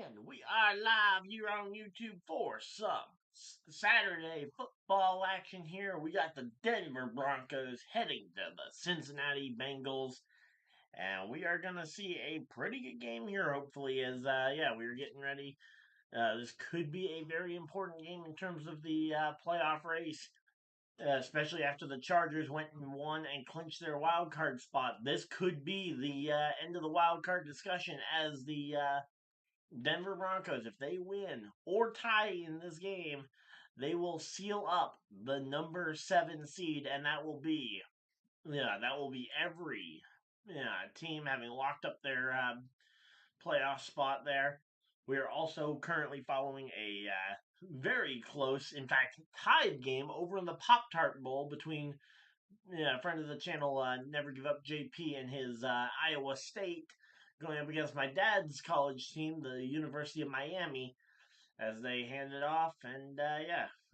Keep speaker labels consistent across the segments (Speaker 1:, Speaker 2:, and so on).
Speaker 1: And we are live here on YouTube for some Saturday football action here. We got the Denver Broncos heading to the Cincinnati Bengals. And we are going to see a pretty good game here, hopefully, as, we're getting ready. This could be a very important game in terms of the playoff race, especially after the Chargers went and won and clinched their wild card spot. This could be the end of the wild card discussion as the Denver Broncos, if they win or tie in this game, they will seal up the number 7 seed, and that will be every team having locked up their playoff spot there. We are also currently following a very close, in fact, tied game over in the Pop Tart Bowl between a friend of the channel, Never Give Up JP, and his Iowa State going up against my dad's college team, the University of Miami, as they hand it off. And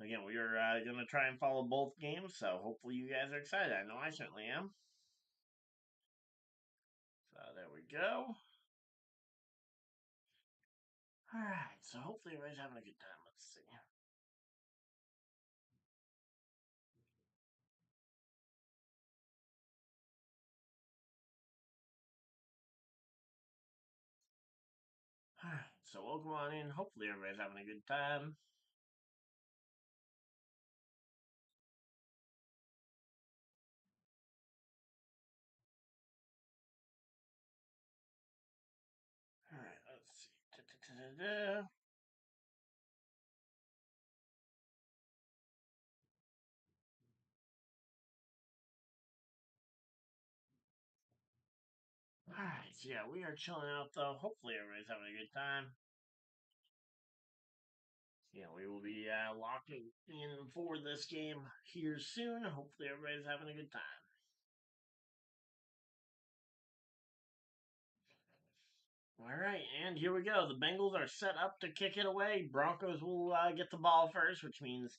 Speaker 1: again, we are going to try and follow both games, so hopefully you guys are excited. I know I certainly am. So there we go. All right, so hopefully everybody's having a good time. Let's see. All right, so welcome on in. Hopefully everybody's having a good time. All right, let's see. Da-da-da-da-da. Alright, so yeah, we are chilling out though. Hopefully everybody's having a good time. Yeah, we will be locking in for this game here soon. Hopefully everybody's having a good time. Alright, and here we go. The Bengals are set up to kick it away. Broncos will get the ball first, which means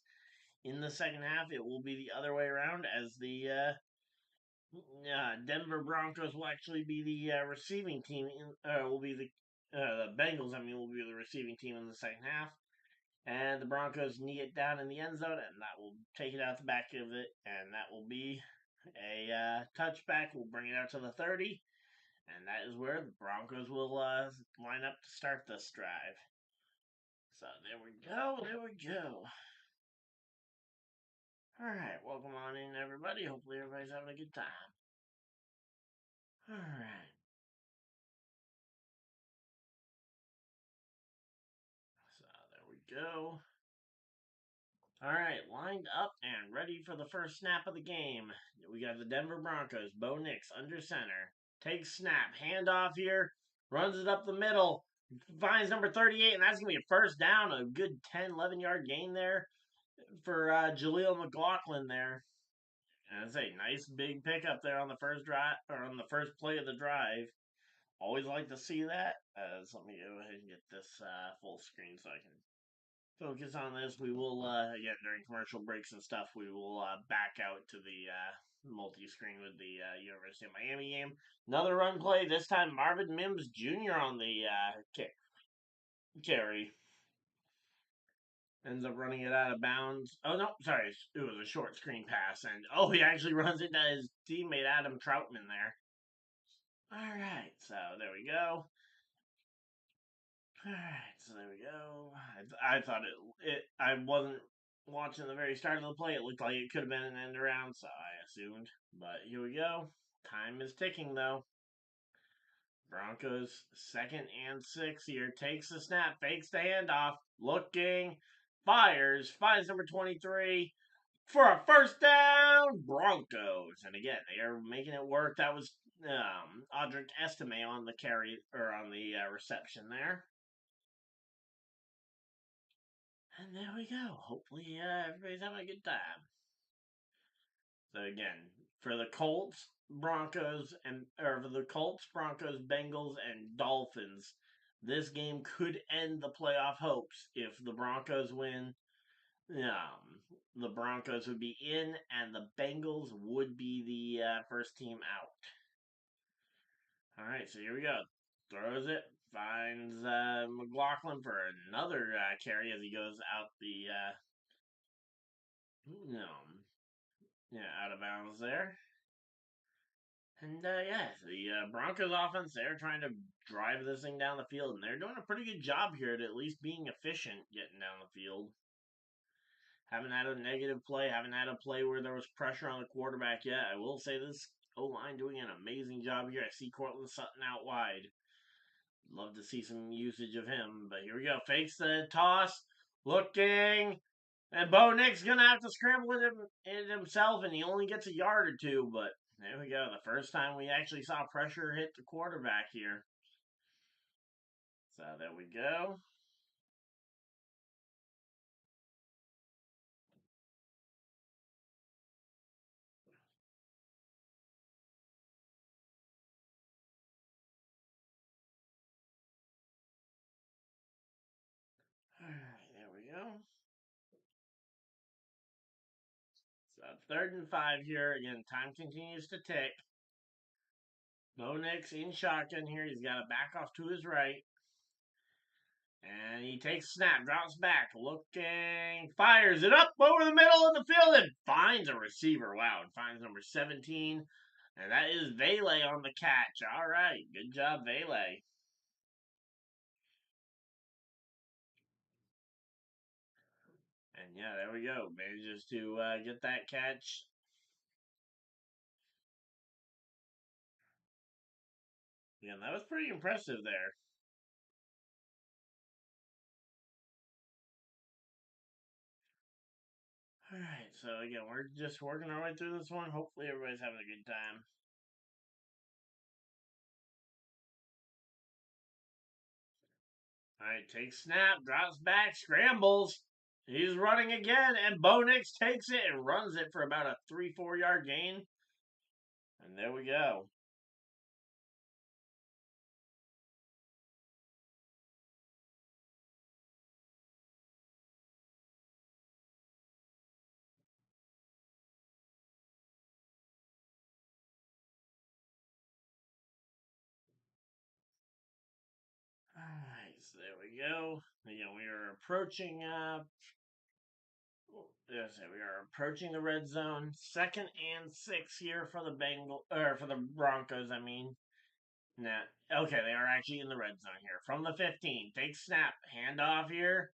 Speaker 1: in the second half it will be the other way around as the Denver Broncos will actually be the receiving team. Will be the Bengals, will be the receiving team in the second half. And the Broncos knee it down in the end zone, and that will take it out the back of it, and that will be a touchback. We'll bring it out to the 30, and that is where the Broncos will line up to start this drive. So there we go, there we go. All right, welcome on in, everybody. Hopefully everybody's having a good time. All right. So there we go. All right, lined up and ready for the first snap of the game. We got the Denver Broncos. Bonix under center. Takes snap. Handoff here. Runs it up the middle. Finds number 38, and that's going to be a first down. A good 10, 11-yard gain there for Jaleel McLaughlin there. And it's a nice big pickup there on the first drive, or on the first play of the drive. Always like to see that. So let me go ahead and get this full screen so I can focus on this. We will, again, during commercial breaks and stuff, we will back out to the multi-screen with the University of Miami game. Another run play, this time Marvin Mims Jr. on the carry. Ends up running it out of bounds. Oh, no, sorry. It was a short screen pass. And, he actually runs into his teammate Adam Troutman there. All right, so there we go. Alright, so there we go. I thought I wasn't watching the very start of the play. It looked like it could have been an end around, so I assumed. But here we go. Time is ticking, though. Broncos, 2nd and 6 here. Takes the snap, fakes the handoff, looking, fires, finds number 23 for a first down, Broncos. And again, they are making it work. That was Audric Estime on the carry, or on the reception there. And there we go. Hopefully, everybody's having a good time. So again, for the Colts, Broncos, Bengals, and Dolphins, this game could end the playoff hopes. If the Broncos win, the Broncos would be in, and the Bengals would be the first team out. All right, so here we go. Throws it, finds McLaughlin for another carry as he goes out the no, yeah, out of bounds there. And yeah, the Broncos offense, they're trying to drive this thing down the field, and they're doing a pretty good job here at least being efficient getting down the field. Haven't had a negative play, haven't had a play where there was pressure on the quarterback yet. I will say this O-line doing an amazing job here. I see Cortland Sutton out wide. Love to see some usage of him, but here we go. Fakes the toss, looking, and Bo Nick's gonna have to scramble it himself, and he only gets a yard or two. But there we go. The first time we actually saw pressure hit the quarterback here. So there we go. All right, there we go. So third and 5 here. Again, time continues to tick. Bo Nix in shotgun here. He's got a back off to his right. And he takes snap, drops back, looking, fires it up over the middle of the field and finds a receiver. Wow, and finds number 17. And that is Vele on the catch. All right, good job, Vele. And yeah, there we go. Manages to get that catch. Yeah, that was pretty impressive there. All right, so again, we're just working our way through this one. Hopefully, everybody's having a good time. All right, takes snap, drops back, scrambles. He's running again, and Bo Nix takes it and runs it for about a 3-4 yard gain. And there we go. All right, so there we go. Again, we are approaching. Yes, we are approaching the red zone. 2nd and 6 here for the for the Broncos. I mean, nah. Okay, they are actually in the red zone here from the 15. Takes snap, handoff here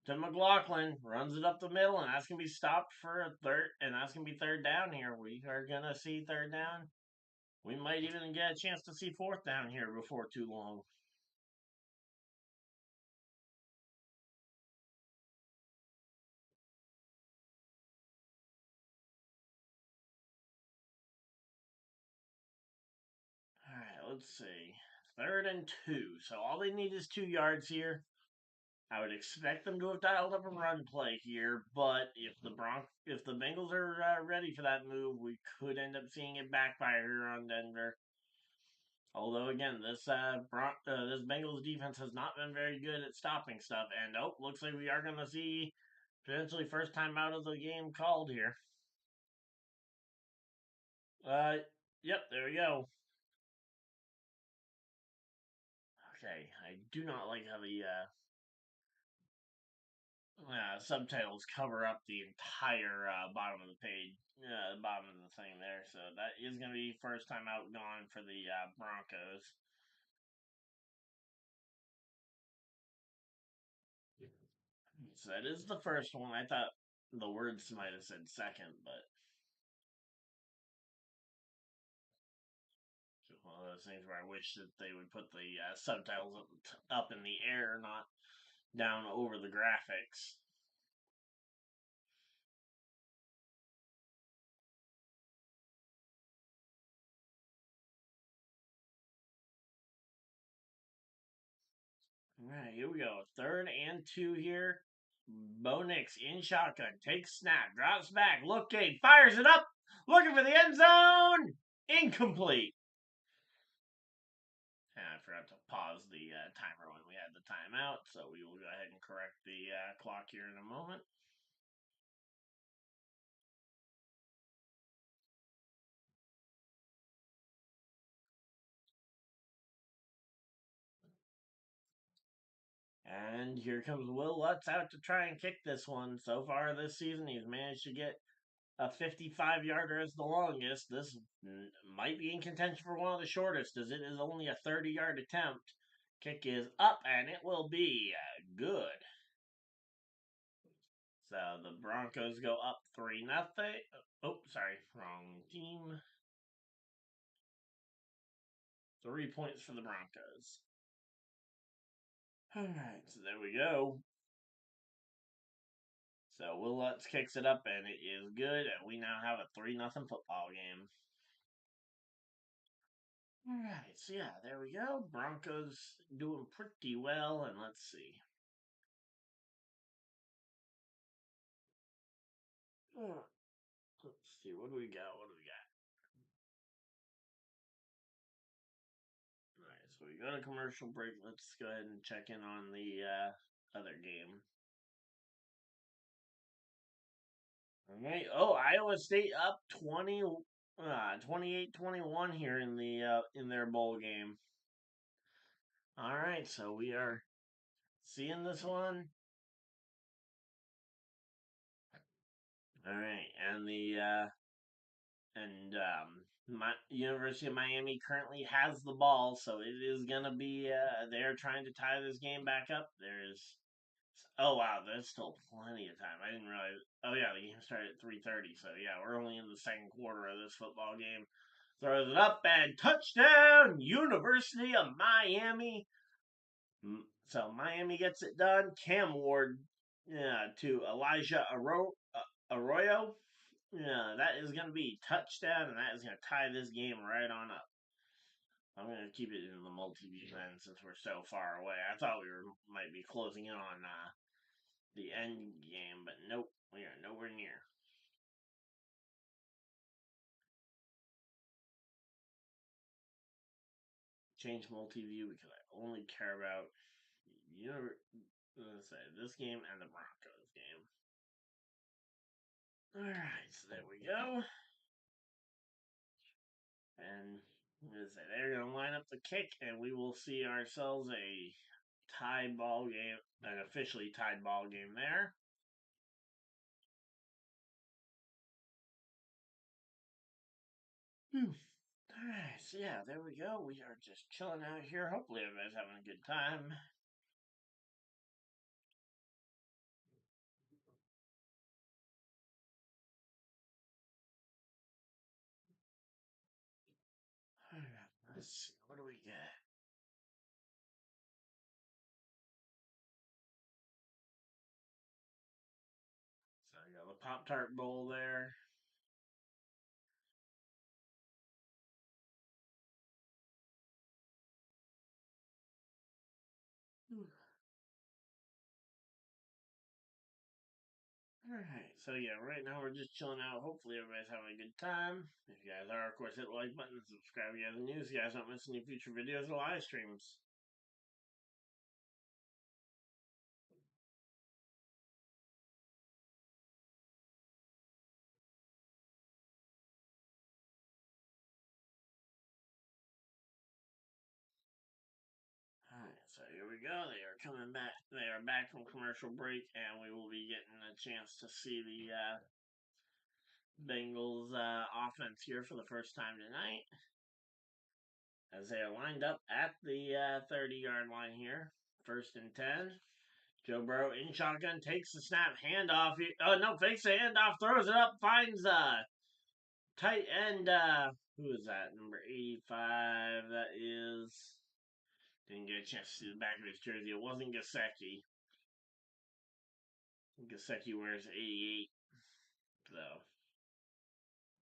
Speaker 1: to McLaughlin, runs it up the middle, and that's gonna be stopped for a third, and that's gonna be third down here. We are gonna see third down. We might even get a chance to see fourth down here before too long. All right, let's see. 3rd and 2. So all they need is 2 yards here. I would expect them to have dialed up a run play here, but if the Bengals are ready for that move, we could end up seeing it backfire here on Denver. Although again, this Bengals defense has not been very good at stopping stuff, and looks like we are going to see potentially first time out of the game called here. Uh, yep, there we go. Okay, I do not like how the subtitles cover up the entire bottom of the page, the bottom of the thing there. So that is going to be first time out gone for the Broncos. So that is the first one. I thought the words might have said second, but it's one of those things where I wish that they would put the subtitles up in the air, not down over the graphics. All right, here we go. 3rd and 2 here. Bo Nix in shotgun. Takes snap. Drops back. Looking. Fires it up. Looking for the end zone. Incomplete. And I forgot to pause the timer when we had the timeout. So we will go ahead and correct the clock here in a moment. And here comes Will Lutz out to try and kick this one. So far this season, he's managed to get a 55-yarder as the longest. This might be in contention for one of the shortest, as it is only a 30-yard attempt. Kick is up, and it will be good. So the Broncos go up 3-0. Oh, sorry, wrong team. 3 points for the Broncos. All right, so there we go. So Will Lutz kicks it up, and it is good, and we now have a 3-0 football game. All right, so yeah, there we go. Broncos doing pretty well, and let's see. Let's see, what do we got? What do we got? All right, so we go to commercial break. Let's go ahead and check in on the other game. All right. Oh, Iowa State up 28-21 here in their bowl game. All right, so we are seeing this one. All right, and my University of Miami currently has the ball, so it is gonna be they're trying to tie this game back up. Oh wow, there's still plenty of time. I didn't realize. Oh yeah, the game started at 3:30, so yeah, we're only in the second quarter of this football game. Throws it up and touchdown, University of Miami. So Miami gets it done. Cam Ward, yeah, to Elijah Arroyo. Yeah, that is going to be touchdown, and that is going to tie this game right on up. I'm going to keep it in the multi-view then, since we're so far away. I thought might be closing in on the end game, but nope, we are nowhere near. Change multi-view because I only care about let's say this game and the Broncos game. All right, so there we go. And they're going to line up the kick, and we will see ourselves a tied ball game, an officially tied ball game there. Alright, so yeah, there we go. We are just chilling out here. Hopefully, everybody's having a good time. Alright, let's see. What do we get? So I got the Pop Tart Bowl there. Alright, so yeah, right now we're just chilling out. Hopefully, everybody's having a good time. If you guys are, of course, hit the like button, subscribe if you guys are new so you guys don't miss any future videos or live streams. Alright, so here we go. They are coming back. They are back from commercial break, and we will be getting a chance to see the Bengals offense here for the first time tonight. As they are lined up at the 30-yard line here. 1st and 10. Joe Burrow in shotgun takes the snap, handoff. Oh no, fakes the handoff, throws it up, finds tight end. Who is that? Number 85. That is. Didn't get a chance to see the back of his jersey. It wasn't Gasecki. Gasecki wears 88, though.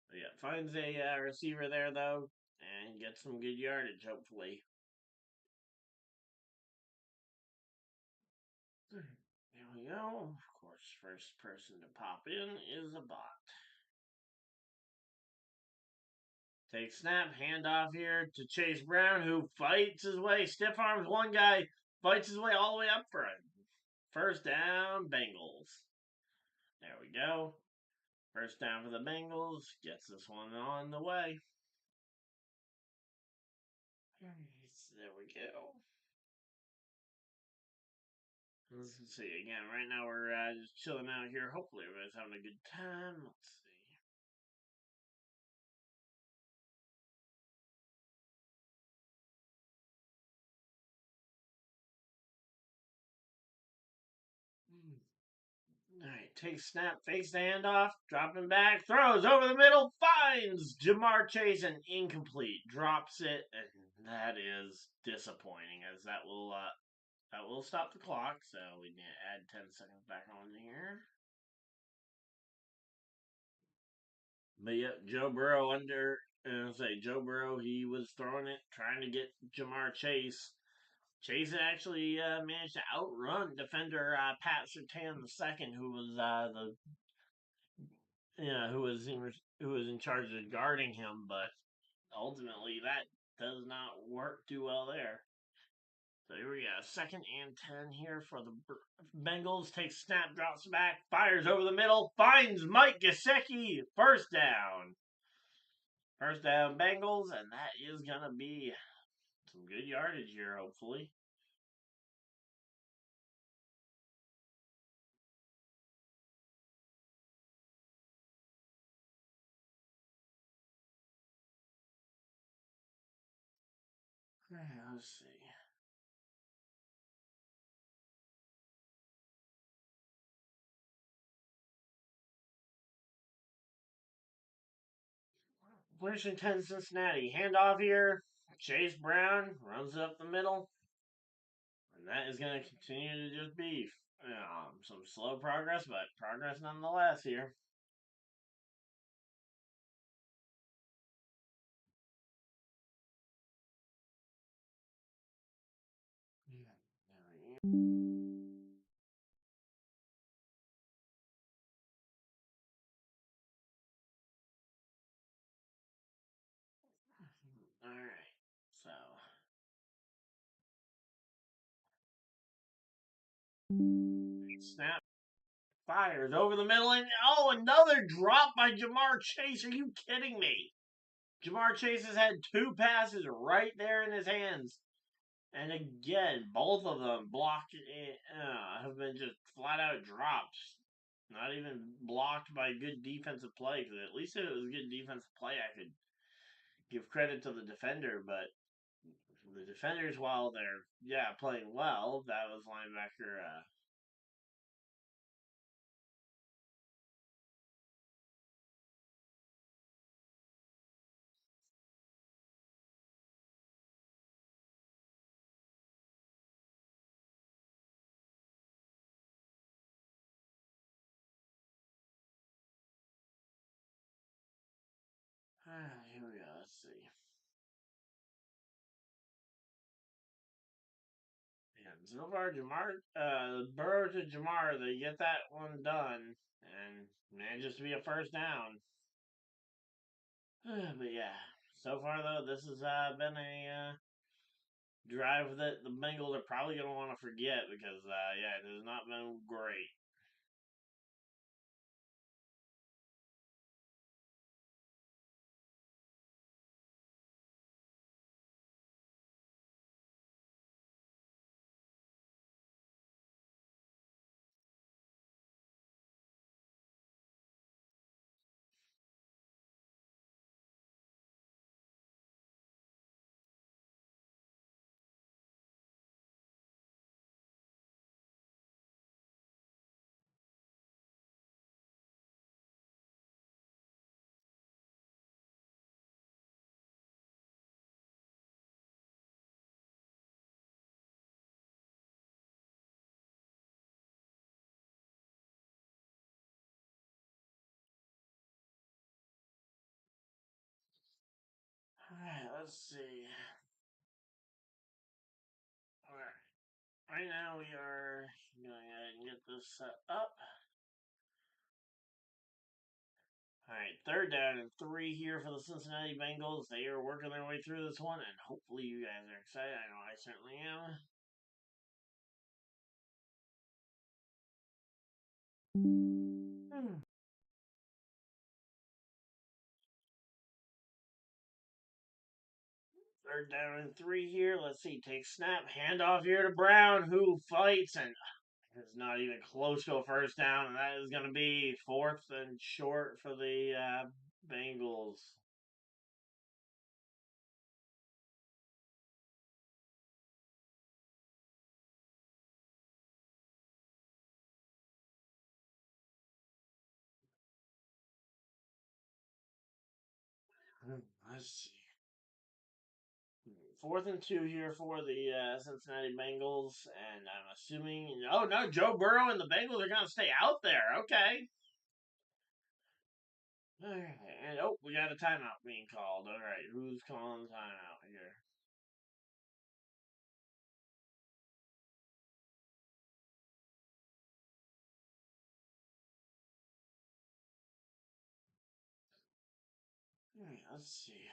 Speaker 1: But yeah, finds a receiver there though, and gets some good yardage. Hopefully. There we go. Of course, first person to pop in is a bot. Take snap, handoff here to Chase Brown, who fights his way, stiff arms one guy, fights his way all the way up for it. First down, Bengals. There we go. First down for the Bengals. Gets this one on the way. There we go. Let's see. Again, right now we're just chilling out here. Hopefully, everybody's having a good time. Let's see. All right, takes snap, fakes the handoff, dropping back, throws over the middle, finds Jamar Chase and incomplete, drops it, and that is disappointing as that will stop the clock. So we need to add 10 seconds back on here. But yep, Joe Burrow Joe Burrow, he was throwing it, trying to get Jamar Chase. Chase actually managed to outrun defender Pat Surtain II, who was the who was in charge of guarding him, but ultimately that does not work too well there. So here we go, 2nd and 10 here for the Bengals. Takes snap, drops back, fires over the middle, finds Mike Gesicki, first down. First down Bengals, and that is gonna be some good yardage here, hopefully. Let's see. First and 10 Cincinnati. Handoff here. Chase Brown runs up the middle. And that is going to continue to just be some slow progress, but progress nonetheless here. All right. So snap, fires over the middle, and another drop by Jamar Chase. Are you kidding me? Jamar Chase has had 2 passes right there in his hands. And again, both of them blocked have been just flat out drops. Not even blocked by good defensive play. Because at least if it was good defensive play, I could give credit to the defender. But the defenders, while they're playing well, that was linebacker. Here we go. Let's see. And so far, Burrow to Jamar, they get that one done and manages to be a first down. But yeah, so far though, this has been a drive that the Bengals are probably going to want to forget because it has not been great. All right, let's see. All right, right now we are going to get this set up. All right, 3rd down and 3 here for the Cincinnati Bengals. They are working their way through this one, and hopefully you guys are excited. I know I certainly am. 3rd down and 3 here. Let's see. Take snap. Handoff here to Brown, who fights and It's not even close to a first down, and that is going to be 4th and short for the Bengals. Let's see. 4th and 2 here for the Cincinnati Bengals, and I'm assuming. Oh no, Joe Burrow and the Bengals are going to stay out there. Okay. All right, and we got a timeout being called. All right, who's calling the timeout here? All right, let's see.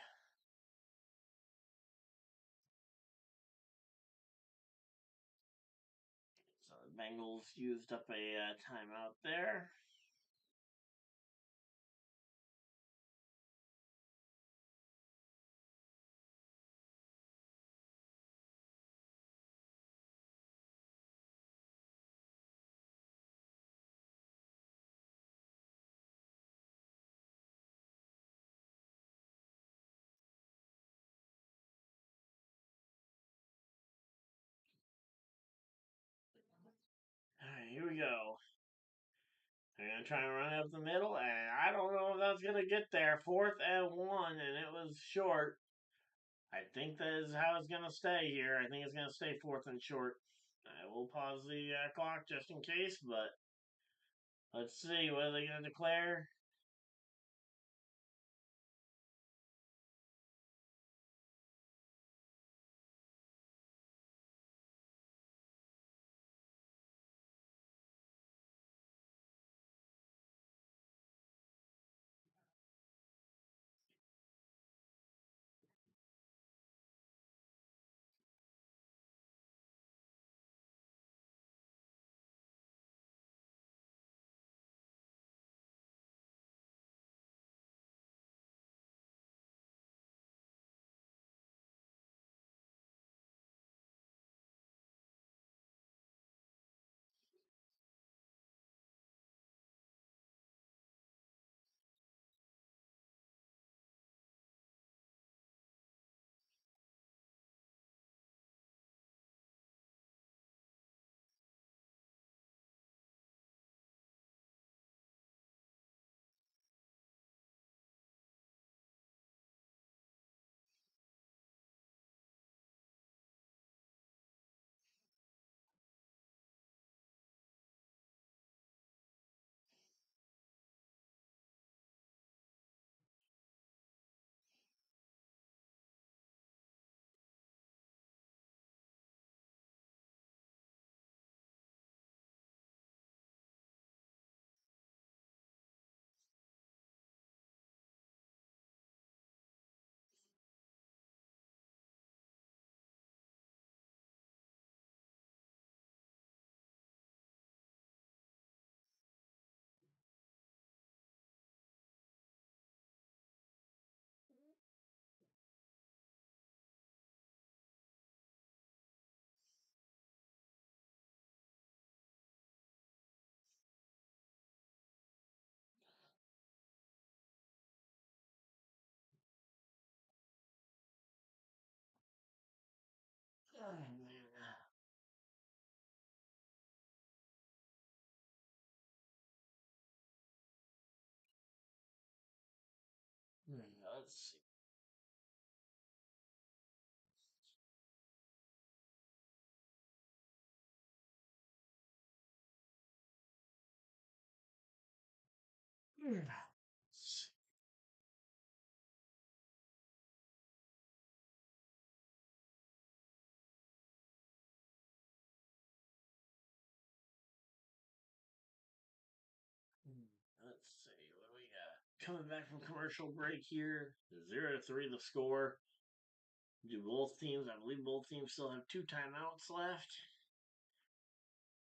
Speaker 1: So the Bengals used up a timeout there. All right, here we go. They're gonna try and run up the middle, and I don't know if that's gonna get there. 4th and 1, and it was short. I think that is how it's gonna stay here. I think it's gonna stay 4th and short. I will pause the clock just in case, but let's see what are they gonna declare. Oh, man. Let's see. Let's see what we got. Coming back from commercial break here, 0-3 the score. Do both teams? I believe both teams still have 2 timeouts left.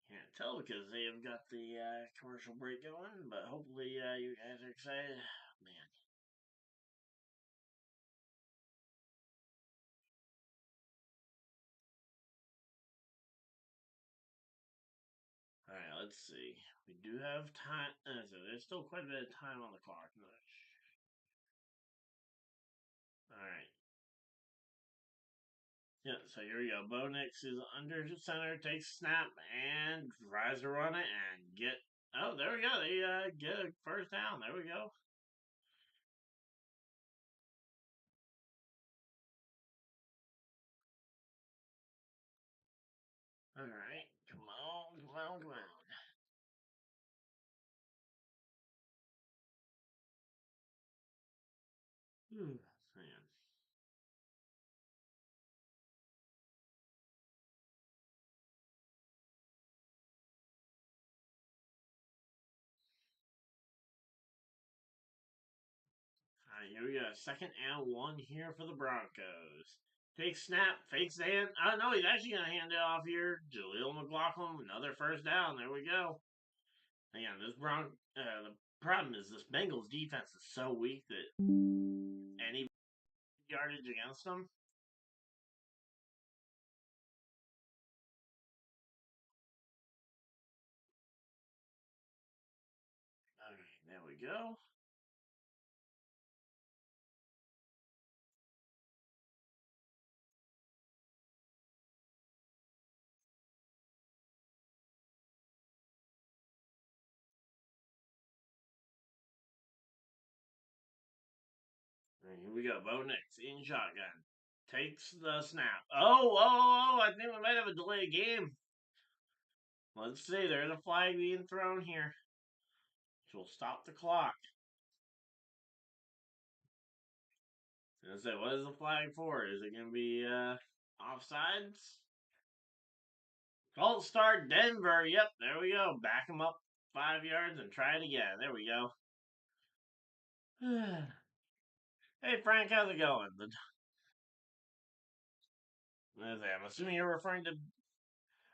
Speaker 1: Can't tell because they have got the commercial break going, but hopefully you guys are excited. Man, let's see. We do have time. So there's still quite a bit of time on the clock. All right. Yeah, so here we go. Bonix is under center, takes snap, and tries to run it and get. Oh, there we go. They get a first down. There we go. All right. Come on, come on, come on. Man. All right, here we go. Second and one here for the Broncos. Takes snap, fakes the hand. Oh, no, he's actually going to hand it off here. Jaleel McLaughlin, another first down. There we go. Again, the problem is this Bengals defense is so weak that any yardage against them. Okay, there we go. And here we go. Bo Nix in shotgun. Takes the snap. Oh, I think we might have a delayed game. Let's see. There's a flag being thrown here. Which will stop the clock. I say, what is the flag for? Is it going to be offsides? False start Denver. Yep, there we go. Back them up 5 yards and try it again. There we go. Hey, Frank, how's it going? I'm assuming you're referring to.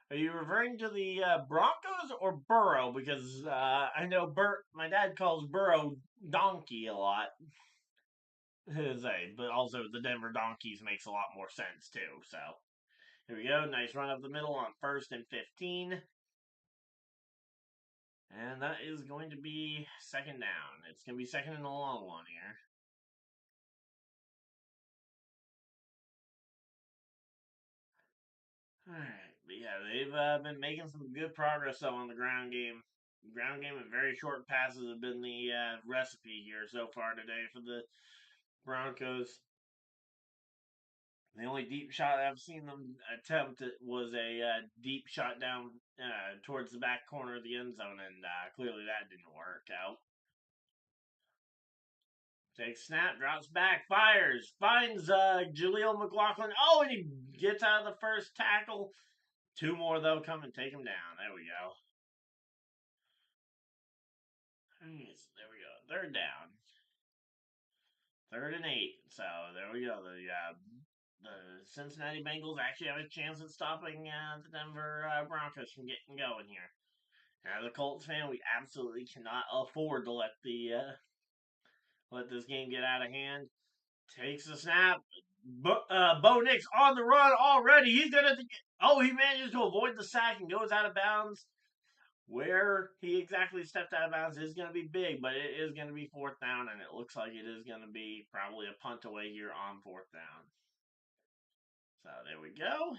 Speaker 1: Are you referring to the Broncos or Burrow? Because I know my dad calls Burrow Donkey a lot. But also the Denver Donkeys makes a lot more sense too. So here we go. Nice run up the middle on 1st and 15. And that is going to be second down. It's going to be second and a long one here. Alright, but yeah, they've been making some good progress though on the ground game. Ground game and very short passes have been the recipe here so far today for the Broncos. The only deep shot I've seen them attempt was a deep shot down towards the back corner of the end zone, and clearly that didn't work out. Takes snap, drops back, fires, finds Jaleel McLaughlin. Oh, and he gets out of the first tackle. Two more, though, come and take him down. There we go. There we go. Third down. 3rd and 8. So there we go. The Cincinnati Bengals actually have a chance at stopping the Denver Broncos from getting going here. As a Colts fan, we absolutely cannot afford to let this game get out of hand. Takes the snap. Bo Nix on the run already. He's gonna. He manages to avoid the sack and goes out of bounds. Where he exactly stepped out of bounds is going to be big, but it is going to be 4th down, and it looks like it is going to be probably a punt away here on 4th down. So there we go.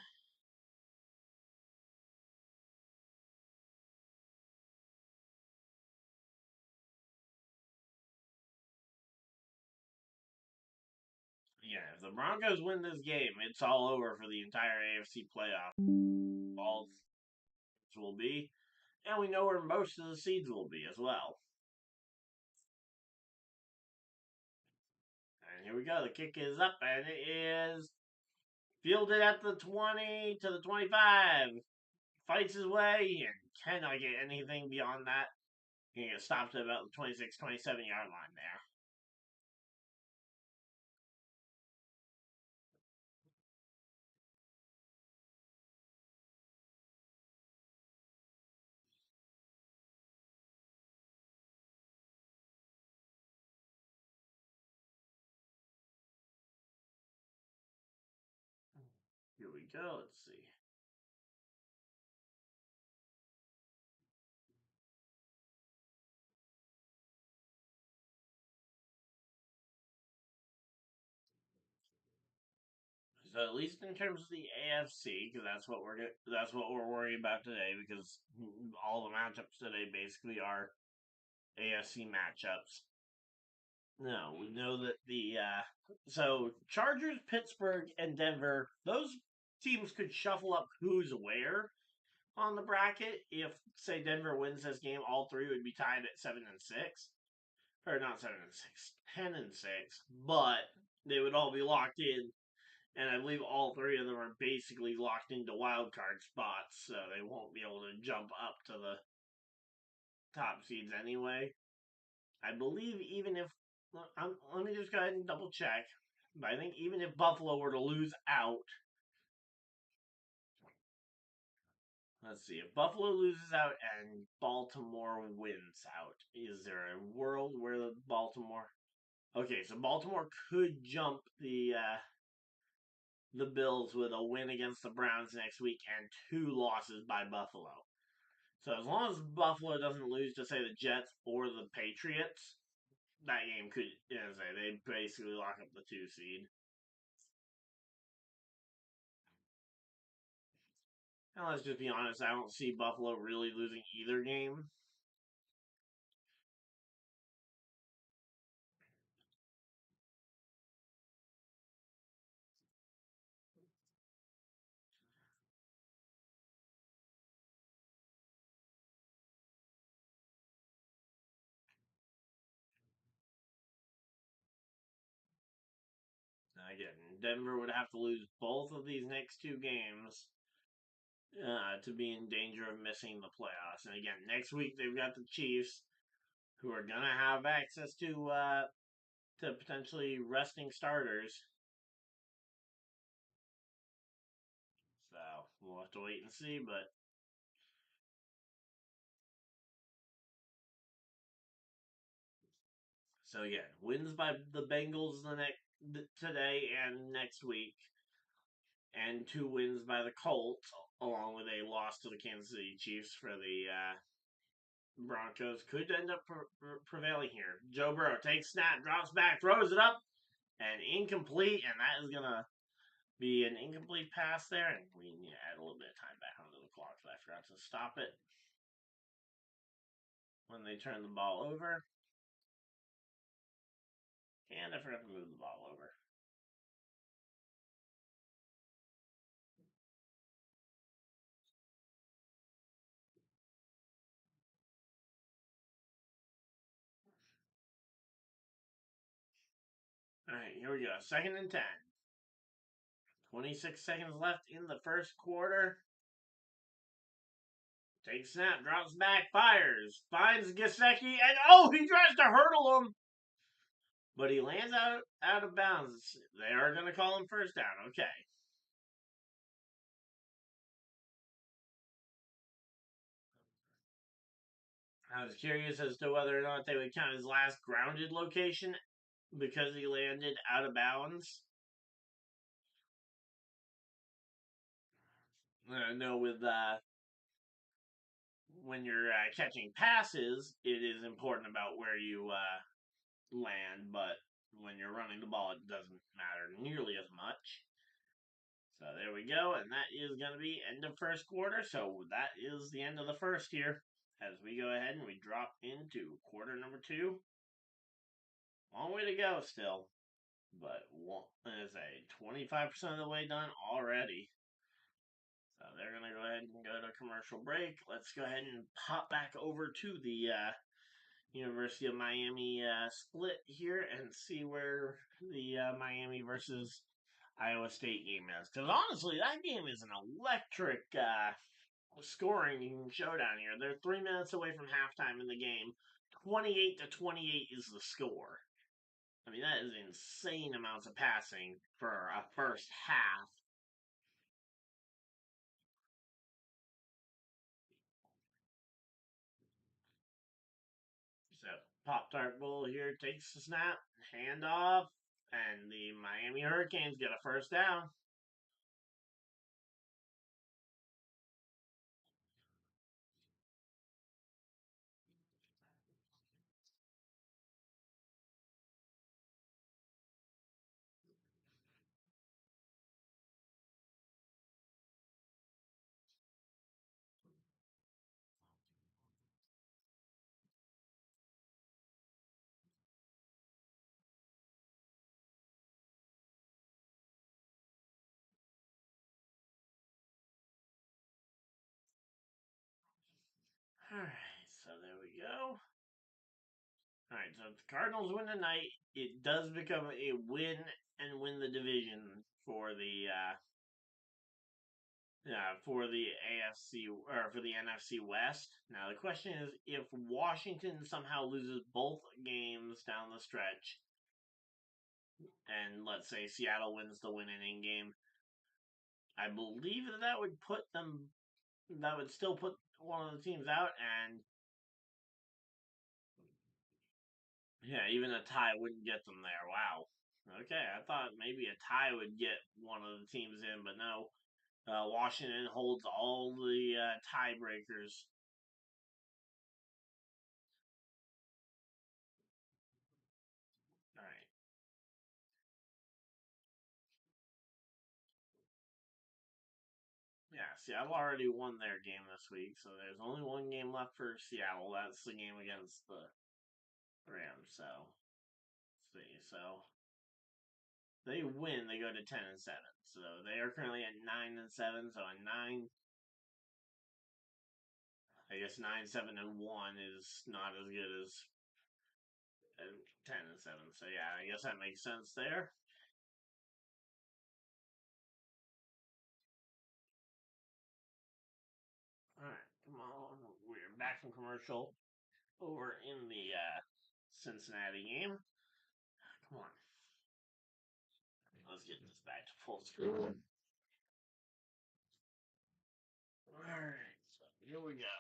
Speaker 1: Yeah, if the Broncos win this game, it's all over for the entire AFC playoff. All will be, and we know where most of the seeds will be as well. And here we go. The kick is up, and it is fielded at the 20 to the 25. Fights his way and cannot get anything beyond that. He gets stopped at about the 26, 27 yard line there. Here we go. Let's see. So at least in terms of the AFC, because that's what we're worried about today, because all the matchups today basically are AFC matchups. No, we know that the so Chargers, Pittsburgh, and Denver, those teams could shuffle up who's where on the bracket. If say Denver wins this game, all three would be tied at 7-6, or not 7-6, 10-6, but they would all be locked in. And I believe all three of them are basically locked into wild card spots, so they won't be able to jump up to the top seeds anyway. I believe even if let me just go ahead and double check. But I think even if Buffalo were to lose out, let's see, if Buffalo loses out and Baltimore wins out, is there a world where the Baltimore? Okay, so Baltimore could jump the Bills with a win against the Browns next week and 2 losses by Buffalo. So as long as Buffalo doesn't lose to say the Jets or the Patriots, that game could, say, they basically lock up the 2 seed. And let's just be honest, I don't see Buffalo really losing either game. Again, Denver would have to lose both of these next 2 games to be in danger of missing the playoffs. And again, next week they've got the Chiefs, who are gonna have access to potentially resting starters. So we'll have to wait and see. But so again, wins by the Bengals today and next week, and 2 wins by the Colts, along with a loss to the Kansas City Chiefs for the Broncos, could end up prevailing here. Joe Burrow takes snap, drops back, throws it up, and incomplete, and that is gonna be an incomplete pass there, and we need to add a little bit of time back onto the clock, but I forgot to stop it when they turn the ball over, and I forgot to move the ball over. All right, here we go. 2nd and 10. 26 seconds left in the first quarter. Takes snap, drops back, fires, finds Gesicki, and he tries to hurdle him, but he lands out of bounds. They are going to call him first down. Okay. I was curious as to whether or not they would count his last grounded location because he landed out of bounds. I know with when you're catching passes, it is important about where you land, but when you're running the ball, it doesn't matter nearly as much. So there we go, and that is going to be end of first quarter. So that is the end of the first here. As we go ahead and we drop into quarter number 2. Long way to go still, but is a 25% of the way done already. So they're going to go ahead and go to commercial break. Let's go ahead and pop back over to the University of Miami split here and see where the Miami versus Iowa State game is. Because honestly, that game is an electric scoring showdown here. They're 3 minutes away from halftime in the game. 28-28 is the score. I mean, that is insane amounts of passing for a first half. So, Pop Tart Bowl here takes the snap, handoff, and the Miami Hurricanes get a first down. Alright, so there we go. Alright, so if the Cardinals win tonight, it does become a win and win the division for the AFC or for the NFC West. Now the question is, if Washington somehow loses both games down the stretch, and let's say Seattle wins the winning game, I believe that would put them. That would still put one of the teams out, and yeah, even a tie wouldn't get them there. Wow. Okay, I thought maybe a tie would get one of the teams in, but no. Washington holds all the tiebreakers. All right. Yeah, Seattle already won their game this week, so there's only one game left for Seattle. That's the game against the Rams. So, let's see. So they win, they go to 10-7. So they are currently at 9-7. So a 9-7-1 is not as good as 10-7. So yeah, I guess that makes sense there. All right, come on. We're back from commercial over in the Cincinnati game. Come on. Let's get this back to full screen. Alright, so here we go.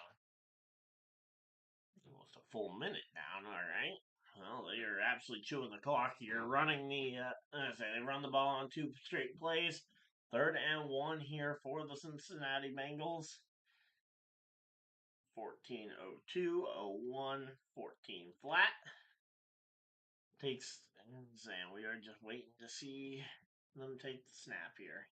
Speaker 1: Almost a full minute down, alright. Well, they are absolutely chewing the clock here. Running they run the ball on 2 straight plays. 3rd and 1 here for the Cincinnati Bengals. 14-02, 14 flat. Takes, and we are just waiting to see them take the snap here.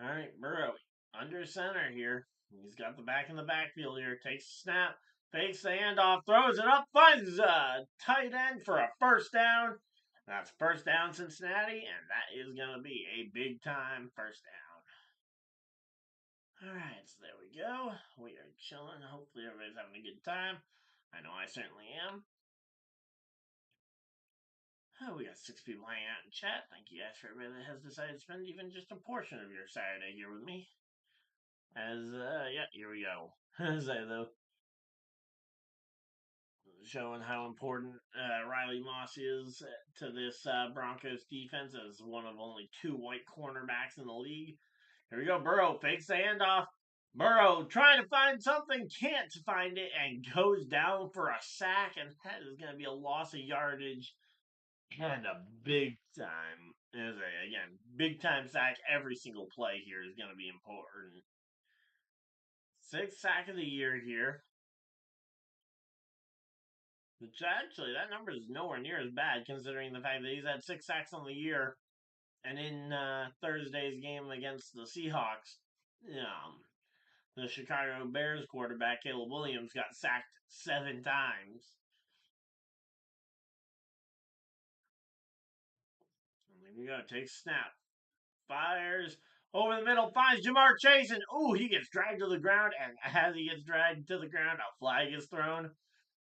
Speaker 1: All right, Burrow under center here. He's got the back in the backfield here. Takes the snap, fakes the handoff, throws it up, finds a tight end for a first down. That's first down, Cincinnati, and that is going to be a big time first down. All right, so there we go. We are chilling. Hopefully, everybody's having a good time. I know I certainly am. Oh, we got 6 people hanging out in chat. Thank you guys for everybody that has decided to spend even just a portion of your Saturday here with me. Yeah, here we go. Say though, showing how important Riley Moss is to this Broncos defense as one of only 2 white cornerbacks in the league. Here we go. Burrow fakes the handoff. Burrow trying to find something, can't find it, and goes down for a sack, and that is going to be a loss of yardage and a big time. Again, big time sack. Every single play here is going to be important. 6th sack of the year here. Which actually, that number is nowhere near as bad considering the fact that he's had 6 sacks on the year. And in Thursday's game against the Seahawks, the Chicago Bears quarterback, Caleb Williams, got sacked 7 times. And there we go. Takes snap. Fires over the middle. Finds Jamar Chase. And, ooh, he gets dragged to the ground. And as he gets dragged to the ground, a flag is thrown.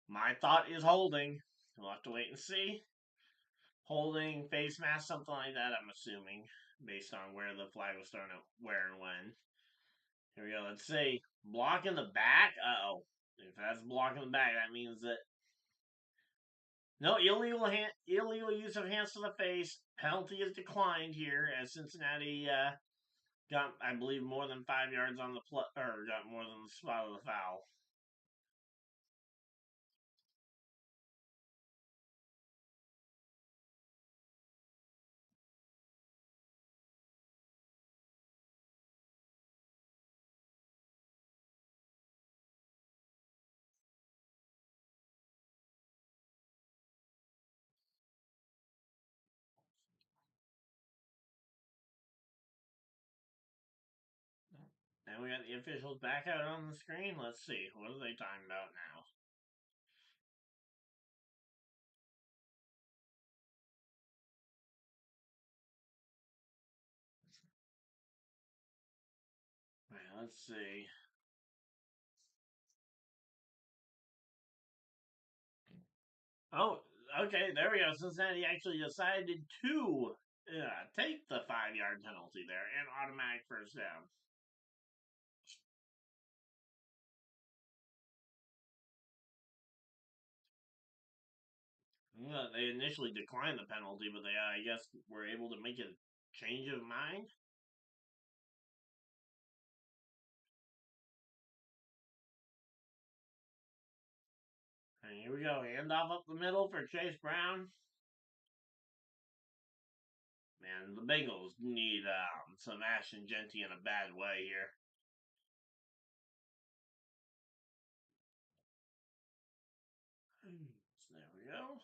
Speaker 1: My thought is holding. We'll have to wait and see. Holding, face mask, something like that, I'm assuming, based on where the flag was thrown out, where and when. Here we go. Let's see. Block in the back. Uh-oh. If that's blocking the back, that means that no illegal use of hands to the face. Penalty is declined here as Cincinnati got, I believe, more than 5 yards on the or got more than the spot of the foul. And we got the officials back out on the screen. Let's see. What are they talking about now? let's see. Oh, okay, there we go. Cincinnati actually decided to take the 5 yard penalty there and automatic first down. They initially declined the penalty, but they, I guess, were able to make a change of mind. And here we go. Handoff up the middle for Chase Brown. Man, the Bengals need some Ashton Genty in a bad way here. So there we go.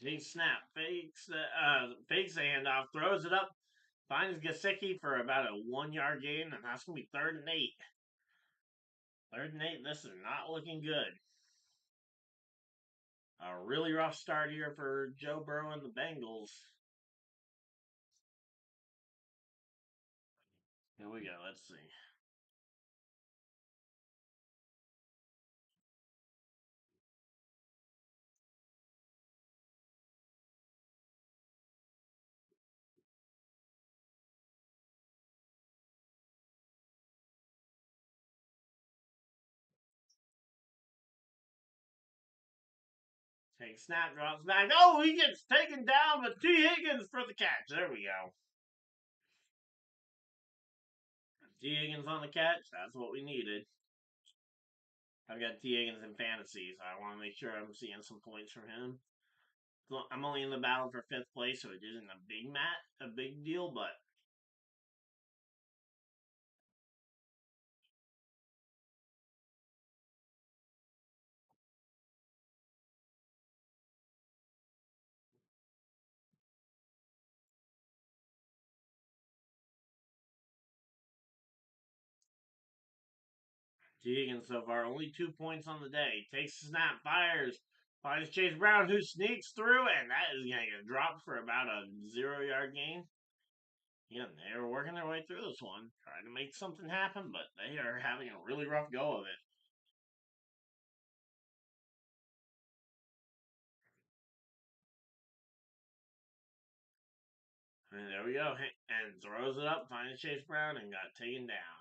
Speaker 1: He snap, fakes the handoff, throws it up, finds Gasicki for about a 1 yard gain, and that's gonna be 3rd and 8. 3rd and 8. This is not looking good. A really rough start here for Joe Burrow and the Bengals. Here we go. Let's see. Take snap, drops back. Oh, he gets taken down, but T. Higgins for the catch. There we go. T. Higgins on the catch. That's what we needed. I've got T. Higgins in fantasy, so I want to make sure I'm seeing some points from him. I'm only in the battle for 5th place, so it isn't a big deal, but T. Higgins so far only 2 points on the day. Takes the snap, fires, finds Chase Brown, who sneaks through, and that is going to get dropped for about a 0 yard gain. Yeah, they are working their way through this one, trying to make something happen, but they are having a really rough go of it. And there we go, and throws it up, finds Chase Brown, and got taken down.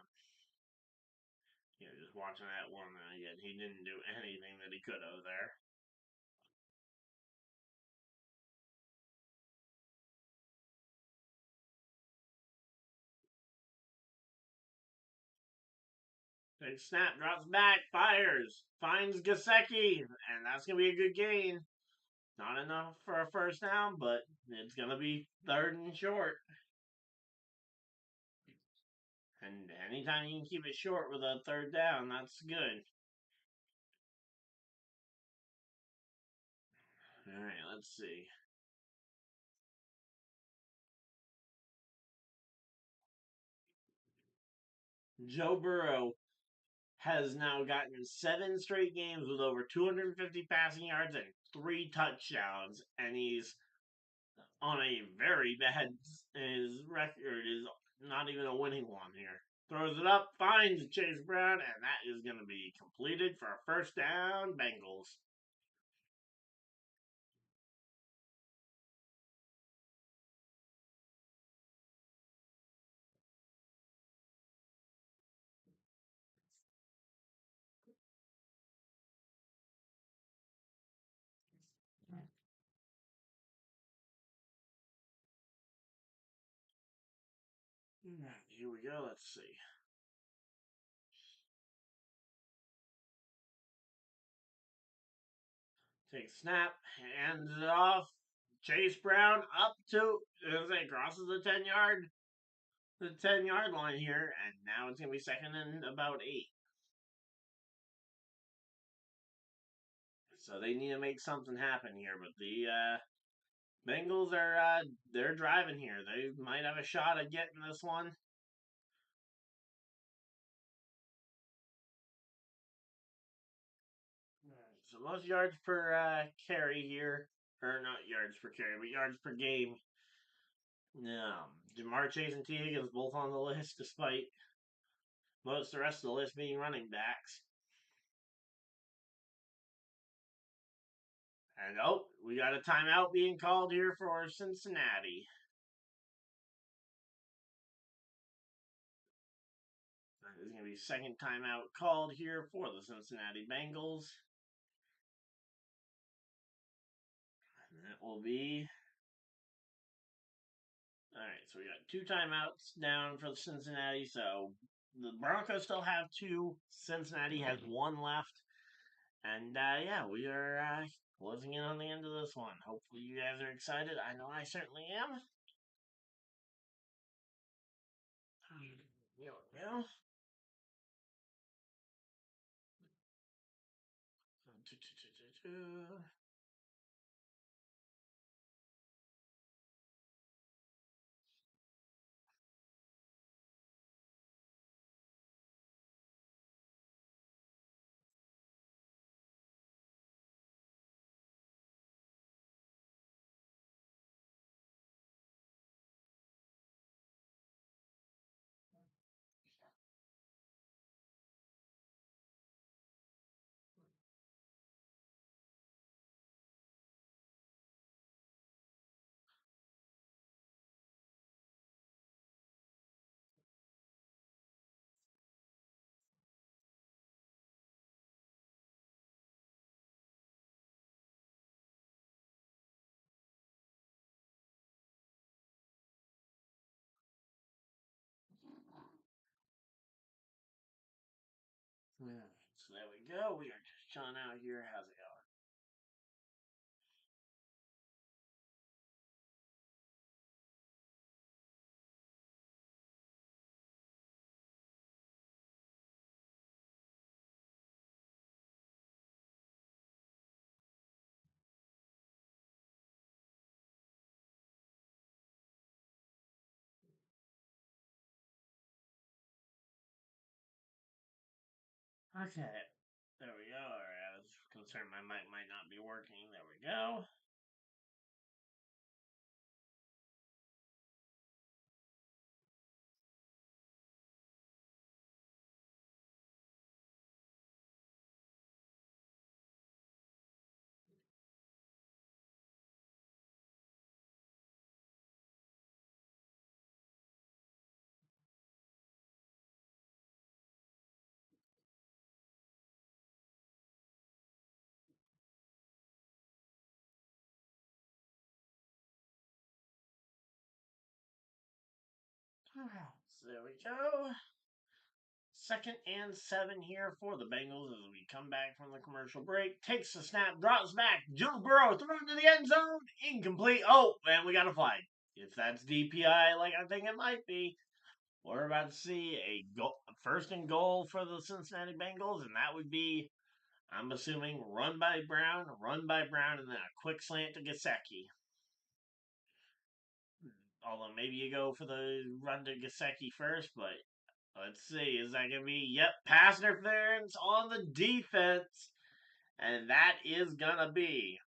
Speaker 1: Just watching that one again, he didn't do anything that he could have there. Big snap, drops back, fires, finds Gasecki, and that's going to be a good gain. Not enough for a first down, but it's going to be 3rd and short. And anytime you can keep it short with a 3rd down, that's good. All right, let's see. Joe Burrow has now gotten 7 straight games with over 250 passing yards and 3 touchdowns, and he's on a very bad. His record is not even a winning one here. Throws it up, finds Chase Brown, and that is going to be completed for a first down, Bengals. Here we go. Let's see. Take snap, hands it off. Chase Brown up to as it crosses the 10 yard line here, and now it's gonna be 2nd and about 8. So they need to make something happen here, but Bengals are they're driving here. They might have a shot at getting this one. So most yards per carry here, or not yards per carry, but yards per game. Jamar Chase and T Higgins both on the list, despite most of the rest of the list being running backs. And we got a timeout being called here for Cincinnati. There's going to be a second timeout called here for the Cincinnati Bengals. And that will be. Alright, so we got 2 timeouts down for the Cincinnati. So the Broncos still have 2. Cincinnati has 1 left. And yeah, we are closing in on the end of this one. Hopefully, you guys are excited. I know I certainly am. Here we go. So there we go. We are just chilling out here. How's it going? Okay. There we go. Alright, I was concerned my mic might not be working. There we go. So there we go. 2nd and 7 here for the Bengals as we come back from the commercial break. Takes the snap, drops back. Joe Burrow thrown to the end zone. Incomplete. Oh, and we got a flag. If that's DPI, like I think it might be, we're about to see a first and goal for the Cincinnati Bengals, and that would be, I'm assuming, run by Brown, and then a quick slant to Gesicki. Although maybe you go for the run to Gesicki first, but let's see. Is that going to be, pass interference on the defense? And that is going to be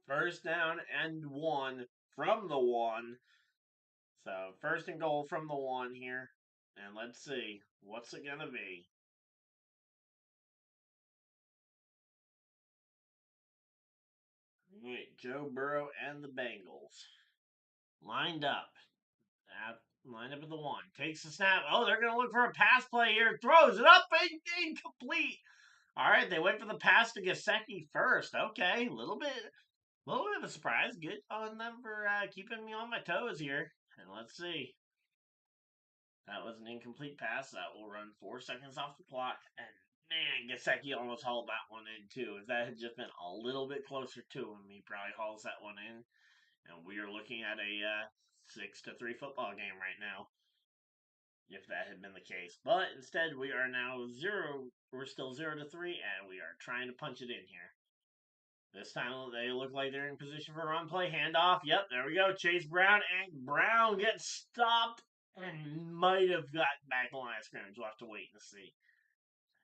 Speaker 1: first down and 1 from the 1. So first and goal from the 1 here. And let's see. What's it going to be? Wait, Joe Burrow and the Bengals lined up. Lined up at the 1. Takes the snap. Oh, they're going to look for a pass play here. Throws it up. Incomplete. All right, they went for the pass to Gesicki first. Okay, a little bit of a surprise. Good on them for keeping me on my toes here. And let's see. That was an incomplete pass. That will run 4 seconds off the clock. And man, Gesicki almost hauled that one in too. If that had just been a little bit closer to him, he probably hauls that one in. And we are looking at a 6-3 football game right now. If that had been the case, but instead we are now 0. We're still 0-3, and we are trying to punch it in here. This time they look like they're in position for run play. Handoff. Yep, there we go. Chase Brown, and Brown gets stopped and might have gotten back the line of scrimmage. We'll have to wait and see.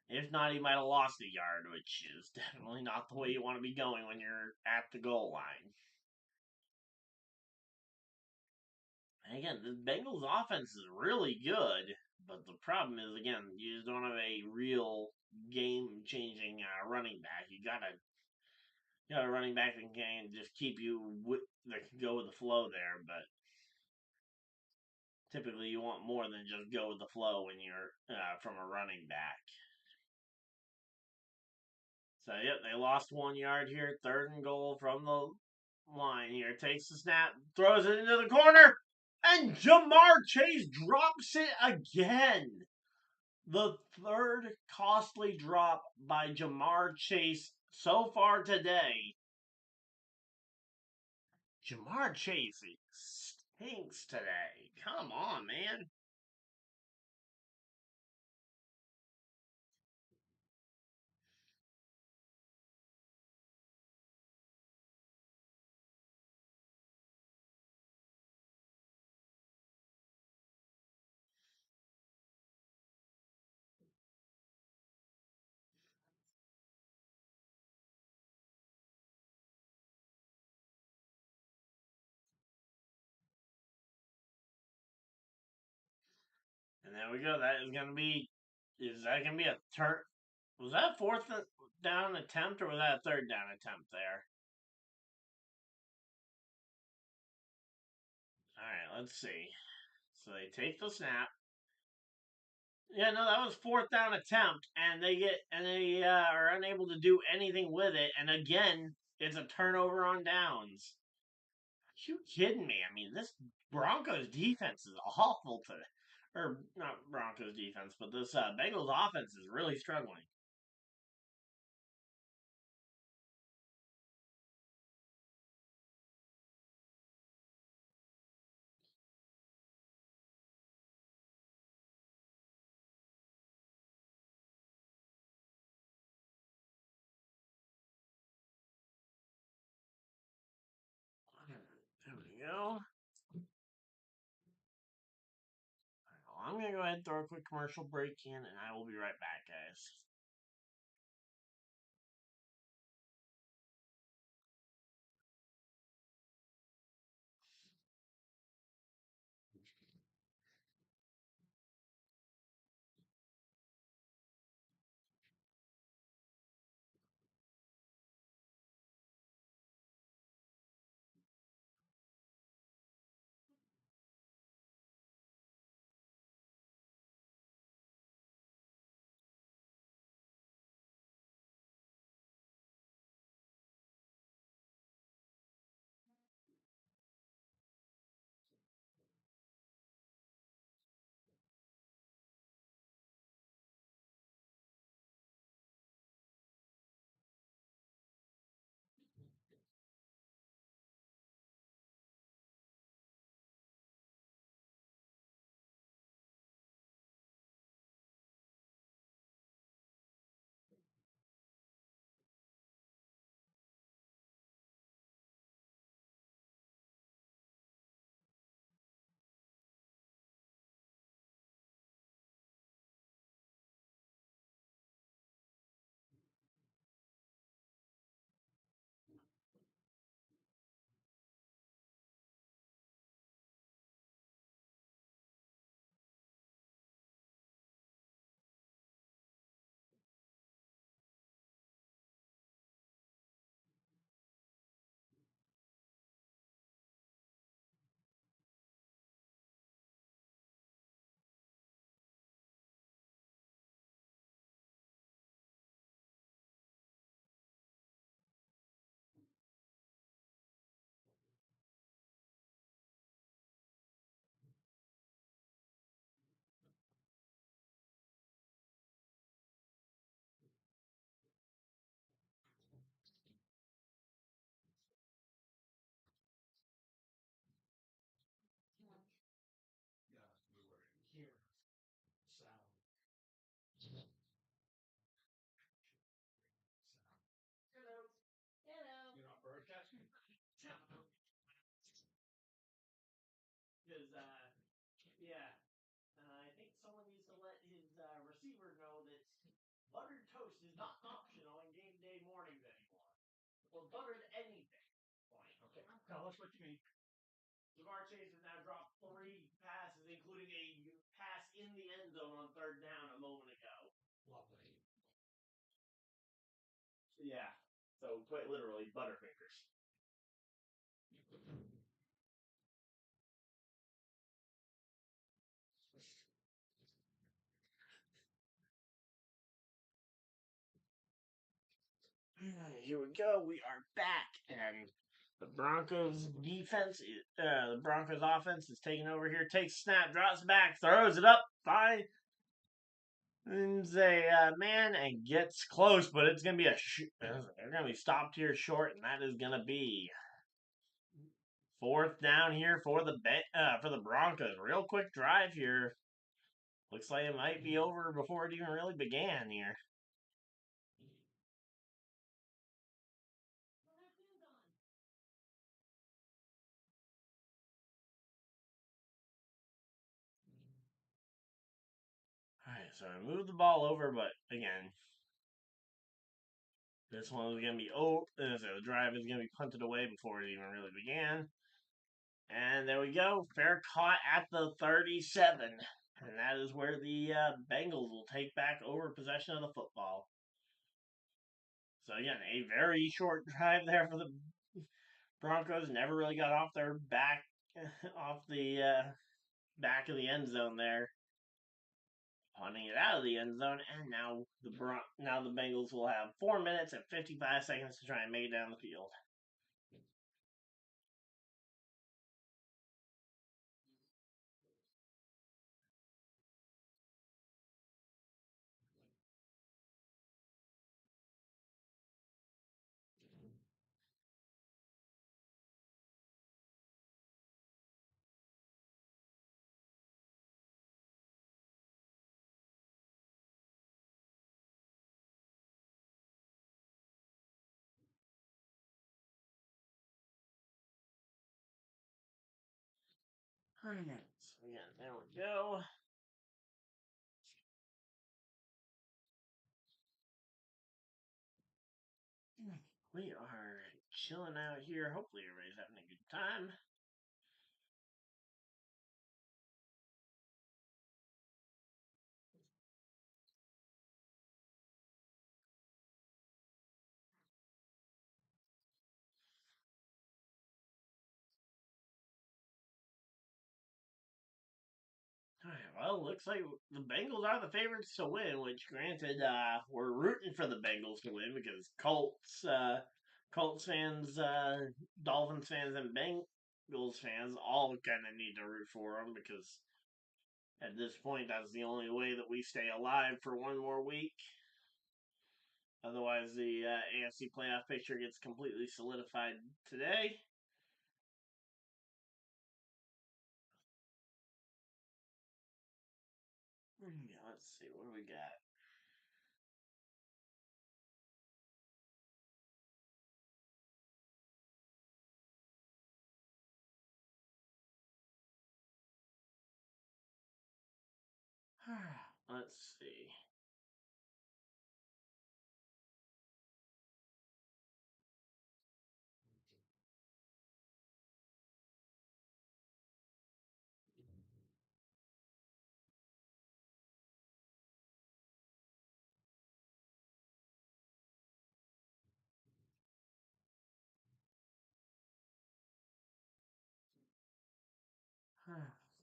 Speaker 1: If not, he might have lost a yard, which is definitely not the way you want to be going when you're at the goal line. And again, the Bengals offense is really good, but the problem is, again, you just don't have a real game-changing running back. You got a running back that can just keep you that can go with the flow there, but typically you want more than just go with the flow when you're from a running back. So, yep, they lost 1 yard here. 3rd and goal from the line here. Takes the snap, throws it into the corner, and Jamar Chase drops it again. The 3rd costly drop by Jamar Chase so far today. Jamar Chase stinks today. Come on, man. And there we go. That is going to be. Is that going to be a turn? Was that a 4th down attempt or was that a 3rd down attempt there? All right, let's see. So they take the snap. Yeah, no, that was 4th down attempt, and they are unable to do anything with it. And again, it's a turnover on downs. Are you kidding me? I mean, this Broncos defense is awful today. Or not Broncos defense, but this Bengals offense is really struggling. There we go. Well, I'm going to go ahead and throw a quick commercial break in, and I will be right back, guys. buttered anything. Okay. Tell us what you mean. Jamar Chase has now dropped 3 passes, including a pass in the end zone on 3rd down a moment ago. Lovely. Yeah. So quite literally, Butterfingers. Here we go. We are back, and the Broncos defense, the Broncos offense is taking over here. Takes snap, drops back, throws it up, finds a man and gets close, but it's gonna be they're gonna be stopped here short, and that is gonna be 4th down here for the Broncos. Real quick drive here. Looks like it might be over before it even really began here. Alright, so I moved the ball over, but again, this one is going to be so the drive is going to be punted away before it even really began. And there we go. Fair caught at the 37. And that is where the Bengals will take back over possession of the football. So again, a very short drive there for the Broncos. Never really got off their back, off the back of the end zone there. Punting it out of the end zone, and now the Bengals will have 4 minutes and 55 seconds to try and make it down the field. Alright, so again, there we go. We are chilling out here. Hopefully, everybody's having a good time. Alright, well, looks like the Bengals are the favorites to win, which, granted, we're rooting for the Bengals to win because Colts fans, Dolphins fans, and Bengals fans all kind of need to root for them because at this point, that's the only way that we stay alive for one more week. Otherwise, the AFC playoff picture gets completely solidified today. Let's see, what do we got? Let's see.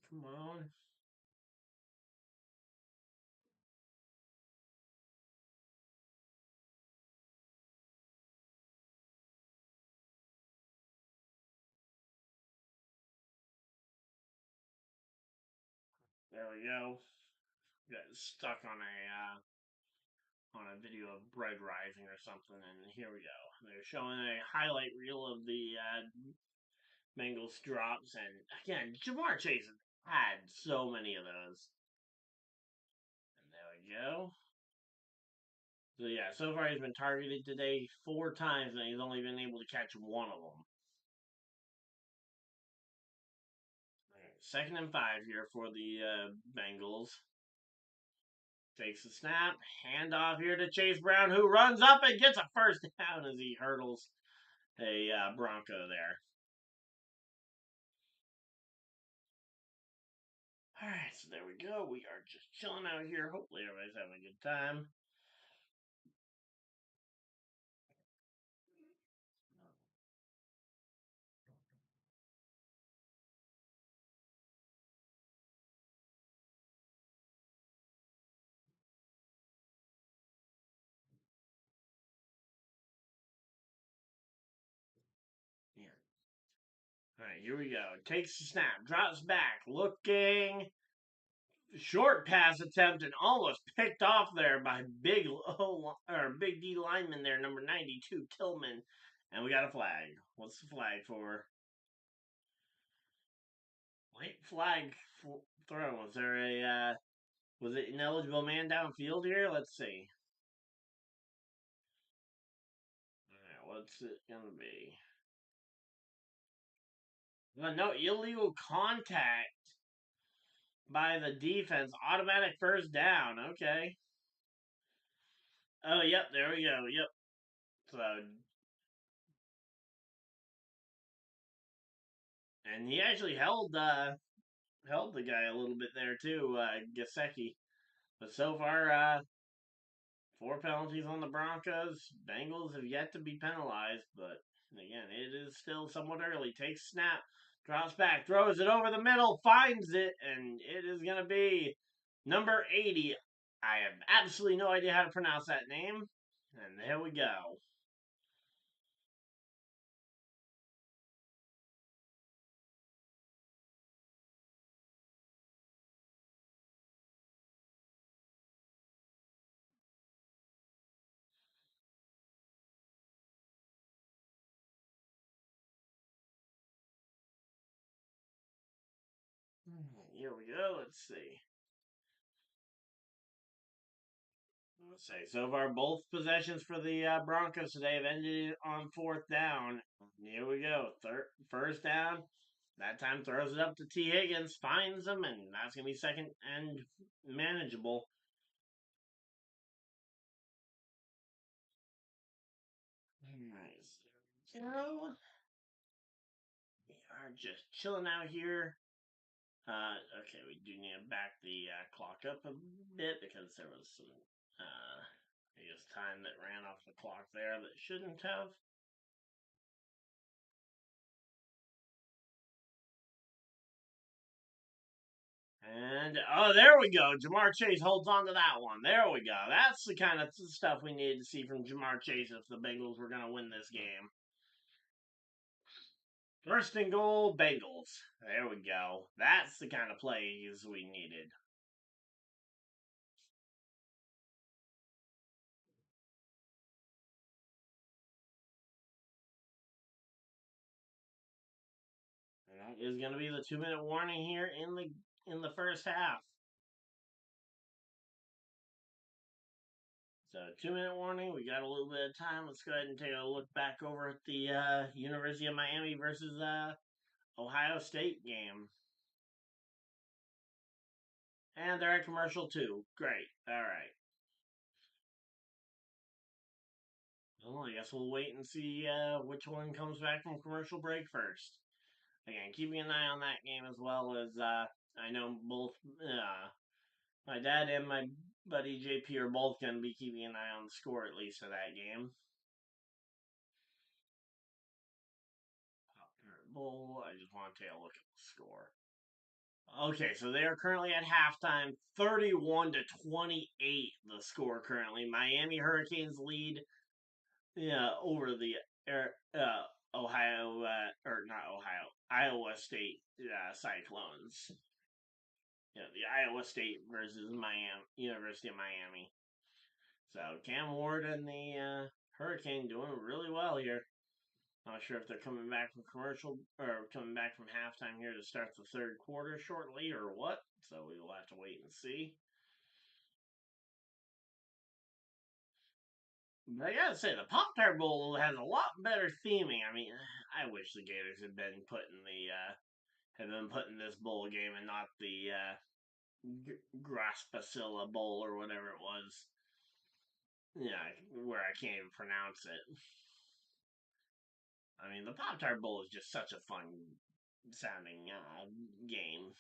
Speaker 1: Come on. There we go. Got stuck on a video of bread rising or something, and here we go. They're showing a highlight reel of the Bengals drops, and again, Jamar Chase had so many of those. And there we go. So yeah, so far he's been targeted today 4 times, and he's only been able to catch one of them. Right, 2nd and 5 here for the Bengals. Takes the snap, handoff here to Chase Brown, who runs up and gets a 1st down as he hurdles Bronco there. All right, so there we go. We are just chilling out here. Hopefully, everybody's having a good time. Yeah. All right, here we go. Takes the snap, drops back, looking short pass attempt, and almost picked off there by big D lineman there, number 92 Tillman, and we got a flag. What's the flag for? Late flag throw. Was there was it ineligible man downfield here? Let's see. All right, what's it gonna be? No, illegal contact by the defense. Automatic first down. Okay. Oh, yep. There we go. Yep. So, and he actually held the guy a little bit there too, Gasecki. But so far, four penalties on the Broncos. Bengals have yet to be penalized, but again, it is still somewhat early. Takes snap, drops back, throws it over the middle, finds it, and it is going to be number 80. I have absolutely no idea how to pronounce that name. And there we go. Here we go. Let's see. Let's say so far, both possessions for the Broncos today have ended on fourth down. Here we go. First down. That time throws it up to T. Higgins, finds him, and that's gonna be second and manageable. Nice. So we are just chilling out here. Okay, we do need to back the clock up a bit because there was some, I guess, time that ran off the clock there that shouldn't have. And oh, there we go. Jamar Chase holds on to that one. There we go. That's the kind of stuff we needed to see from Jamar Chase if the Bengals were going to win this game. First and goal, Bengals. There we go. That's the kind of plays we needed. And that is going to be the 2-minute warning here in the first half. So 2-minute warning. We got a little bit of time. Let's go ahead and take a look back over at the University of Miami versus Ohio State game. And they're at commercial too. Great. All right. Well, I guess we'll wait and see which one comes back from commercial break first. Again, keeping an eye on that game as well as I know both my dad and my buddy JP are both going to be keeping an eye on the score at least of that game. Bowl. I just want to take a look at the score. Okay, so they are currently at halftime, 31-28. The score currently. Miami Hurricanes lead, over the Ohio or not Ohio, Iowa State Cyclones. The Iowa State versus Miami University of Miami. So Cam Ward and the Hurricane doing really well here. Not sure if they're coming back from commercial or coming back from halftime here to start the third quarter shortly or what. So we will have to wait and see. But I gotta say, the Pop Tart Bowl has a lot better theming. I mean, I wish the Gators had been putting this bowl game and not the Graspacilla Bowl or whatever it was. Yeah, where I can't even pronounce it. I mean, the Pop Tart Bowl is just such a fun sounding game.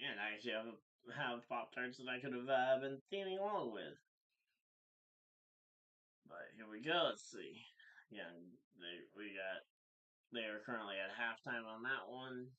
Speaker 1: And I actually have Pop Tarts that I could have been theming along with. But here we go. Let's see. Yeah, they are currently at halftime on that one.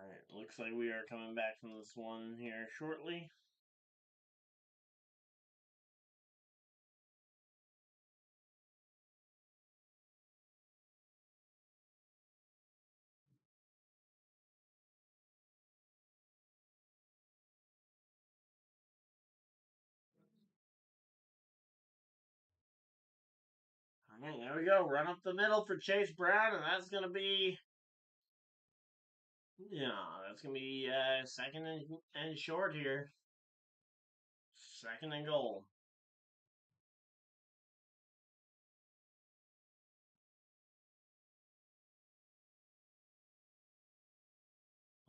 Speaker 1: Alright, looks like we are coming back from this one here shortly. Alright, there we go. Run up the middle for Chase Brown, and that's going to be. Yeah, that's going to be second and short here. Second and goal.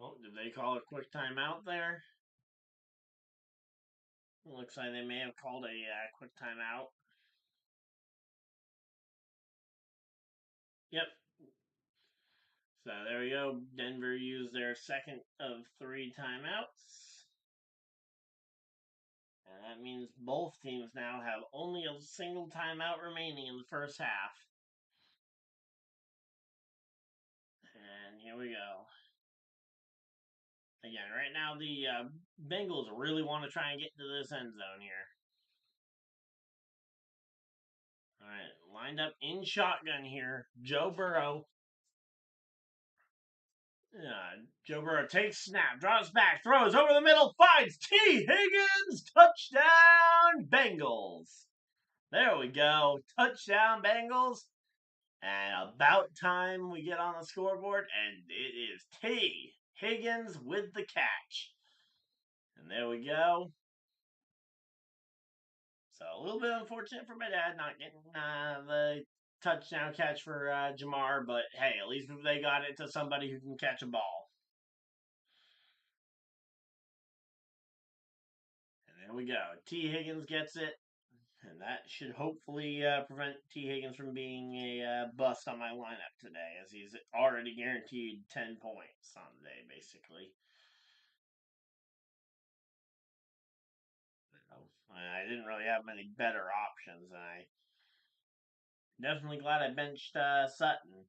Speaker 1: Oh, did they call a quick timeout there? Looks like they may have called a quick timeout. Yep. So there we go. Denver used their second of 3 timeouts. And that means both teams now have only a single timeout remaining in the first half. And here we go. Again, right now the Bengals really want to try and get into this end zone here. All right, lined up in shotgun here. Joe Burrow. Joe Burrow takes snap, drops back, throws over the middle, finds T. Higgins. Touchdown, Bengals. There we go. Touchdown, Bengals. And about time we get on the scoreboard, and it is T. Higgins with the catch. And there we go. So a little bit unfortunate for my dad not getting the touchdown catch for Jamar, but hey, at least they got it to somebody who can catch a ball. And there we go. T. Higgins gets it. And that should hopefully prevent T. Higgins from being a bust on my lineup today, as he's already guaranteed 10 points on the day, basically. I didn't really have many better options, and I definitely glad I benched Sutton.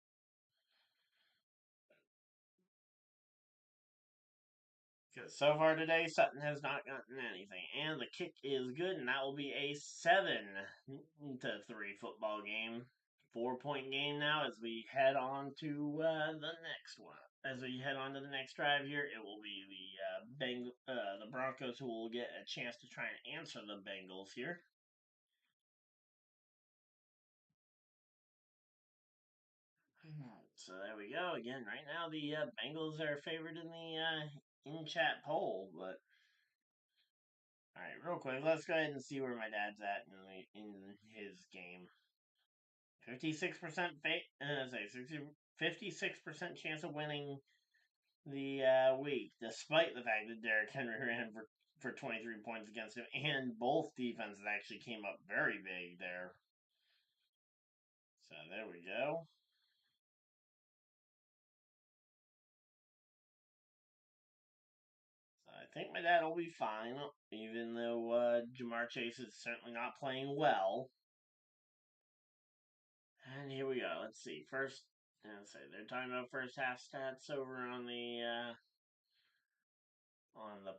Speaker 1: Because so far today, Sutton has not gotten anything. And the kick is good, and that will be a 7-3 football game. 4-point game now as we head on to the next one. As we head on to the next drive here, it will be the Broncos who will get a chance to try and answer the Bengals here. So there we go. Again, right now the Bengals are favored in the in-chat poll, but all right, real quick, let's go ahead and see where my dad's at in his game. 56% 56% chance of winning the week, despite the fact that Derrick Henry ran for 23 points against him, and both defenses actually came up very big there. So there we go. So I think my dad will be fine, even though Jamar Chase is certainly not playing well. And here we go. Let's see. First, let's say they're talking about first half stats over on the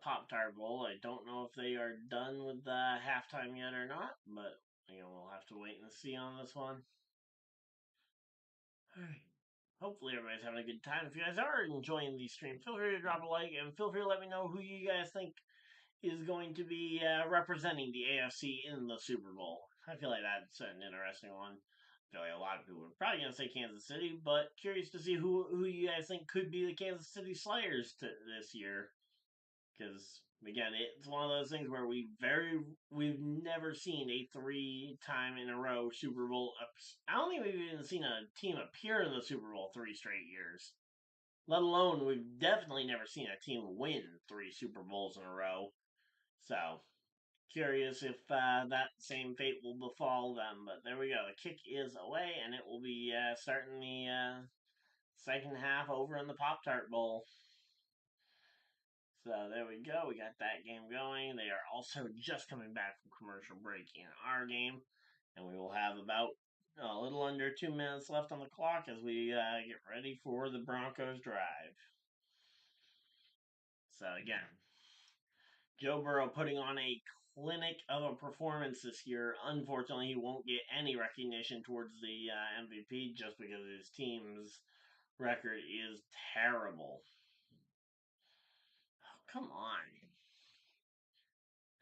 Speaker 1: Pop Tart Bowl. I don't know if they are done with the halftime yet or not, but we'll have to wait and see on this one. All right. Hopefully everybody's having a good time. If you guys are enjoying the stream, feel free to drop a like and feel free to let me know who you guys think is going to be representing the AFC in the Super Bowl. I feel like that's an interesting one. I feel like a lot of people are probably going to say Kansas City, but curious to see who you guys think could be the Kansas City Slayers this year. Because Again, it's one of those things where we've never seen a 3 time in a row Super Bowl. I don't think we've even seen a team appear in the Super Bowl 3 straight years. Let alone we've definitely never seen a team win 3 Super Bowls in a row. So curious if that same fate will befall them. But there we go. The kick is away, and it will be starting the second half over in the Pop Tart Bowl. So there we go. We got that game going. They are also just coming back from commercial break in our game, and we will have about a little under 2 minutes left on the clock as we get ready for the Broncos drive. So again, Joe Burrow putting on a clinic of a performance this year. Unfortunately, he won't get any recognition towards the MVP just because his team's record is terrible. Oh, come on.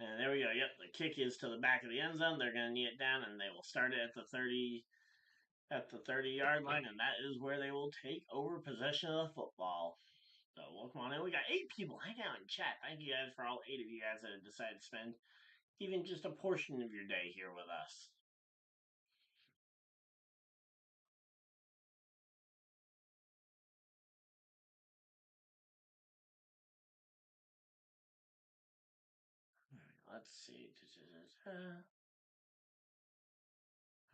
Speaker 1: And there we go. Yep, the kick is to the back of the end zone. They're going to knee it down, and they will start it at the 30-yard line, and that is where they will take over possession of the football. So welcome on in. We got 8 people hanging out in chat. Thank you guys for all 8 of you guys that have decided to spend even just a portion of your day here with us. Let's see.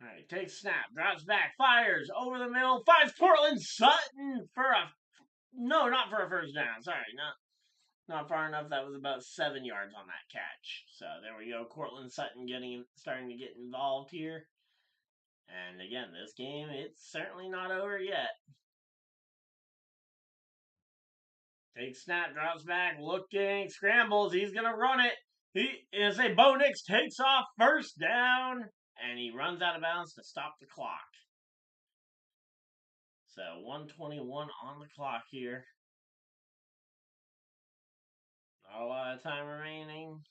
Speaker 1: All right, takes snap, drops back, fires over the middle, finds Cortland Sutton for a not for a first down. Sorry, not far enough. That was about 7 yards on that catch. So there we go. Cortland Sutton starting to get involved here. And again, this game, it's certainly not over yet. Takes snap, drops back, looking, scrambles. He's going to run it. He is a bonix, takes off, first down, and he runs out of bounds to stop the clock. So 1:21 on the clock here. Not a lot of time remaining.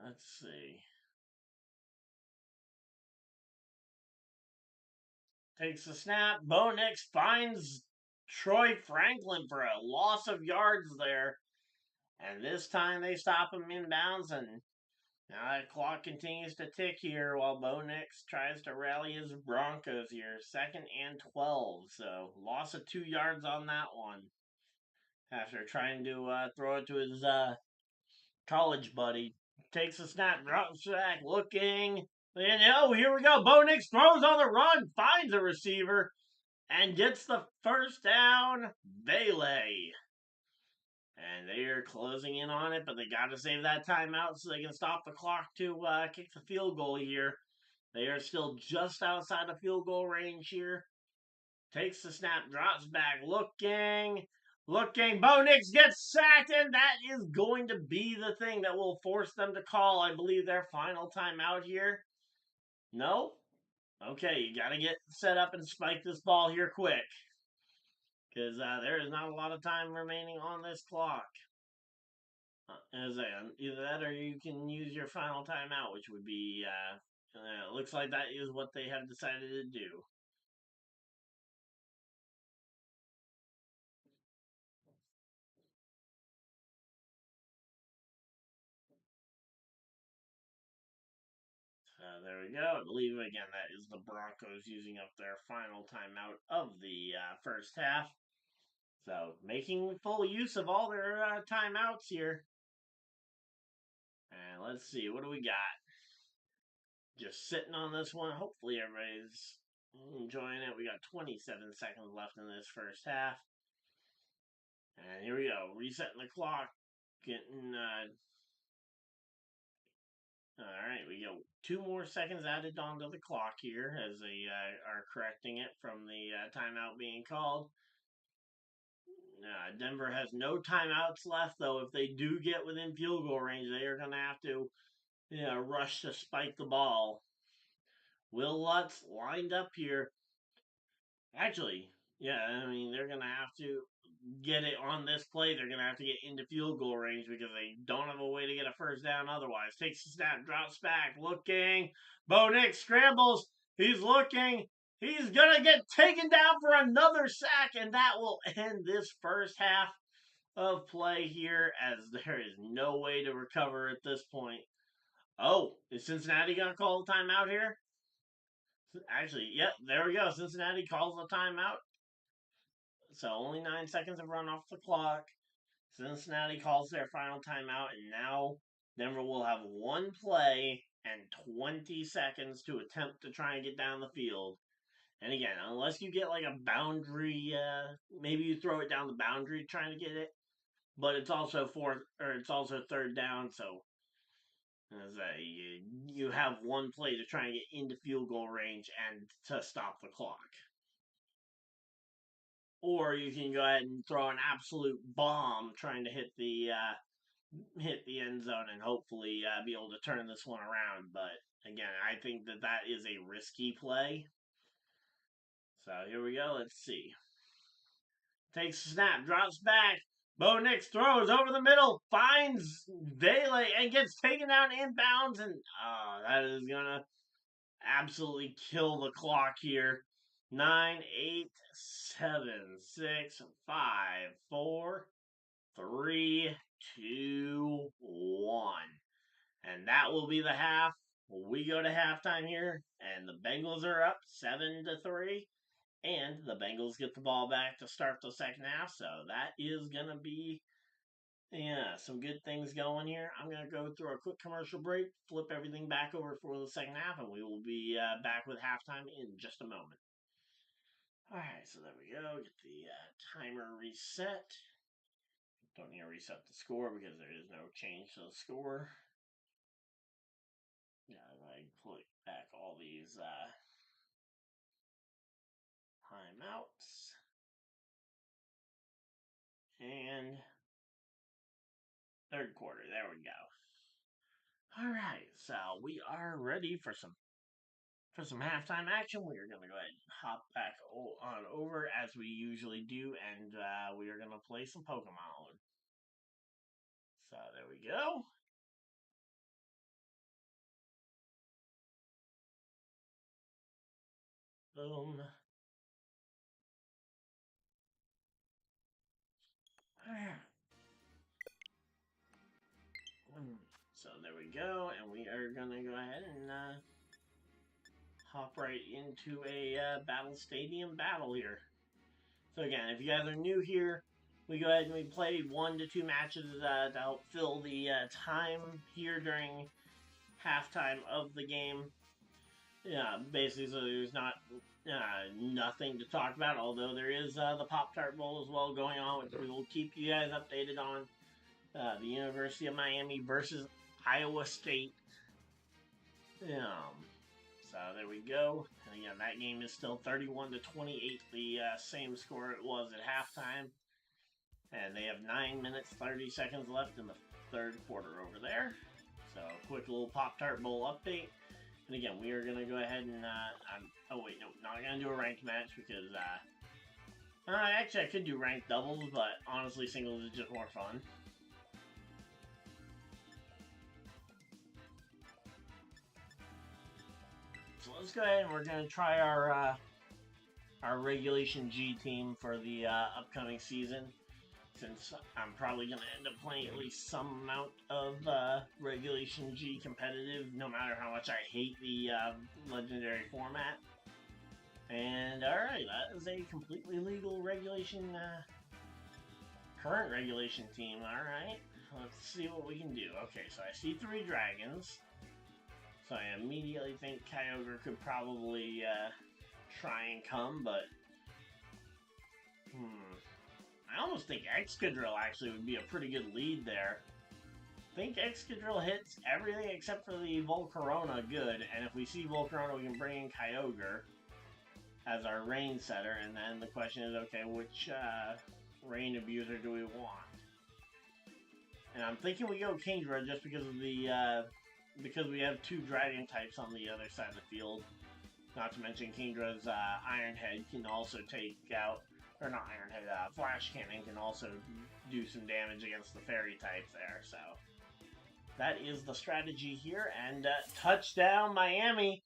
Speaker 1: Let's see. Takes the snap. Bo Nix finds Troy Franklin for a loss of yards there. And this time they stop him inbounds, and now that clock continues to tick here while Bo Nix tries to rally his Broncos here. 2nd and 12. So loss of 2 yards on that one. After trying to throw it to his college buddy. Takes a snap, drops back, looking. And oh, here we go. Bo Nix throws on the run, finds a receiver, and gets the first down. Bailey. And they are closing in on it, but they got to save that timeout so they can stop the clock to kick the field goal here. They are still just outside of field goal range here. Takes the snap, drops back, looking. Bo Nix gets sacked, and that is going to be the thing that will force them to call, I believe, their final timeout here. No? Okay, you got to get set up and spike this ball here quick. Because there is not a lot of time remaining on this clock. As either that or you can use your final timeout, which would be, looks like that is what they have decided to do. There we go. I believe, again, that is the Broncos using up their final timeout of the first half. So, making full use of all their timeouts here. And let's see, what do we got? Just sitting on this one. Hopefully, everybody's enjoying it. We got 27 seconds left in this first half. And here we go. Resetting the clock. Getting all right, we got 2 more seconds added onto the clock here as they are correcting it from the timeout being called. Denver has no timeouts left, though. If they do get within field goal range, they are going to have to rush to spike the ball. Will Lutz lined up here. Actually, Yeah, I mean, they're going to have to get it on this play. They're going to have to get into field goal range because they don't have a way to get a first down otherwise. Takes the snap, drops back, looking. Bo Nix scrambles. He's looking. He's going to get taken down for another sack, and that will end this first half of play here as there is no way to recover at this point. Oh, is Cincinnati going to call a timeout here? Actually, yep, there we go. Cincinnati calls a timeout. So only 9 seconds have run off the clock. Cincinnati calls their final timeout, and now Denver will have one play and 20 seconds to attempt to try and get down the field. And again, unless you get like a boundary, maybe you throw it down the boundary trying to get it, but it's also third down, so as you have one play to try and get into field goal range and to stop the clock. Or you can go ahead and throw an absolute bomb trying to hit the end zone and hopefully be able to turn this one around. But again, I think that is a risky play. So here we go. Let's see. Takes a snap, drops back. Bo Nix throws over the middle, finds Bailey, and gets taken down inbounds. And that is going to absolutely kill the clock here. 9, 8, 7, 6, 5, 4, 3, 2, 1. And that will be the half. We go to halftime here, and the Bengals are up 7-3. And the Bengals get the ball back to start the second half. So that is going to be some good things going here. I'm going to go through a quick commercial break, flip everything back over for the second half, and we will be back with halftime in just a moment. Alright, so there we go. Get the timer reset. Don't need to reset the score because there is no change to the score. Yeah, I click back all these timeouts. And third quarter, there we go. Alright, so we are ready for some halftime action. We are going to go ahead and hop back on over as we usually do, and we are going to play some Pokemon. So there we go. Boom. So there we go, and we are going to go ahead and hop right into a Battle Stadium battle here. So again, if you guys are new here, we go ahead and we play 1 to 2 matches to help fill the time here during halftime of the game. Yeah, basically, so there's not nothing to talk about, although there is the Pop-Tart Bowl as well going on, which we will keep you guys updated on. The University of Miami versus Iowa State. So there we go. And again, that game is still 31-28, the same score it was at halftime. And they have 9 minutes, 30 seconds left in the third quarter over there. So, quick little Pop-Tart Bowl update. And again, we are going to go ahead and, oh wait, no, not going to do a ranked match because, actually I could do ranked doubles, but honestly singles is just more fun. So let's go ahead and we're going to try our Regulation G team for the upcoming season. Since I'm probably going to end up playing at least some amount of Regulation G competitive, no matter how much I hate the Legendary format. And alright, that is a completely legal regulation, current regulation team. Alright, let's see what we can do. Okay, so I see 3 dragons. So I immediately think Kyogre could probably try and come, but I almost think Excadrill actually would be a pretty good lead there. I think Excadrill hits everything except for the Volcarona good, and if we see Volcarona, we can bring in Kyogre as our rain setter, and then the question is, okay, which rain abuser do we want? And I'm thinking we go Kingdra just because of the because we have 2 dragon types on the other side of the field. Not to mention Kingdra's Iron Head can also take out or not Iron Head, Flash Cannon can also do some damage against the fairy types there. So that is the strategy here. And touchdown, Miami.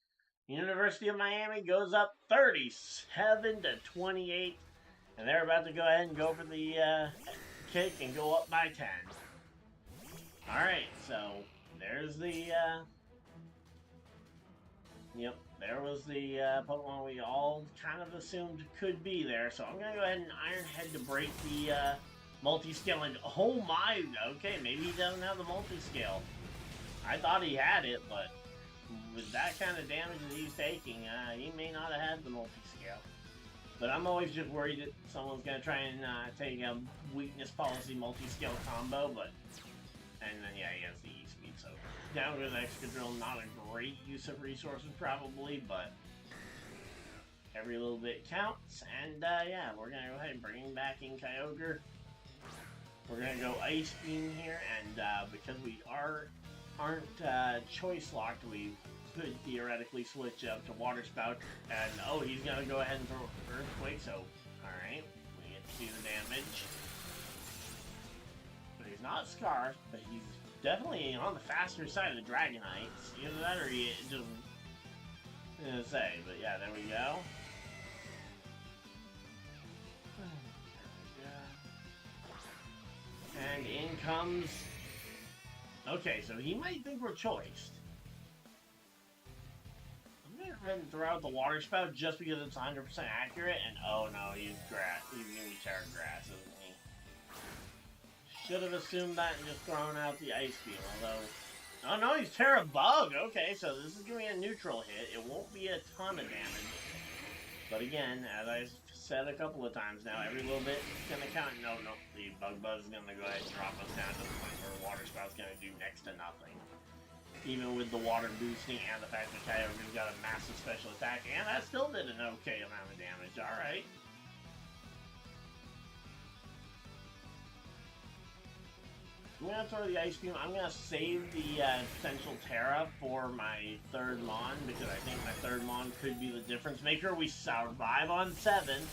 Speaker 1: University of Miami goes up 37-28. And they're about to go ahead and go for the kick and go up by 10. Alright, so there's the... Yep, there was the Pokemon we all kind of assumed could be there. So I'm going to go ahead and Iron Head to break the multi-scale. And oh my, okay, maybe he doesn't have the multi-scale. I thought he had it, but with that kind of damage that he's taking, he may not have had the multi-scale. But I'm always just worried that someone's going to try and take a weakness policy multi-scale combo, but... And then, yeah, he has the E-Speed, so... Down with Extra Drill, not a great use of resources, probably, but... Every little bit counts, and, yeah, we're going to go ahead and bring back in Kyogre. We're going to go Ice Beam here, and, because we aren't choice locked, we could theoretically switch up to Water Spout, and oh, he's gonna go ahead and throw Earthquake, so alright, we get to see the damage. But he's not Scarf, but he's definitely on the faster side of the Dragonites. Either that or he just didn't say, but yeah, there we go. And in comes... Okay, so he might think we're choiced. I'm gonna go ahead and throw out the Water Spout just because it's 100% accurate, and oh no, he's grass. He's gonna be Terra Grass, isn't he? Should have assumed that and just thrown out the Ice Beam, although... Oh no, he's Terra Bug! Okay, so this is gonna be a neutral hit. It won't be a ton of damage. But again, as I said a couple of times now, every little bit is going to count. No, the Bug Buzz is going to go ahead and drop us down to the point where Water Spout's going to do next to nothing. Even with the water boosting and the fact that Kyogre's got a massive special attack, and that still did an okay amount of damage. Alright. I'm going to throw the Ice Beam. I'm going to save the potential Terra for my third Mon, because I think my third Mon could be the difference maker. We survive on 7.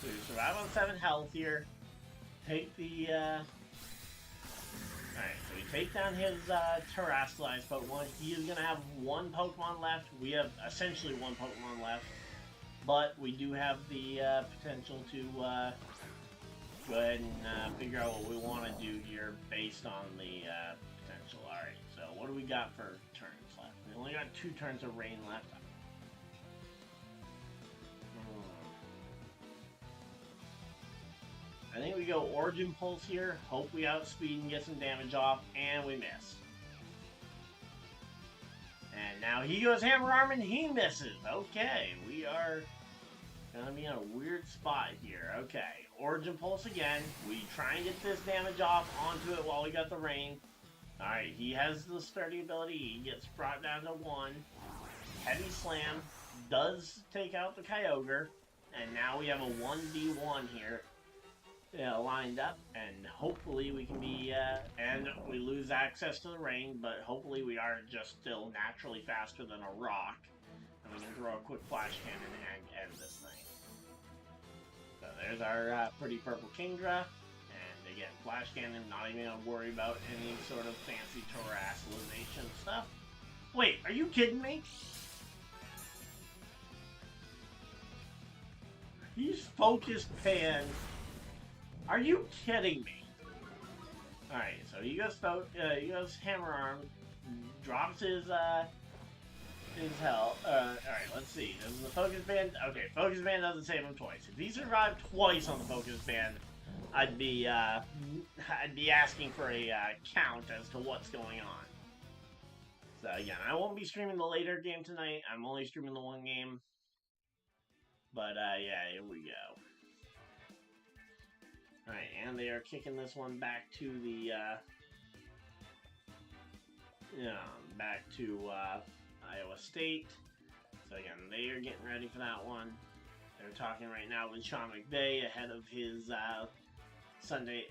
Speaker 1: So we survive on 7 health here. Take the... Alright, so we take down his Terrastalized Pokemon. He is going to have one Pokemon left. We have essentially one Pokemon left. But we do have the potential to... go ahead and figure out what we want to do here based on the potential. Alright, so what do we got for turns left? We only got 2 turns of rain left. I think we go Origin Pulse here, hope we outspeed and get some damage off, and we miss. And now he goes Hammer Arm and he misses. Okay, we are... gonna be in a weird spot here. Okay, Origin Pulse again. We try and get this damage off onto it while we got the rain. Alright, he has the sturdy ability. He gets brought down to 1. Heavy Slam does take out the Kyogre. And now we have a 1v1 here lined up. And hopefully we can be... and we lose access to the rain, but hopefully we are just still naturally faster than a rock. And we can throw a quick Flash Cannon and end this thing. So there's our pretty purple Kingdra. And again, Flash Cannon, not even going to worry about any sort of fancy terrassalization stuff. Wait, are you kidding me? He's Focus Pan. Are you kidding me? Alright, so he goes Hammer Arm, drops his health. Alright, let's see. Does the Focus Band... Okay, Focus Band doesn't save him twice. If he survived twice on the Focus Band, I'd be asking for a count as to what's going on. So again, I won't be streaming the later game tonight. I'm only streaming the one game. But yeah, here we go. Alright, and they are kicking this one back to the back to Iowa State. So again, they are getting ready for that one. They're talking right now with Sean McVay ahead of his Saturday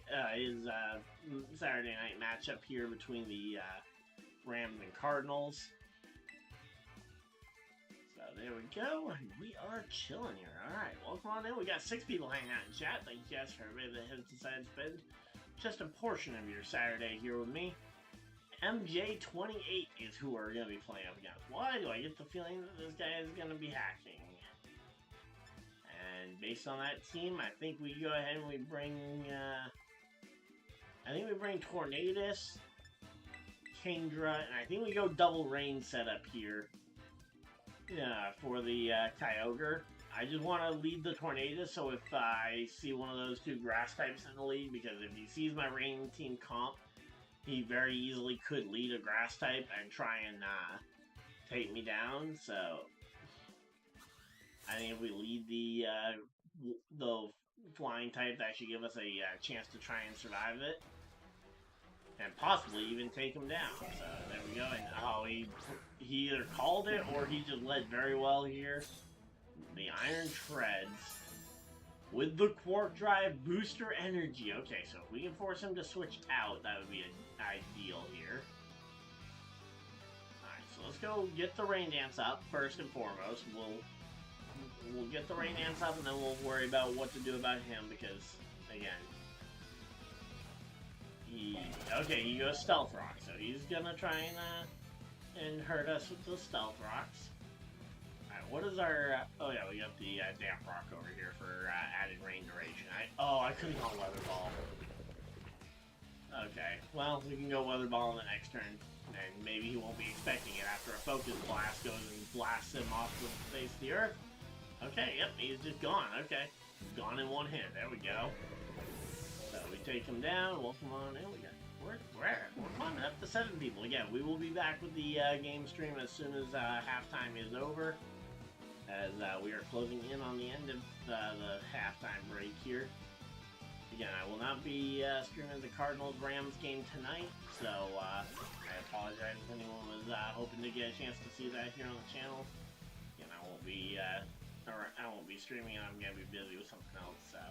Speaker 1: night matchup here between the Rams and Cardinals. So there we go. We are chilling here. Alright, welcome on in. We got 6 people hanging out in chat. Thank you guys for everybody that has decided to spend just a portion of your Saturday here with me. MJ28 is who we're going to be playing up against. Why do I get the feeling that this guy is going to be hacking? And based on that team, I think we go ahead and we bring... I think we bring Tornadus, Kingdra, and I think we go double rain setup here. Yeah, for the Kyogre. I just want to lead the Tornadus, so if I see one of those 2 grass types in the lead, because if he sees my rain team comp, he very easily could lead a grass type and try and take me down. So I think if we lead the flying type, that should give us a chance to try and survive it. And possibly even take him down. So there we go. And oh, he either called it or he just led very well here. The Iron Treads with the Quark Drive Booster Energy. Okay, so if we can force him to switch out, that would be ideal here. Alright, so let's go get the Rain Dance up first and foremost. We'll get the Rain Dance up and then we'll worry about what to do about him because, again, he goes Stealth Rock, so he's gonna try and hurt us with the Stealth Rocks. Alright, what is our... oh yeah, we got the Damp Rock over here for added rain duration. I could've gone Weather Ball. Okay, well, we can go Weather Ball in the next turn, and maybe he won't be expecting it after a Focus Blast goes and blasts him off the face of the Earth. Okay, yep, he's just gone. Okay, he's gone in one hit. There we go. So we take him down. Welcome on in. We're climbing up to 7 people. Again, we will be back with the game stream as soon as halftime is over, as we are closing in on the end of the halftime break here. Again, I will not be streaming the Cardinals-Rams game tonight, so I apologize if anyone was hoping to get a chance to see that here on the channel. Again, I won't be streaming. I'm gonna be busy with something else, so.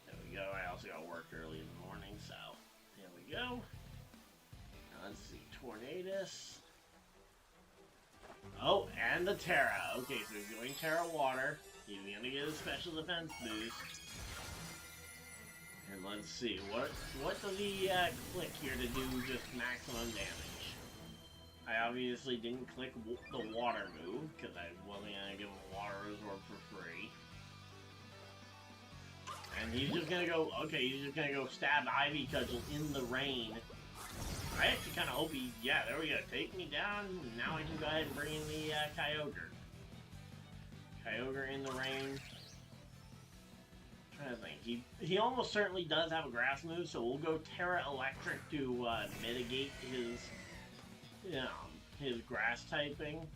Speaker 1: There we go. I also got work early in the morning, so there we go. Now let's see. Tornadus. Oh, and the Terra. Okay, so he's going Terra Water. He's going to get a special defense boost. And let's see. What does he click here to do just maximum damage? I obviously didn't click the Water move, because I wasn't going to give him Water Absorb for free. And he's just gonna go, okay, he's just gonna go stab Ivy Cudgel in the rain. I actually kind of hope he, yeah, there we go, take me down. Now I can go ahead and bring in the Kyogre. Kyogre in the rain. I'm trying to think, he almost certainly does have a grass move, so we'll go Terra Electric to mitigate his, his grass typing.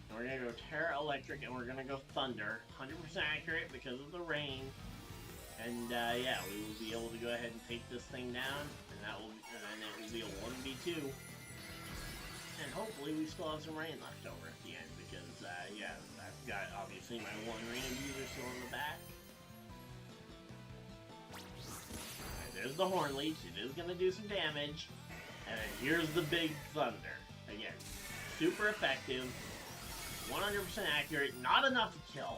Speaker 1: And we're going to go Terra Electric, and we're going to go Thunder. 100% accurate because of the rain. And, yeah, we will be able to go ahead and take this thing down. And then it will be a 1v2. And hopefully we still have some rain left over at the end. Because, yeah, I've got, obviously, my 1 rain abuser still in the back. Alright, there's the Horn Leech. It is going to do some damage. And then here's the big Thunder. Again, super effective. 100% accurate, not enough to kill.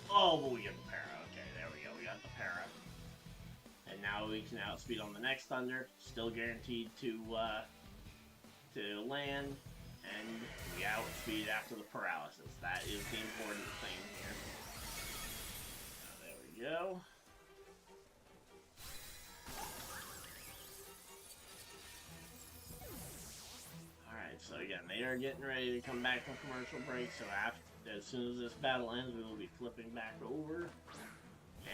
Speaker 1: Oh, but we get the Para. Okay, there we go. We got the Para. And now we can outspeed on the next Thunder. Still guaranteed to land. And we outspeed after the paralysis. That is the important thing here. Now, there we go. Alright, so again, they are getting ready to come back from commercial break, so as soon as this battle ends, we will be flipping back over.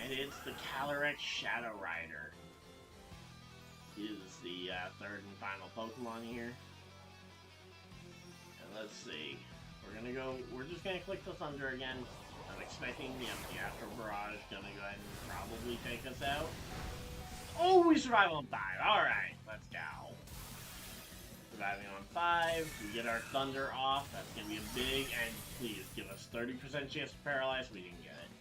Speaker 1: And it's the Calyrex Shadow Rider. He is the 3rd and final Pokemon here. And let's see. We're just gonna click the Thunder again. I'm expecting the After Barrage gonna go ahead and probably take us out. Oh, we survive on 5. Alright, let's go. Surviving on 5, we get our Thunder off, that's going to be a big, and please give us 30% chance to paralyze, we didn't get it.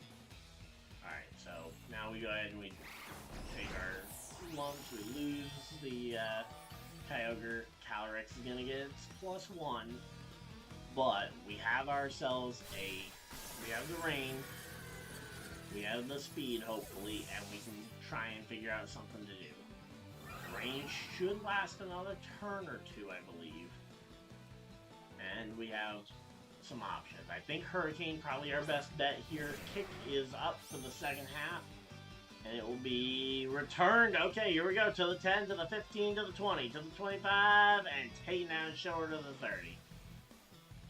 Speaker 1: Alright, so now we go ahead and we take our lumps, we lose the Kyogre. Calyrex is going to get its +1. but we have ourselves we have the rain, we have the speed, hopefully, and we can try and figure out something to do. Rain should last another turn or two, I believe. And we have some options. I think Hurricane probably our best bet here. Kick is up for the second half. And it will be returned. Okay, here we go. To the 10, to the 15, to the 20, to the 25, and taken down short of the 30.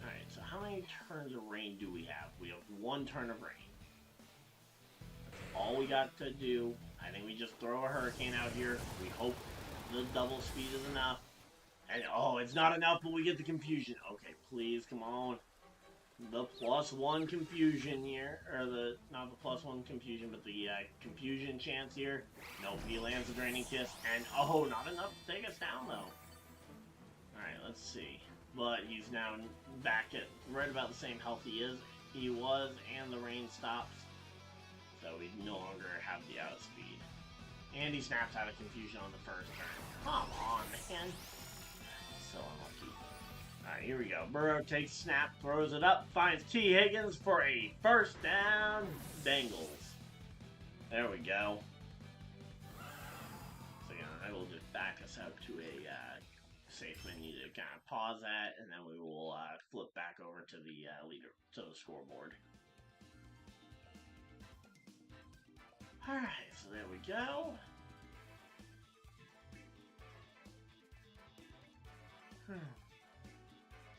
Speaker 1: Alright, so how many turns of rain do we have? We have one turn of rain. That's all we got to do. I think we just throw a hurricane out here. We hope the double speed is enough. And oh, it's not enough, but we get the confusion. Okay, please, come on. The +1 confusion here, or not the +1 confusion, but the confusion chance here. Nope, he lands the draining kiss, and oh, not enough to take us down though. Alright, let's see. But he's now back at right about the same health he was, and the rain stops. So we no longer have the outspeed. And he snaps out of confusion on the first turn. Come on, man. So unlucky. Alright, here we go. Burrow takes snap, throws it up, finds T. Higgins for a first down. Bengals. There we go. So again, I will just back us out to a safe menu to kind of pause that, and then we will flip back over to the to the scoreboard. Alright, so there we go.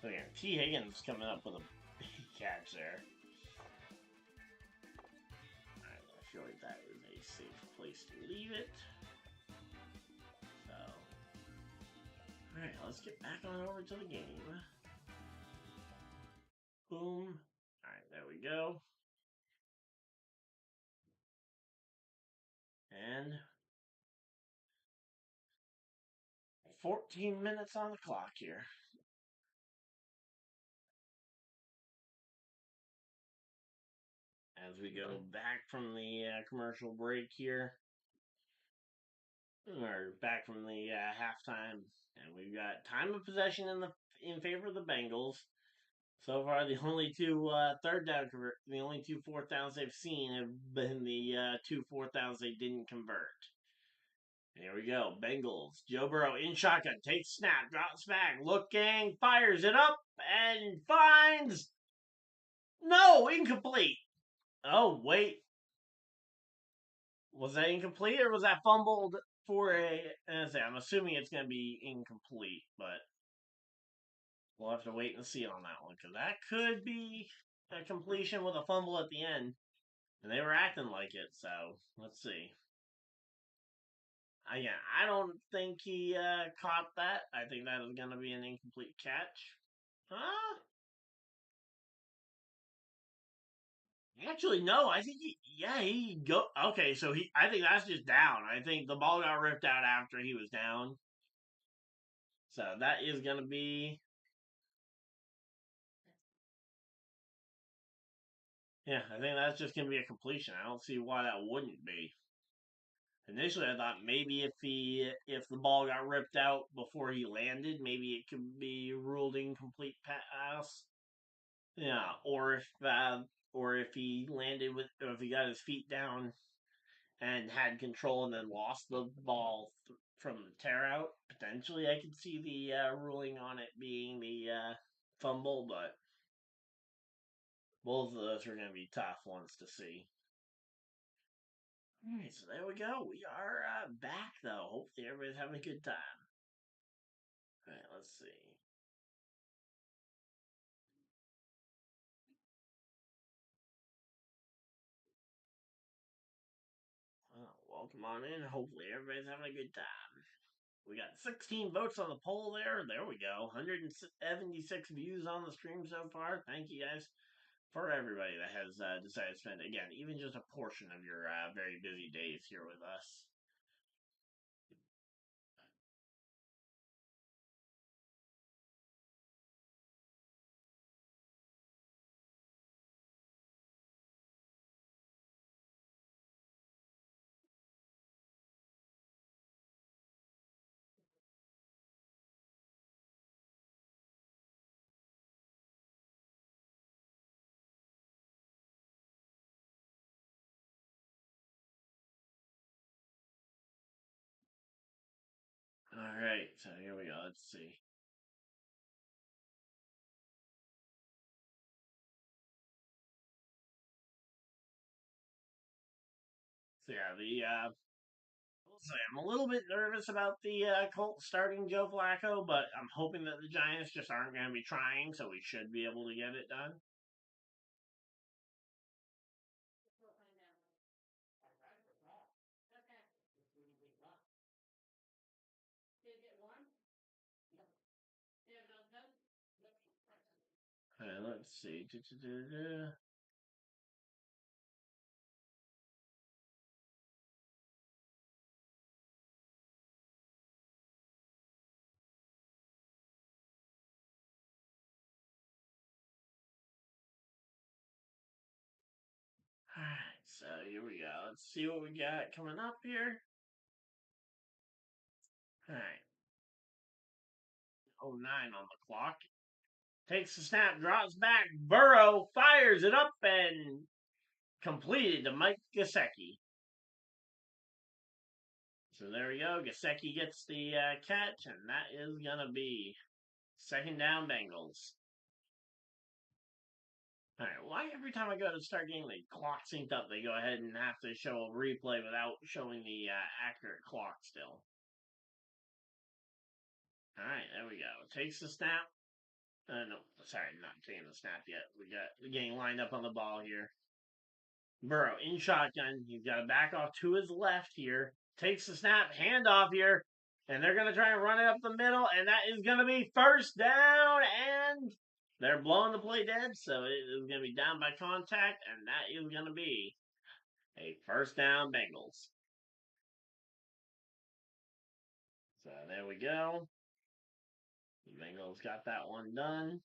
Speaker 1: So again, T. Higgins coming up with a big catch there. Alright, I feel like that is a safe place to leave it. So, alright, let's get back on over to the game. Boom. Alright, there we go. And 14 minutes on the clock here. As we go back from the commercial break here, or back from the halftime, and we've got time of possession in favor of the Bengals. So far, the only two the only two fourth downs they've seen have been the two fourth downs they didn't convert. Here we go, Bengals. Joe Burrow in shotgun, takes snap, drops back, looking, fires it up, and finds no incomplete. Oh wait, was that incomplete or was that fumbled for a? I'm assuming it's going to be incomplete, but we'll have to wait and see on that one because that could be a completion with a fumble at the end, and they were acting like it. So let's see. Again, I don't think he caught that. I think that is going to be an incomplete catch. Huh? Actually, no. I think he go. Okay, so I think that's just down. I think the ball got ripped out after he was down. So that is going to be. Yeah, I think that's just going to be a completion. I don't see why that wouldn't be. Initially, I thought maybe if the ball got ripped out before he landed, maybe it could be ruled incomplete pass. Yeah, or if he landed or if he got his feet down and had control and then lost the ball from the tear out, potentially I could see the ruling on it being the fumble, but both of those are going to be tough ones to see. All right, so there we go. We are back, though. Hopefully everybody's having a good time. All right, let's see. Well, welcome on in. Hopefully everybody's having a good time. We got 16 votes on the poll there. There we go. 176 views on the stream so far. Thank you guys for everybody that has decided to spend, again, even just a portion of your very busy days here with us. right, so here we go. Let's see. So yeah, I'm a little bit nervous about the Colts starting Joe Flacco, but I'm hoping that the Giants just aren't going to be trying, so we should be able to get it done. Let's see. Alright, so here we go. Let's see what we got coming up here. Alright, 09 on the clock. Takes the snap, drops back. Burrow fires it up and completed to Mike Gesicki. So there we go. Gesicki gets the catch, and that is going to be second down Bengals. Alright, why every time I go to start getting the clock synced up, they go ahead and have to show a replay without showing the accurate clock still? Alright, there we go. Takes the snap. No, sorry, not taking the snap yet. We got getting lined up on the ball here. Burrow in shotgun. He's got to back off to his left here. Takes the snap, handoff here. And they're going to try and run it up the middle. And that is going to be first down. And they're blowing the play dead. So it is going to be down by contact. And that is going to be a first down Bengals. So there we go. The Bengals got that one done.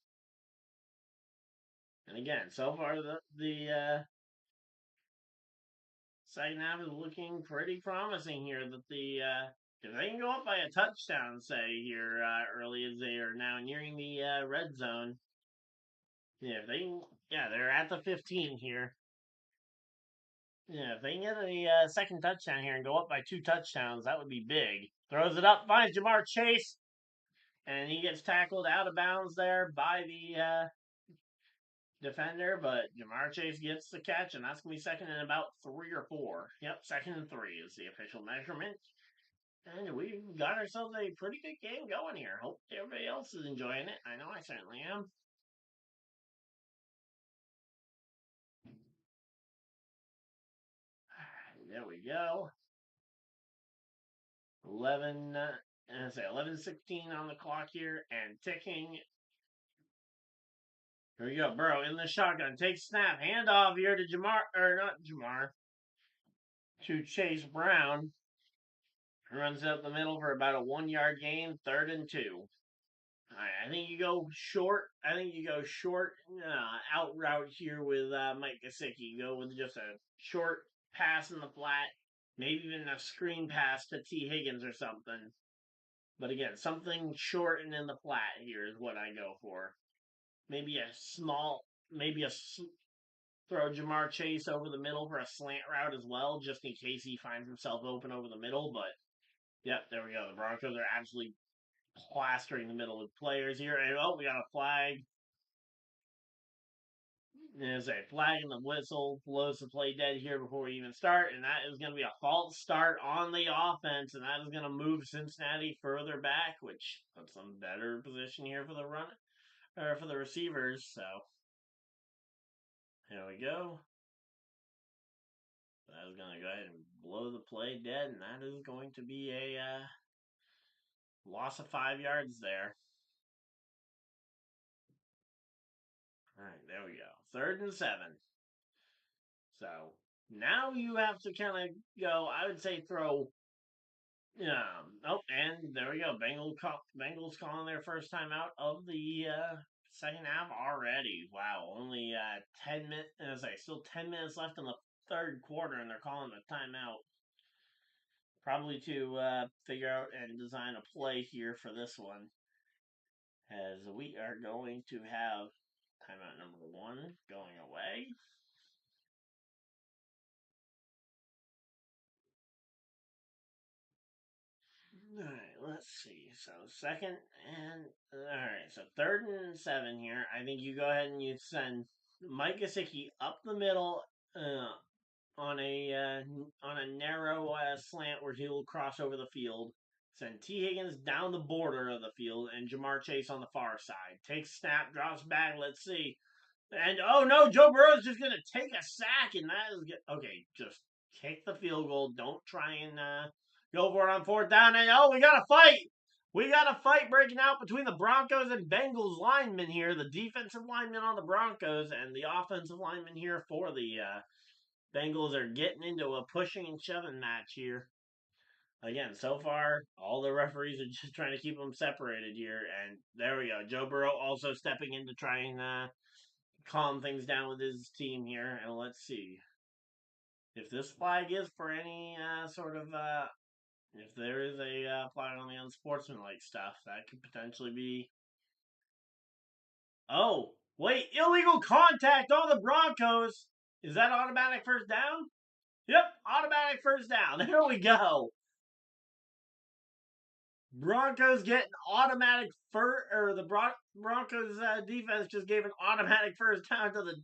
Speaker 1: And again, so far the second half is looking pretty promising here. That if they can go up by a touchdown, say here early as they are now nearing the red zone, yeah, if they they're at the 15 here. Yeah, if they can get a second touchdown here and go up by 2 touchdowns, that would be big. Throws it up, finds Jamar Chase, and he gets tackled out of bounds there by the defender, but Jamar Chase gets the catch, and that's going to be second and about 3 or 4. Yep, second and 3 is the official measurement. And we've got ourselves a pretty good game going here. Hope everybody else is enjoying it. I know I certainly am. There we go. 11:16 on the clock here and ticking. Here we go. Burrow in the shotgun. Takes snap. Handoff here to to Chase Brown. Runs up the middle for about a 1 yard gain. 3rd and 2. I think you go short. Out route here with Mike Gesicki. Go with just a short pass in the flat, maybe even a screen pass to T. Higgins or something. But again, something short and in the flat here is what I go for. Maybe throw Jamar Chase over the middle for a slant route as well, just in case he finds himself open over the middle. But yep, there we go. The Broncos are absolutely plastering the middle with players here. And we got a flag. There's a flag and the whistle blows the play dead here before we even start, and that is going to be a false start on the offense, and that is going to move Cincinnati further back, which puts them better position here for the run or for the receivers. So here we go. That is going to go ahead and blow the play dead, and that is going to be a loss of 5 yards there. All right, there we go. 3rd and 7. So now you have to kind of go. I would say throw. Yeah. Oh, and there we go. Bengals calling their first time out of the second half already. Wow, only 10 minutes. As I still 10 minutes left in the third quarter, and they're calling the timeout. Probably to figure out and design a play here for this one, as we are going to have timeout number 1 going away. All right, let's see. So second and all right. So 3rd and 7 here. I think you go ahead and you send Mike Gesicki up the middle on a narrow slant where he'll cross over the field. Send T. Higgins down the border of the field and Jamar Chase on the far side. Takes snap, drops back. Let's see. And oh no, Joe Burrow's just gonna take a sack, and that is good. Okay. Just kick the field goal. Don't try and go for it on 4th down. And oh, we got a fight. We got a fight breaking out between the Broncos and Bengals linemen here. The defensive linemen on the Broncos and the offensive linemen here for the Bengals are getting into a pushing and shoving match here. Again, so far, all the referees are just trying to keep them separated here. And there we go. Joe Burrow also stepping in to try and calm things down with his team here. And let's see if this flag is for any sort of if there is a flag on the unsportsmanlike stuff, that could potentially be. Oh, wait, illegal contact on the Broncos. Is that automatic first down? Yep, automatic first down. There we go. Broncos get an automatic or the Broncos defense just gave an automatic first down to the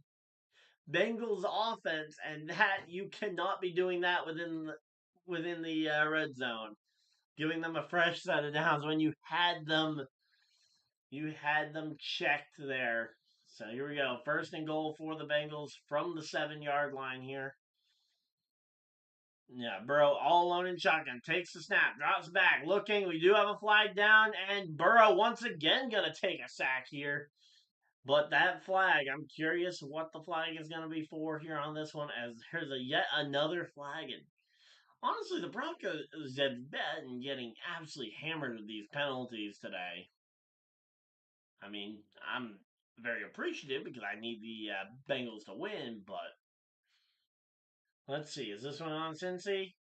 Speaker 1: Bengals offense, and that you cannot be doing that within the red zone, giving them a fresh set of downs when you had them checked there. So here we go, 1st and goal for the Bengals from the 7-yard line here. Yeah, Burrow all alone in shotgun. Takes the snap, drops back, looking. We do have a flag down, and Burrow once again going to take a sack here. But that flag, I'm curious what the flag is going to be for here on this one, as there's yet another flag. And honestly, the Broncos have been getting absolutely hammered with these penalties today. I mean, I'm very appreciative because I need the Bengals to win, but let's see. Is this one on Cincy?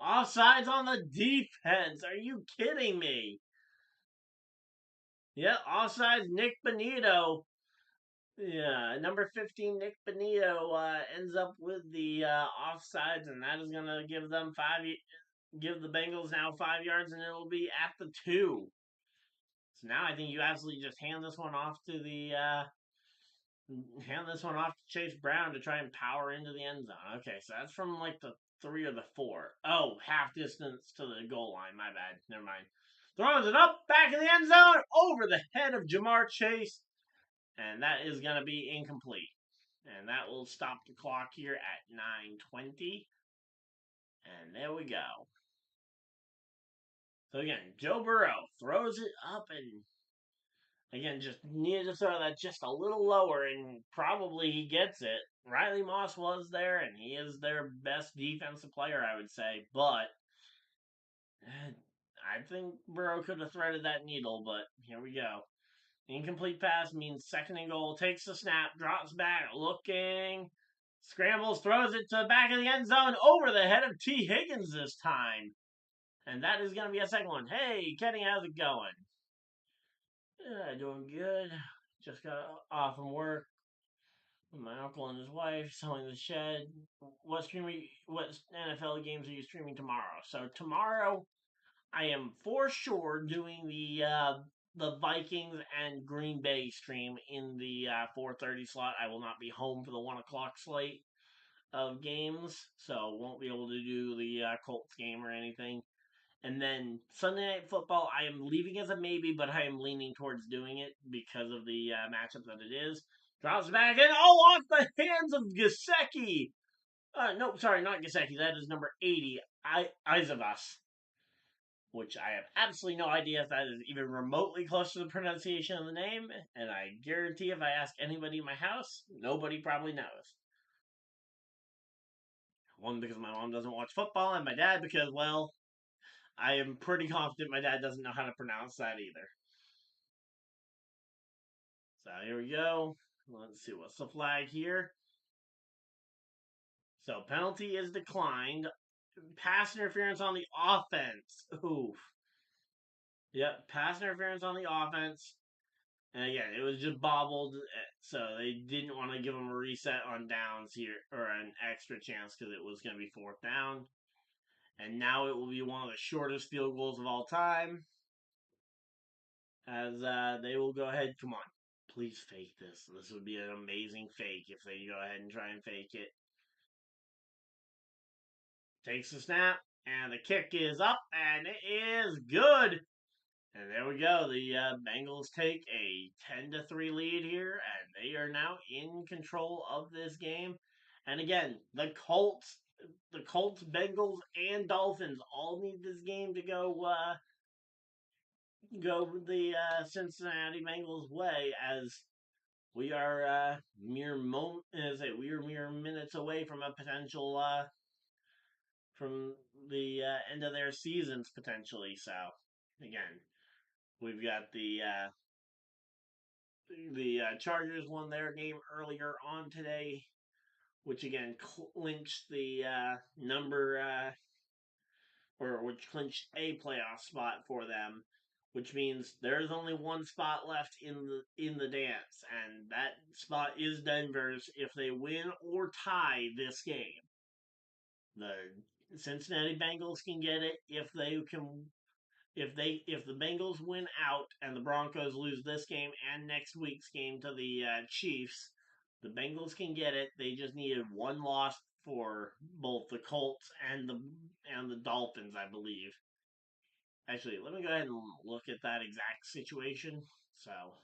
Speaker 1: Offsides on the defense. Are you kidding me? Yeah, offsides Nick Bonito. Yeah, number 15 Nick Bonito ends up with the offsides, and that is gonna give the Bengals now 5 yards, and it'll be at the 2. So now I think you absolutely just hand this one off to Chase Brown to try and power into the end zone. Okay, so that's from like the 3 or the 4. Oh, half distance to the goal line. My bad. Never mind. Throws it up, back in the end zone, over the head of Jamar Chase, and that is going to be incomplete. And that will stop the clock here at 9:20. And there we go. So again, Joe Burrow throws it up and again, just needed to throw that just a little lower, and probably he gets it. Riley Moss was there, and he is their best defensive player, I would say. But I think Burrow could have threaded that needle, but here we go. Incomplete pass means 2nd and goal. Takes the snap, drops back, looking, scrambles, throws it to the back of the end zone, over the head of T. Higgins this time. And that is going to be a second one. Hey, Kenny, how's it going? Yeah, doing good. Just got off from work. My uncle and his wife selling the shed. What NFL games are you streaming tomorrow? So tomorrow, I am for sure doing the Vikings and Green Bay stream in the 4:30 slot. I will not be home for the 1 o'clock slate of games, so won't be able to do the Colts game or anything. And then Sunday Night Football, I am leaving as a maybe, but I am leaning towards doing it because of the matchup that it is. Drops back and off the hands of Gesicki. No, sorry, not Gesicki. That is number 80, Izavas. Which I have absolutely no idea if that is even remotely close to the pronunciation of the name. And I guarantee if I ask anybody in my house, nobody probably knows. One, because my mom doesn't watch football, and my dad because, well, I am pretty confident my dad doesn't know how to pronounce that either. So here we go. Let's see, what's the flag here? So penalty is declined. Pass interference on the offense. Oof. Yep, pass interference on the offense. And again, it was just bobbled, so they didn't want to give them a reset on downs here, or an extra chance because it was going to be 4th down. And now it will be one of the shortest field goals of all time. As they will go ahead. Come on. Please fake this. This would be an amazing fake if they go ahead and try and fake it. Takes the snap, and the kick is up, and it is good. And there we go. The Bengals take a 10-3 lead here, and they are now in control of this game. And again, the Colts, Bengals, and Dolphins all need this game to go the Cincinnati Bengals way, as we are we are mere minutes away from a potential from the end of their seasons potentially. So again, we've got the Chargers won their game earlier on today, which again clinched the number or which clinched a playoff spot for them, which means there's only one spot left in the dance, and that spot is Denver's if they win or tie this game. The Cincinnati Bengals can get it if the Bengals win out and the Broncos lose this game and next week's game to the Chiefs, the Bengals can get it. They just needed one loss for both the Colts and the Dolphins, I believe. Actually, let me go ahead and look at that exact situation. So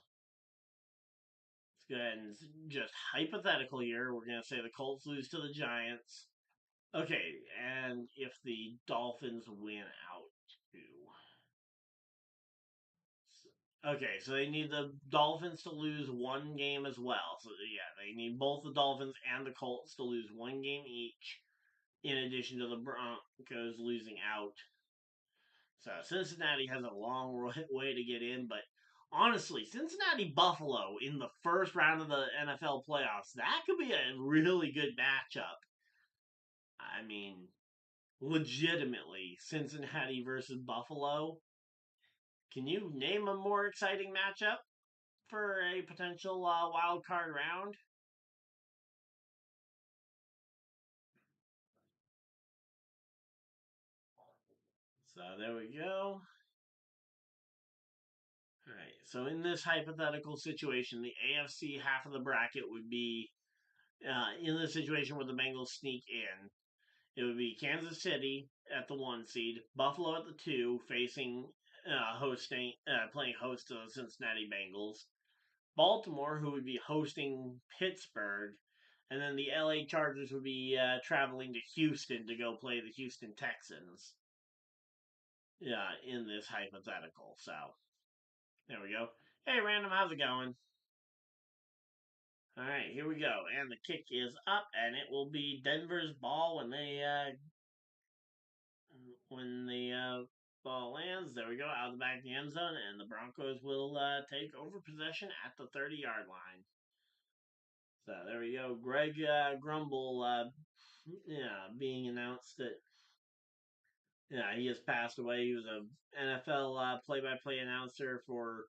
Speaker 1: let's go ahead and just hypothetical here. We're gonna say the Colts lose to the Giants. Okay, and if the Dolphins win out too. Okay, so they need the Dolphins to lose one game as well. So yeah, they need both the Dolphins and the Colts to lose one game each, in addition to the Broncos losing out. So Cincinnati has a long way to get in, but honestly, Cincinnati Buffalo in the first round of the NFL playoffs, that could be a really good matchup. I mean, legitimately, Cincinnati versus Buffalo. Can you name a more exciting matchup for a potential wild card round? So there we go. All right. So in this hypothetical situation, the AFC half of the bracket would be in the situation where the Bengals sneak in. It would be Kansas City at the 1 seed, Buffalo at the 2, facing playing host to the Cincinnati Bengals, Baltimore, who would be hosting Pittsburgh, and then the LA Chargers would be traveling to Houston to go play the Houston Texans. Yeah, in this hypothetical. So there we go. Hey, random, how's it going? All right, here we go, and the kick is up, and it will be Denver's ball when the ball lands. There we go, out of the back of the end zone, and the Broncos will take over possession at the 30-yard line. So there we go. Greg Grumble, being announced that he has passed away. He was a NFL play-by-play announcer for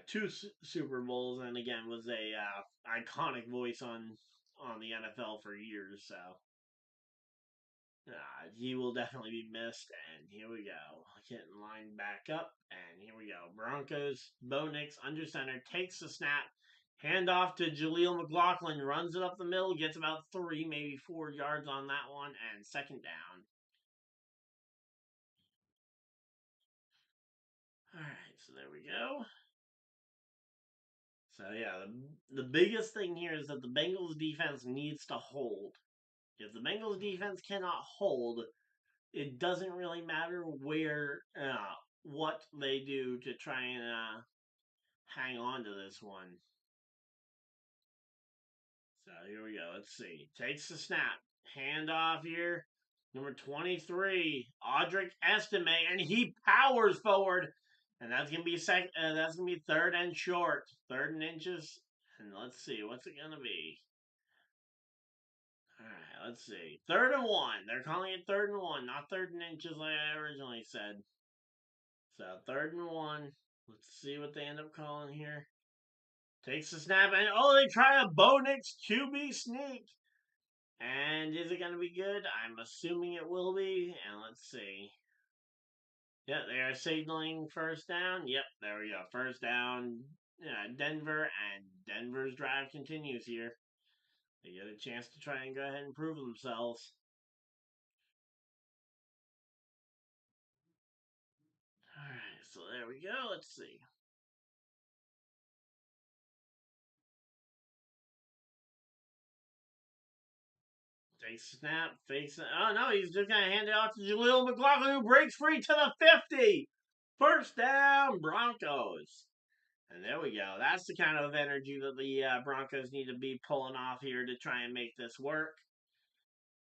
Speaker 1: two Super Bowls, and again was a iconic voice on the NFL for years. So he will definitely be missed. And here we go, getting lined back up, and here we go. Broncos, bonix under center, takes the snap, hand off to Jaleel McLaughlin, runs it up the middle, gets about 3, maybe 4 yards on that one, and second down. All right, so there we go. So yeah, the biggest thing here is that the Bengals defense needs to hold. If the Bengals defense cannot hold, it doesn't really matter what they do to try and hang on to this one. So here we go. Let's see. Takes the snap. Hand off here. Number 23, Audric Estime, and he powers forward. And that's gonna be that's gonna be third and short, 3rd and inches. And let's see, what's it gonna be? All right, let's see. 3rd and 1. They're calling it 3rd and 1, not 3rd and inches like I originally said. So 3rd and 1. Let's see what they end up calling here. Takes the snap and they try a bonix QB sneak. And is it going to be good? I'm assuming it will be. And let's see. Yep, they are signaling first down. Yep, there we go. First down, Denver, and Denver's drive continues here. They get a chance to try and go ahead and prove themselves. All right, so there we go. Let's see. Takes a snap, fakes it. Oh no, he's just gonna hand it off to Jaleel McLaughlin, who breaks free to the 50. First down, Broncos. And there we go. That's the kind of energy that the Broncos need to be pulling off here to try and make this work.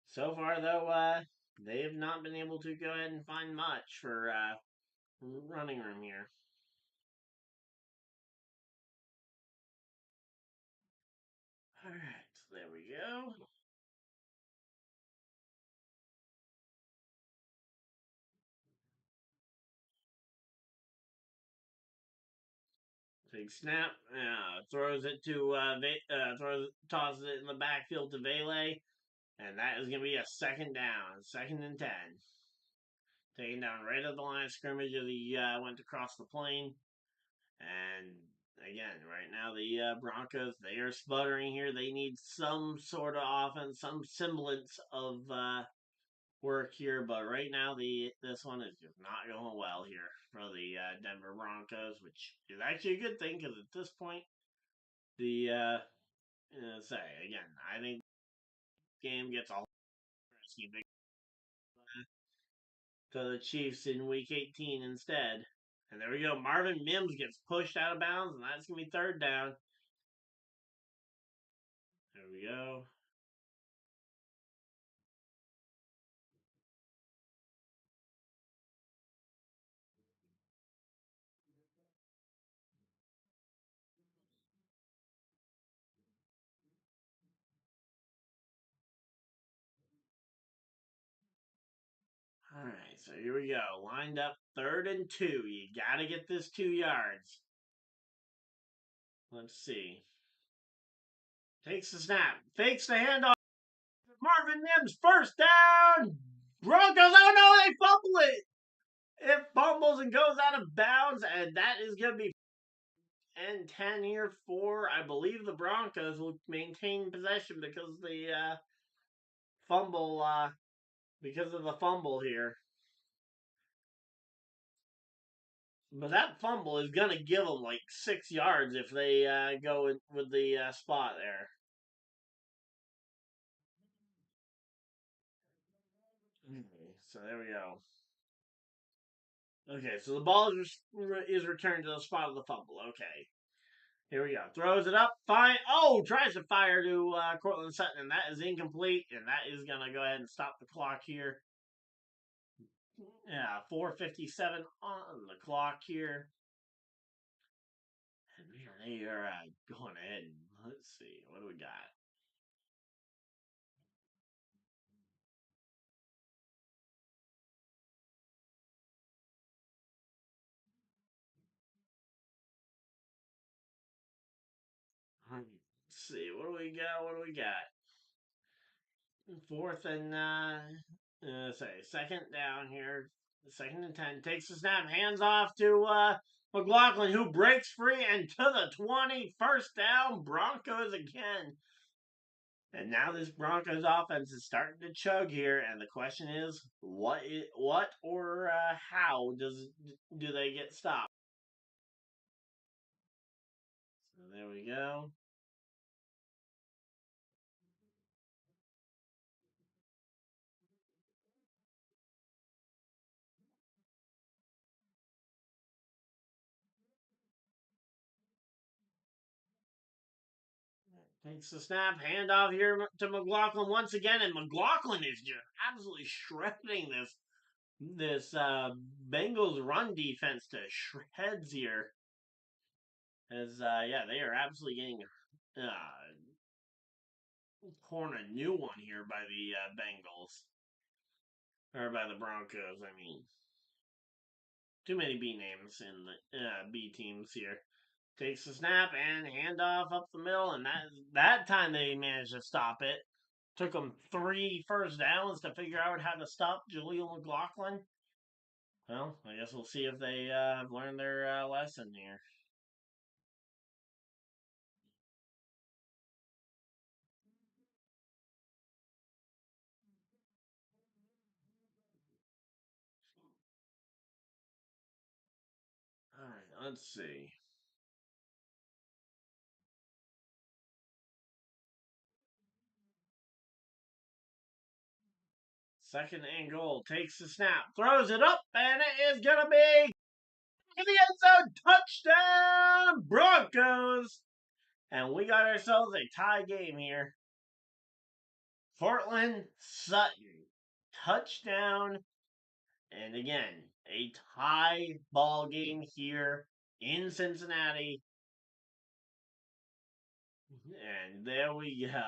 Speaker 1: So far, though, they have not been able to go ahead and find much for running room here. All right, so there we go. Big snap. Throws it to tosses it in the backfield to Vele, and that is going to be a second down, 2nd and 10. Taken down right at the line of scrimmage as he went across the plane. And again, right now the Broncos, they are sputtering here. They need some sort of offense, some semblance of work here. But right now, this one is just not going well here for the Denver Broncos, which is actually a good thing because at this point, the say again, I think the game gets all risky to the Chiefs in Week 18 instead. And there we go. Marvin Mims gets pushed out of bounds, and that's gonna be third down. There we go. All right, so here we go. Lined up 3rd and 2. You got to get this 2 yards. Let's see. Takes the snap. Fakes the handoff. Marvin Mims, first down. Broncos, oh no, they fumble it. It fumbles and goes out of bounds, and that is going to be and 10 here for, I believe the Broncos will maintain possession fumble, because of the fumble here. But that fumble is going to give them like 6 yards if they go with the spot there. Okay, so there we go. Okay, so the ball is returned to the spot of the fumble. Okay, here we go. Throws it up. Fine. Oh, tries to fire to Cortland Sutton, and that is incomplete, and that is going to go ahead and stop the clock here. Yeah, 4:57 on the clock here. And man, they are going ahead and let's see. What do we got? Let's see. What do we got? What do we got? Fourth and say 2nd down here. 2nd and 10. Takes the snap, hands off to McLaughlin, who breaks free and to the 20. First down, Broncos again. And now this Broncos offense is starting to chug here, and the question is, what or how do they get stopped? So there we go. Takes the snap, handoff here to McLaughlin once again, and McLaughlin is just absolutely shredding this Bengals run defense to shreds here. As yeah, they are absolutely getting torn a new one here by the Bengals or by the Broncos. I mean, too many B names in the B teams here. Takes the snap and handoff up the middle, and that time they managed to stop it. Took them 3 first downs to figure out how to stop Jaleel McLaughlin. Well, I guess we'll see if they learned their lesson here. All right, let's see. Second and goal. Takes the snap. Throws it up, and it is going to be in the end zone. Touchdown, Broncos. And we got ourselves a tie game here. Portland Sutton. Touchdown. And again, a tie ball game here in Cincinnati. And there we go.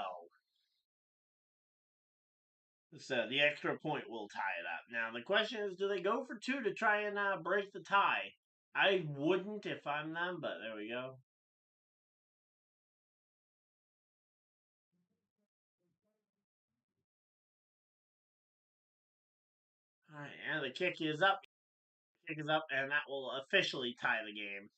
Speaker 1: So the extra point will tie it up. Now the question is, do they go for two to try and break the tie? I wouldn't if I'm them, but there we go. All right, and the kick is up. Kick is up, and that will officially tie the game.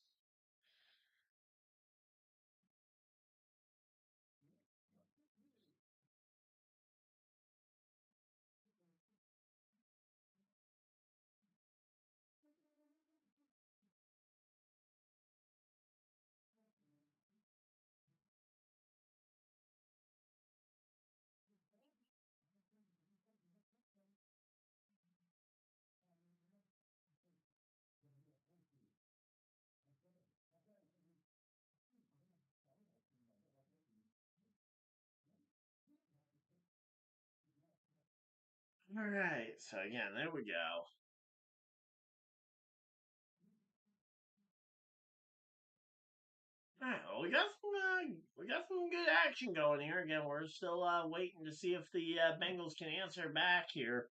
Speaker 1: All right, so again, there we go. All right, well, we got some good action going here. Again, we're still waiting to see if the Bengals can answer back here.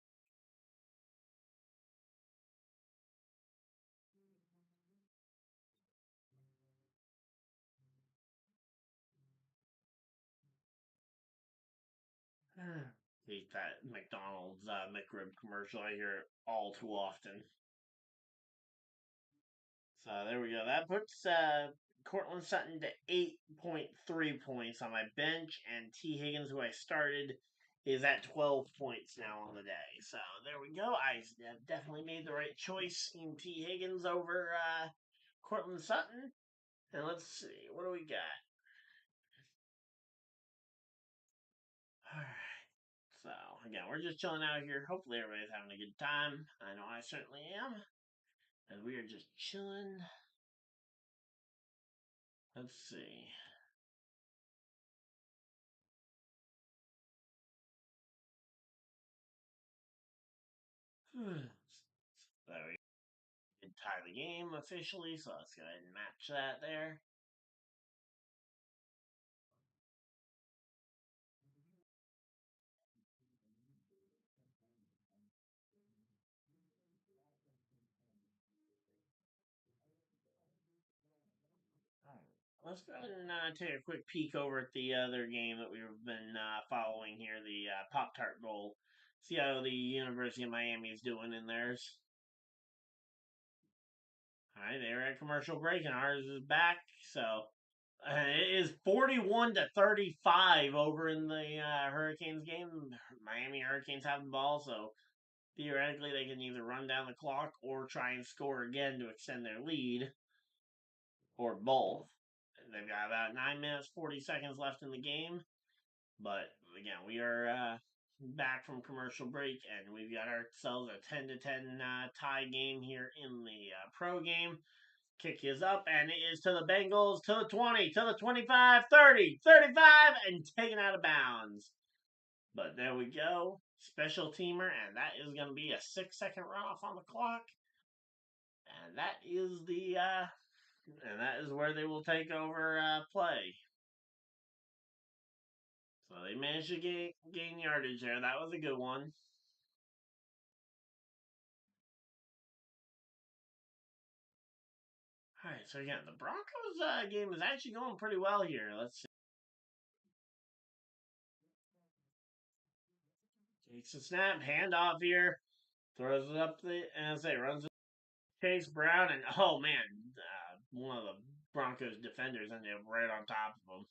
Speaker 1: Hate that McDonald's McRib commercial. I hear it all too often. So there we go. That puts Cortland Sutton to 8.3 points on my bench, and T. Higgins, who I started, is at 12 points now on the day. So there we go. I have definitely made the right choice in T. Higgins over Cortland Sutton. And let's see, what do we got? All right. So again, we're just chilling out here. Hopefully, everybody's having a good time. I know I certainly am. And we are just chilling. Let's see. There we did tie the game officially, so let's go ahead and match that there. Alright, let's go ahead and take a quick peek over at the other game that we've been following here, the Pop Tart Bowl. See how the University of Miami is doing in theirs. Alright, they're at commercial break, and ours is back. So it is 41-35 over in the Hurricanes game. Miami Hurricanes have the ball, so theoretically they can either run down the clock or try and score again to extend their lead, or both. They've got about 9 minutes, 40 seconds left in the game. But again, we are back from commercial break, and we've got ourselves a 10-10 tie game here in the pro game. Kick is up, and it is to the Bengals, to the 20, to the 25, 30, 35, and taken out of bounds. But there we go. Special teamer, and that is going to be a 6-second runoff on the clock. And that is where they will take over play. So they managed to gain yardage there. That was a good one. All right, so again, the Broncos game is actually going pretty well here. Let's see. Takes a snap, handoff here, throws it up the as they runs it. Chase Brown and oh man, one of the Broncos defenders ended up right on top of him.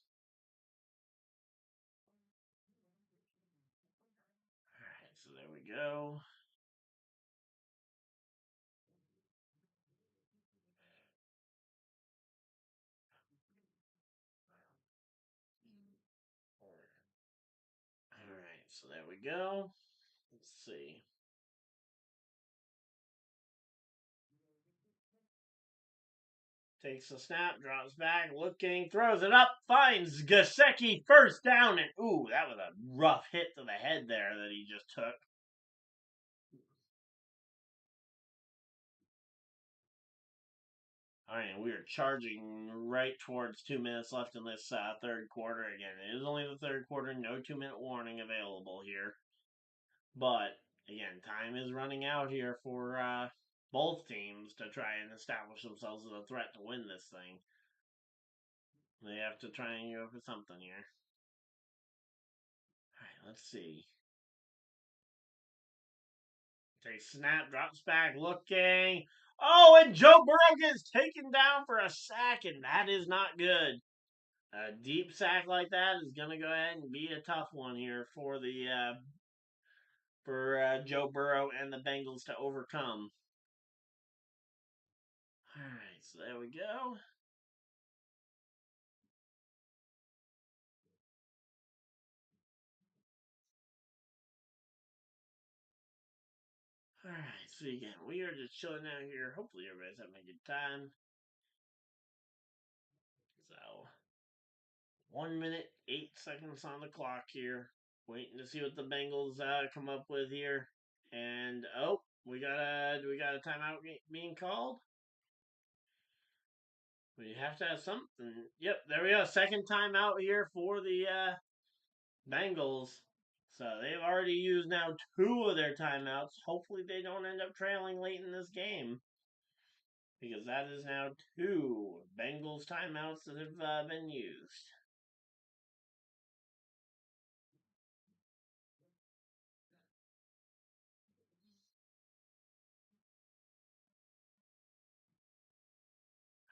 Speaker 1: All right, so there we go. All right, so there we go. Let's see. Takes a snap, drops back, looking, throws it up, finds Gasecki first down, and ooh, that was a rough hit to the head there that he just took. All right, we are charging right towards 2 minutes left in this third quarter. Again, it is only the third quarter, no 2-minute warning available here. But again, time is running out here for both teams to try and establish themselves as a threat to win this thing. They have to try and go for something here. All right, let's see. Takes snap, drops back, looking. Oh, and Joe Burrow gets taken down for a sack, and that is not good. A deep sack like that is going to go ahead and be a tough one here for the Joe Burrow and the Bengals to overcome. All right, so there we go. All right, so again, we are just chilling out here. Hopefully, everybody's having a good time. So, 1 minute, 8 seconds on the clock here. Waiting to see what the Bengals come up with here. And oh, we got a timeout being called. We have to have something. Yep, there we go. Second timeout here for the Bengals. So they've already used now 2 of their timeouts. Hopefully they don't end up trailing late in this game. Because that is now 2 Bengals timeouts that have been used.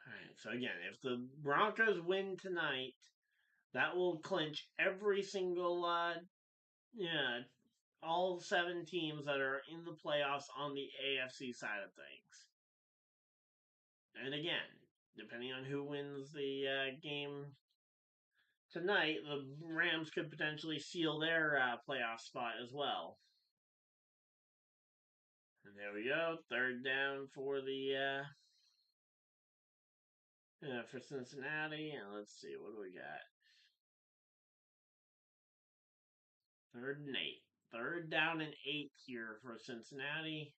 Speaker 1: Alright, so again, if the Broncos win tonight, that will clinch every single, all 7 teams that are in the playoffs on the AFC side of things. And again, depending on who wins the game tonight, the Rams could potentially seal their playoff spot as well. And there we go, third down for the for Cincinnati. And let's see, what do we got? 3rd and 8. 3rd down and 8 here for Cincinnati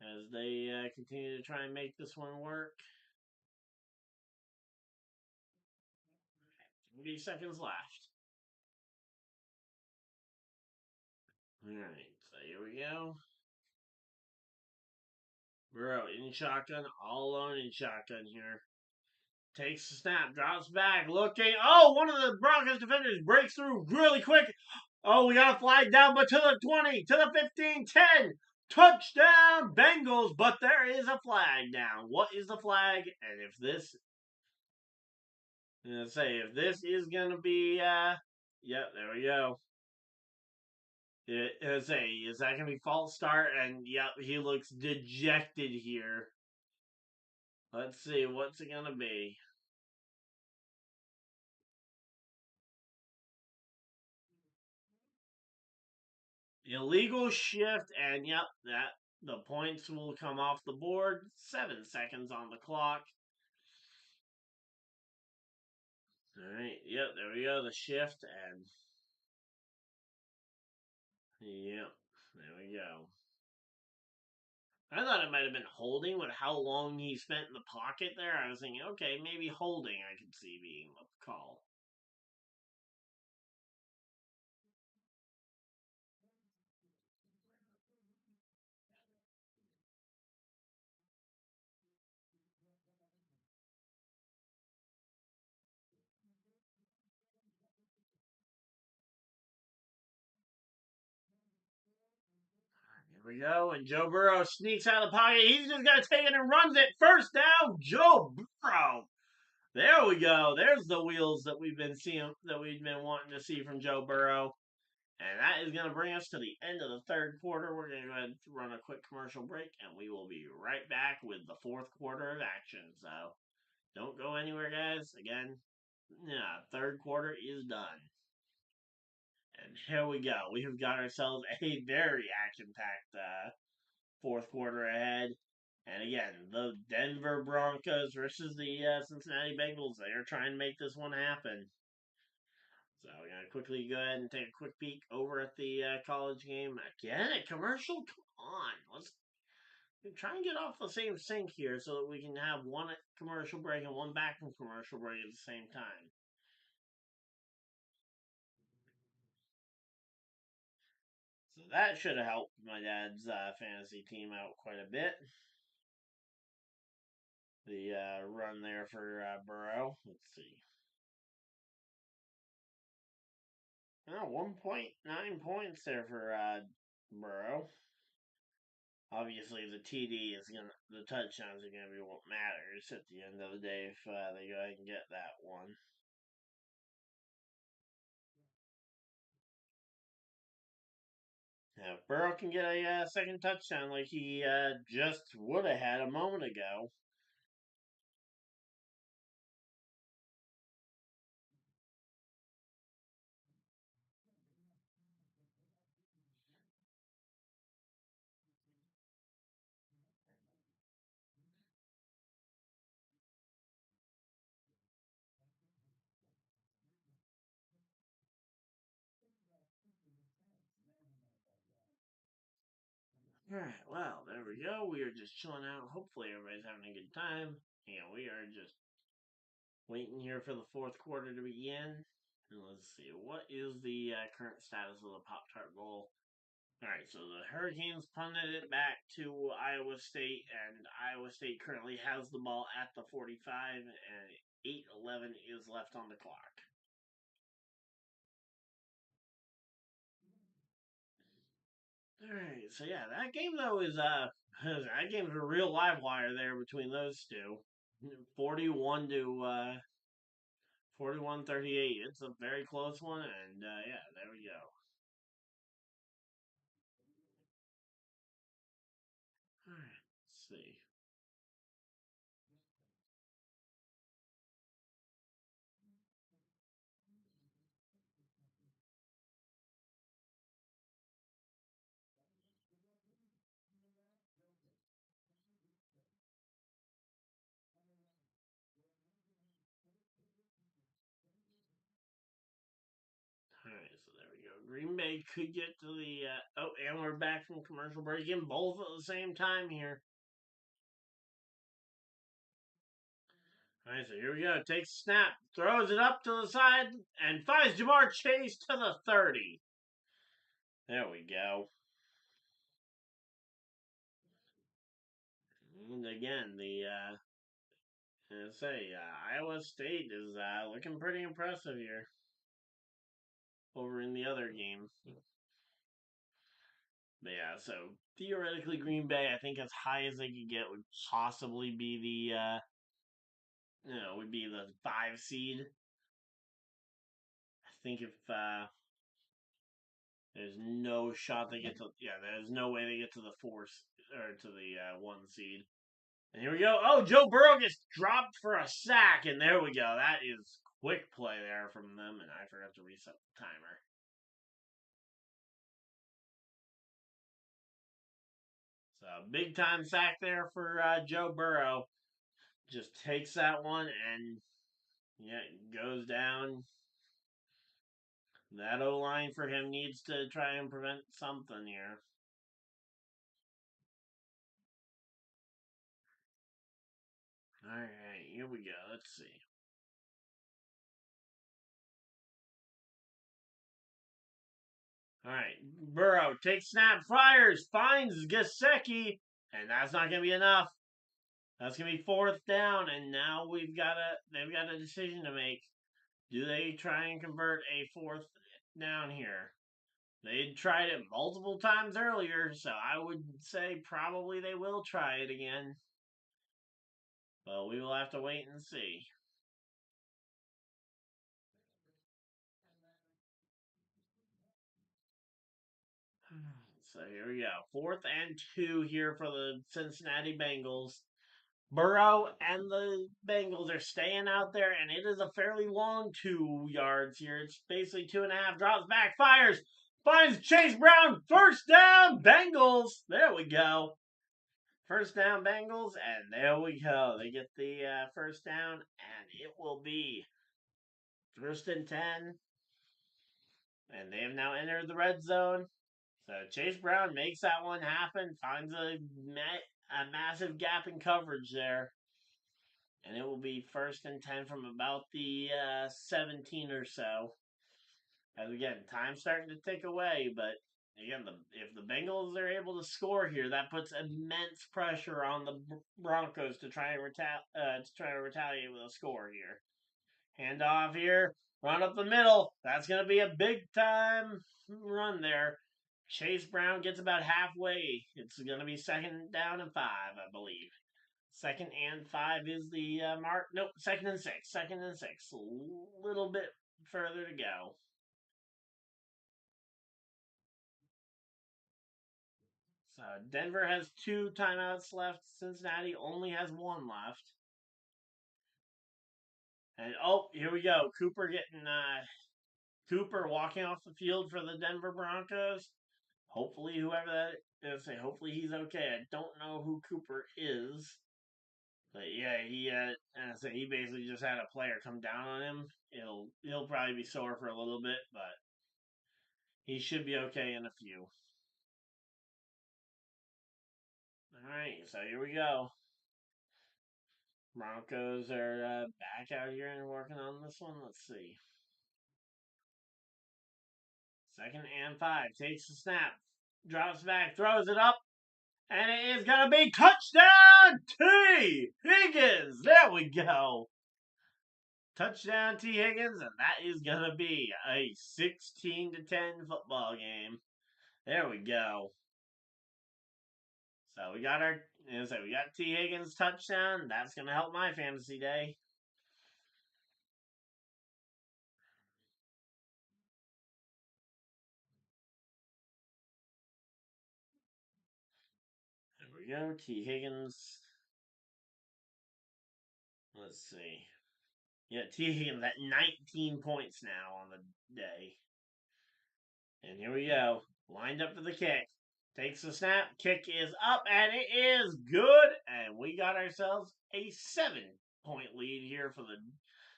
Speaker 1: as they continue to try and make this one work. 30 seconds left. Alright, so here we go. Burrow in shotgun, all alone in shotgun here. Takes the snap, drops back, looking. Oh, one of the Broncos defenders breaks through really quick. Oh, we got a flag down, but to the 20, to the 15, 10. Touchdown, Bengals, but there is a flag down. What is the flag? And if this, I'm going to say, if this is going to be, yep, there we go. Is that going to be false start? And yep, he looks dejected here. Let's see, what's it going to be? Illegal shift, and yep, that the points will come off the board. 7 seconds on the clock. Alright, yep, there we go, the shift, and yep, there we go. I thought it might have been holding with how long he spent in the pocket there. I was thinking, okay, maybe holding I could see being the call. we go. And Joe Burrow sneaks out of the pocket. He's just going to take it and runs it. First down, Joe Burrow. There we go. There's the wheels that we've been seeing, that we've been wanting to see from Joe Burrow. And that is going to bring us to the end of the third quarter. We're going to go ahead and run a quick commercial break, and we will be right back with the fourth quarter of action. So don't go anywhere, guys. Again, third quarter is done. And here we go. We've got ourselves a very action-packed fourth quarter ahead. And again, the Denver Broncos versus the Cincinnati Bengals. They are trying to make this one happen. So we're going to quickly go ahead and take a quick peek over at the college game. Again, a commercial? Come on. Let's try and get off the same sync here so that we can have one commercial break and one back from commercial break at the same time. So that should have helped my dad's fantasy team out quite a bit. The run there for Burrow. Let's see. 1.9 points there for Burrow. Obviously, the the touchdowns are gonna be what matters at the end of the day if they go ahead and get that one. Now, if Burrow can get a second touchdown like he just would have had a moment ago. Alright, well, there we go. We are just chilling out. Hopefully, everybody's having a good time. And we are just waiting here for the fourth quarter to begin. And let's see, what is the current status of the Pop-Tart Bowl? Alright, so the Hurricanes punted it back to Iowa State, and Iowa State currently has the ball at the 45, and 8:11 is left on the clock. Alright, so yeah, that game though is that game's a real live wire there between those two. 41 to 41-38. It's a very close one, and yeah, there we go. Alright, let's see. Alright, so there we go. Green Bay could get to the and we're back from commercial break in both at the same time here. Alright, so here we go. Takes a snap, throws it up to the side, and finds Jamar Chase to the 30. There we go. And again, Iowa State is looking pretty impressive here over in the other game. But yeah, so theoretically, Green Bay, I think as high as they could get would possibly be would be the 5 seed. I think if there's no shot they get to, there's no way they get to the 4 or to the 1 seed. And here we go. Oh, Joe Burrow gets dropped for a sack, and there we go. That is quick play there from them, and I forgot to reset the timer. So big time sack there for Joe Burrow. Just takes that one and goes down. That O line for him needs to try and prevent something here. All right, here we go. Let's see. All right, Burrow takes snap, fires, finds Gasecki, and that's not going to be enough. That's going to be 4th down, and now they've got a decision to make. Do they try and convert a 4th down here? They tried it multiple times earlier, so I would say probably they will try it again. But we will have to wait and see. So here we go. 4th and 2 here for the Cincinnati Bengals. Burrow and the Bengals are staying out there, and it is a fairly long 2 yards here. It's basically 2.5. Drops back, fires, finds Chase Brown. First down, Bengals. There we go. First down, Bengals, and there we go. They get the first down, and it will be 1st and 10. And they have now entered the red zone. So Chase Brown makes that one happen, finds a massive gap in coverage there. And it will be 1st and 10 from about the 17 or so. As again, time's starting to tick away, but again, if the Bengals are able to score here, that puts immense pressure on the Broncos to try and retaliate with a score here. Handoff here, run up the middle. That's going to be a big time run there. Chase Brown gets about halfway. It's going to be 2nd down and 5, I believe. 2nd and 5 is the mark. Nope, 2nd and 6. 2nd and 6. A little bit further to go. So Denver has 2 timeouts left. Cincinnati only has 1 left. And here we go. Cooper walking off the field for the Denver Broncos. Hopefully, whoever that is, hopefully he's okay. I don't know who Cooper is, but yeah, he basically just had a player come down on him. He'll probably be sore for a little bit, but he should be okay in a few. All right, so here we go. Broncos are back out here and working on this one. Let's see. 2nd and 5. Takes the snap. Drops back. Throws it up. And it is going to be touchdown T. Higgins. There we go. Touchdown T. Higgins. And that is going to be a 16-10 football game. There we go. So we got we got T. Higgins touchdown. That's going to help my fantasy day. There we go. T. Higgins. Let's see. Yeah, T. Higgins at 19 points now on the day. And here we go. Lined up for the kick. Takes the snap. Kick is up, and it is good. And we got ourselves a 7-point lead here for the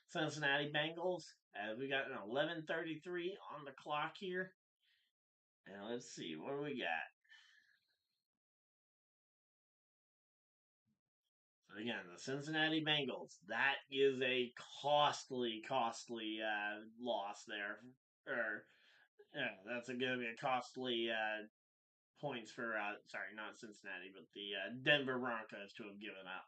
Speaker 1: Cincinnati Bengals. As we got an 11:33 on the clock here. And let's see, what do we got? So again, the Cincinnati Bengals. That is a costly loss there. Or yeah, that's going to be a costly points for sorry, not Cincinnati, but the Denver Broncos to have given up.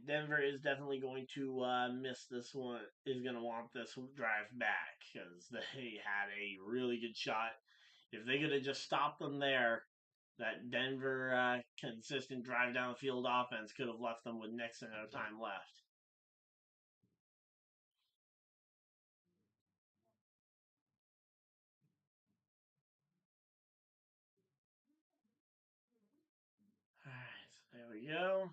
Speaker 1: Denver is definitely going to miss this one. Is going to want this drive back because they had a really good shot. If they could have just stopped them there, that Denver consistent drive down the field offense could have left them with next to no time left. All right, so there we go.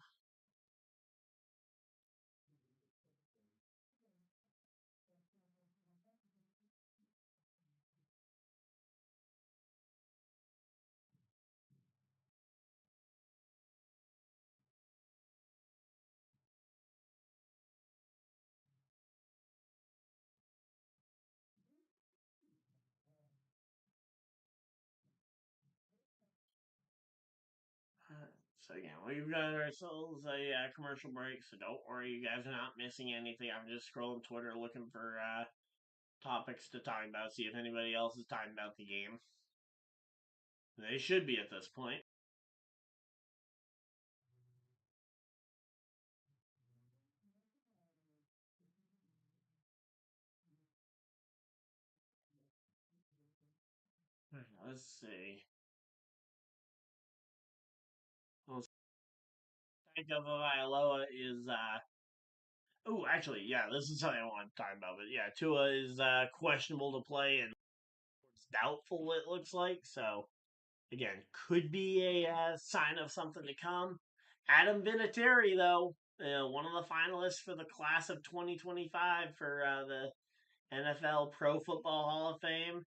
Speaker 1: So again, we've got ourselves a commercial break, so don't worry, you guys are not missing anything. I'm just scrolling Twitter looking for topics to talk about, see if anybody else is talking about the game. They should be at this point. let's see. Let's think of Iloa is oh, actually, yeah, this is something I want to talk about. But yeah, Tua is questionable to play and it's doubtful. It looks like so. Again, could be a sign of something to come. Adam Vinatieri, though, one of the finalists for the class of 2025 for the NFL Pro Football Hall of Fame.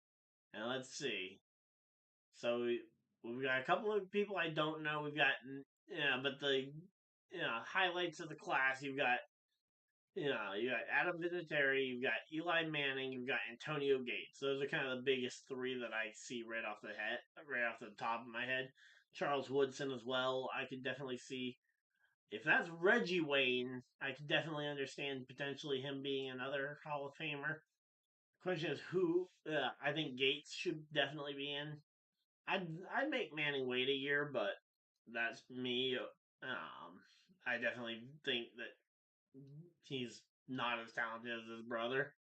Speaker 1: And let's see. So we've got a couple of people I don't know. We've got but the highlights of the class. You got Adam Vinatieri, you've got Eli Manning, you've got Antonio Gates. Those are kind of the biggest three that I see right off the top of my head. Charles Woodson as well. I could definitely see if that's Reggie Wayne. I could definitely understand potentially him being another Hall of Famer. Question is who? I think Gates should definitely be in. I'd make Manning wait a year, but that's me. I definitely think that he's not as talented as his brother.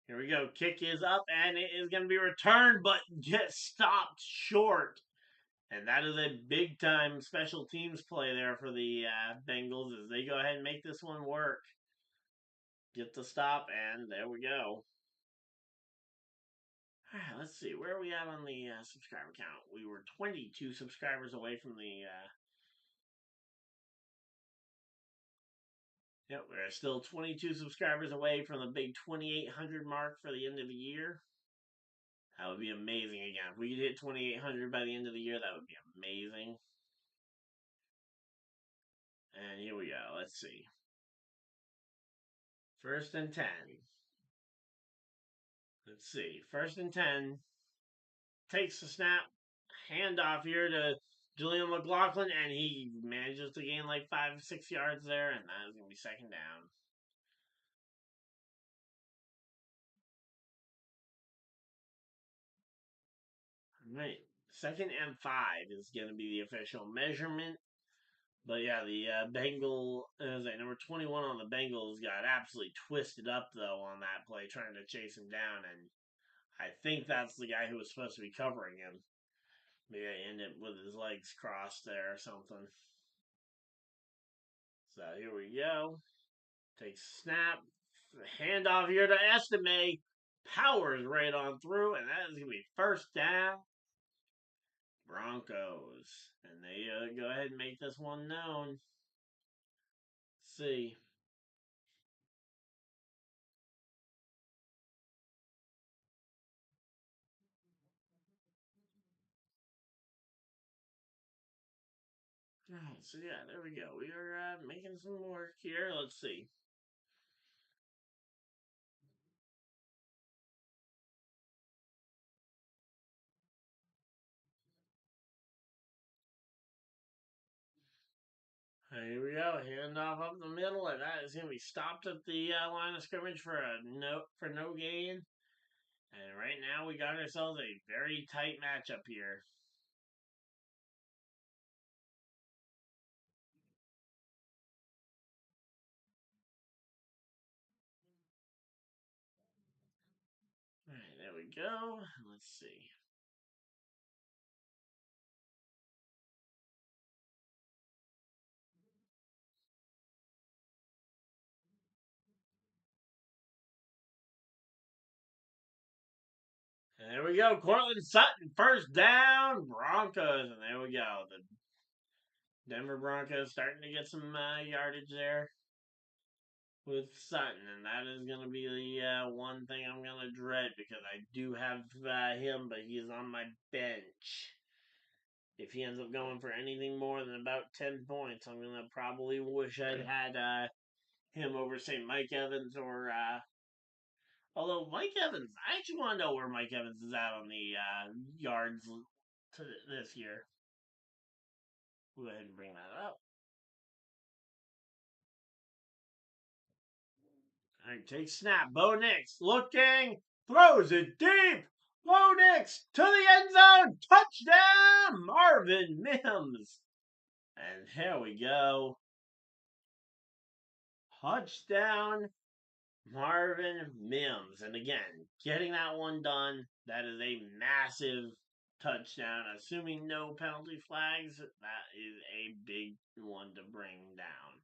Speaker 1: Here we go. Kick is up and it is going to be returned, but gets stopped short. And that is a big time special teams play there for the Bengals as they go ahead and make this one work. Get the stop, and there we go. All right, let's see. Where are we at on the subscriber count? We were 22 subscribers away from the. Yep, we're still 22 subscribers away from the big 2,800 mark for the end of the year. That would be amazing again. If we could hit 2,800 by the end of the year, that would be amazing. And here we go. Let's see. 1st and 10. Let's see. 1st and 10. Takes the snap. Handoff here to Julian McLaughlin, and he manages to gain like 5-6 yards there, and that is going to be 2nd down. All right. 2nd and 5 is going to be the official measurement. But yeah, the Bengal, as number 21 on the Bengals got absolutely twisted up though on that play, trying to chase him down, and I think that's the guy who was supposed to be covering him. Maybe I ended with his legs crossed there or something. So here we go. Takes snap, handoff here to Estime, powers right on through, and that is gonna be 1st down. Broncos, and they go ahead and make this one known. Let's see. Alright, so yeah, there we go. We are making some work here. Let's see. Here we go. Handoff up the middle, and that is going to be stopped at the line of scrimmage for no gain. And right now, we got ourselves a very tight matchup here. All right, there we go. Let's see. And there we go. Cortland Sutton, 1st down, Broncos. And there we go. The Denver Broncos starting to get some yardage there with Sutton, and that is going to be the one thing I'm going to dread because I do have him, but he is on my bench. If he ends up going for anything more than about 10 points, I'm going to probably wish I'd had him over, say, Mike Evans or. Although Mike Evans, I actually want to know where Mike Evans is at on the yards to this year. We'll go ahead and bring that up. All right, take snap. Bo Nix looking, throws it deep. Bo Nix to the end zone. Touchdown, Marvin Mims. And here we go. Touchdown, Marvin Mims. And again, getting that one done, that is a massive touchdown, assuming no penalty flags. That is a big one to bring down.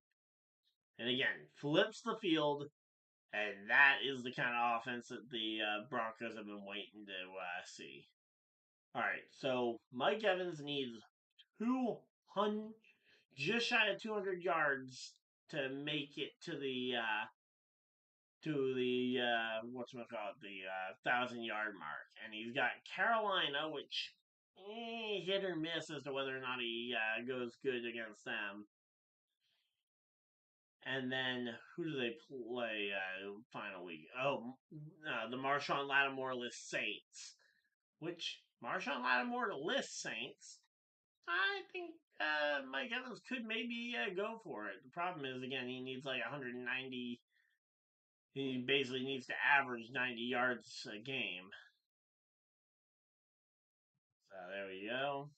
Speaker 1: And again, flips the field, and that is the kind of offense that the Broncos have been waiting to see. All right, so Mike Evans needs 200, just shy of 200 yards to make it to the whatchamacallit, the 1,000 yard mark, and he's got Carolina, which hit or miss as to whether or not he goes good against them. And then who do they play final week? Oh, the Marshawn Lattimore-less Saints. Which Marshawn Lattimore-less Saints, I think Mike Evans could maybe go for it. The problem is, again, he needs like 190. He basically needs to average 90 yards a game. So there we go.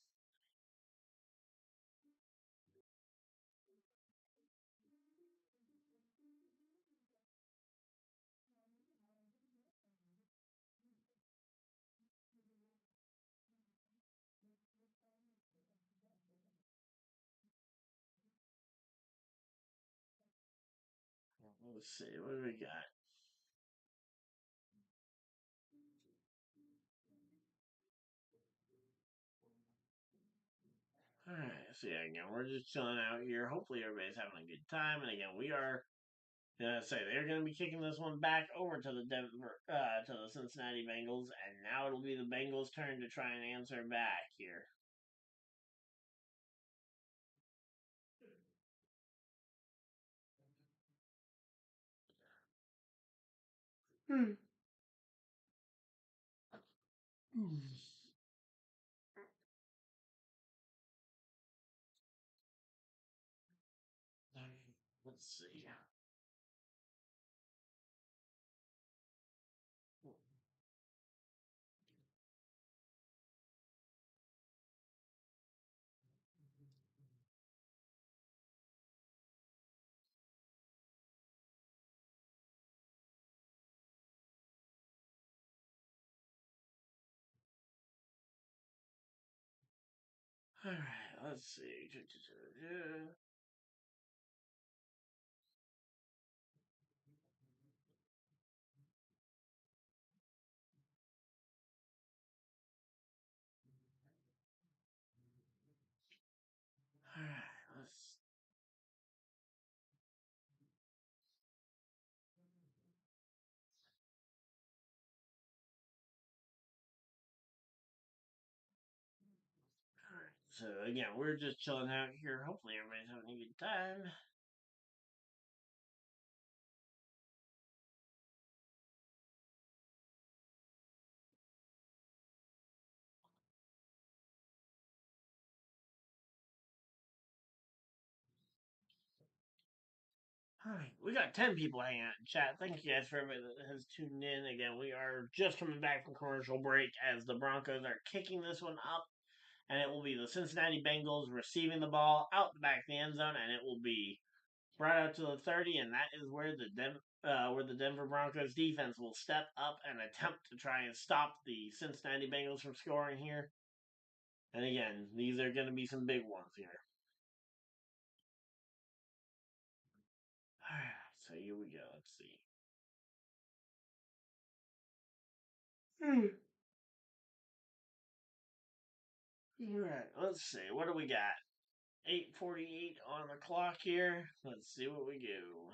Speaker 1: Let's see, what do we got? Alright, so yeah, again, we're just chilling out here. Hopefully everybody's having a good time. And again, we are gonna say they're gonna be kicking this one back over to the to the Cincinnati Bengals, and now it'll be the Bengals' turn to try and answer back here. Hmm. Let's see. Alright, let's see. Alright, let's. Alright, so again, we're just chilling out here. Hopefully, everybody's having a good time. Alright, we got 10 people hanging out in chat. Thank you guys for everybody that has tuned in. Again, we are just coming back from commercial break as the Broncos are kicking this one up, and it will be the Cincinnati Bengals receiving the ball out the back of the end zone, and it will be brought out to the 30, and that is where the Denver Broncos defense will step up and attempt to try and stop the Cincinnati Bengals from scoring here. And again, these are going to be some big ones here. Alright, so here we go. Let's see. Alright, let's see. What do we got? 8:48 on the clock here. Let's see what we do.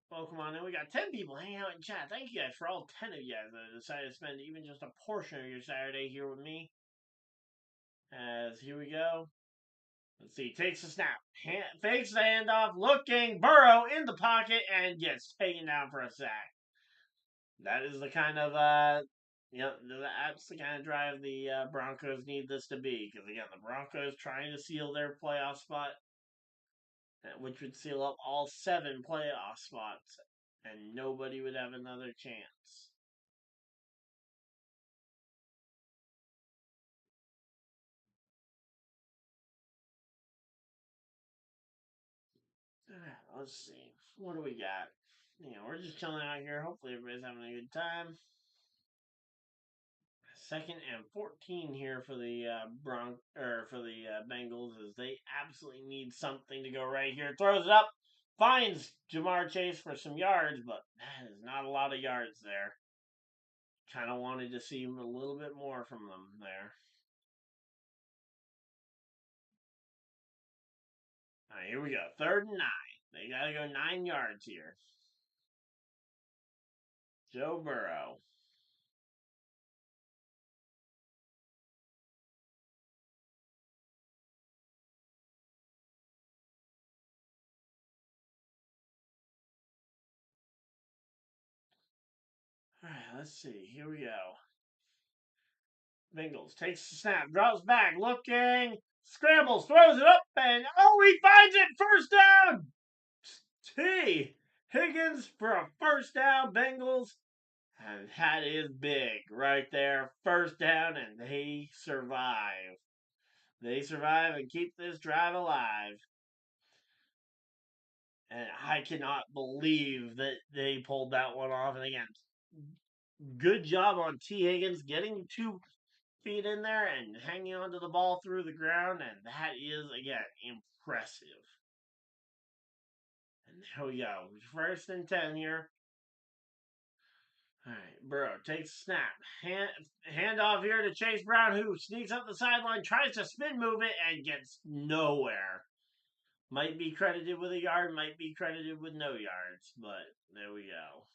Speaker 1: Welcome on in. We got 10 people hanging out in chat. Thank you guys for all 10 of you guys that decided to spend even just a portion of your Saturday here with me. As here we go. Let's see. Takes the snap. Fakes the handoff. Looking. Burrow in the pocket and gets taken down for a sack. That is the kind of that's the kind of drive the Broncos need this to be. Because again, the Broncos trying to seal their playoff spot, which would seal up all 7 playoff spots, and nobody would have another chance. Let's see. What do we got? We're just chilling out here. Hopefully, everybody's having a good time. Second and 14 here for the Bengals as they absolutely need something to go right here. Throws it up, finds Jamar Chase for some yards, but that is not a lot of yards there. Kind of wanted to see a little bit more from them there. All right, here we go. 3rd and 9. They got to go 9 yards here. Joe Burrow. All right, let's see. Here we go. Bengals takes the snap, drops back, looking, scrambles, throws it up, and he finds it! First down! T. Higgins for a first down, Bengals. And that is big right there. First down, and they survive. They survive and keep this drive alive. And I cannot believe that they pulled that one off. And again, good job on T. Higgins getting 2 feet in there and hanging onto the ball through the ground. And that is, again, impressive. And there we go. 1st and 10 here. All right, Burrow takes a snap. Hand off here to Chase Brown, who sneaks up the sideline, tries to spin move it, and gets nowhere. Might be credited with a yard, might be credited with no yards, but there we go.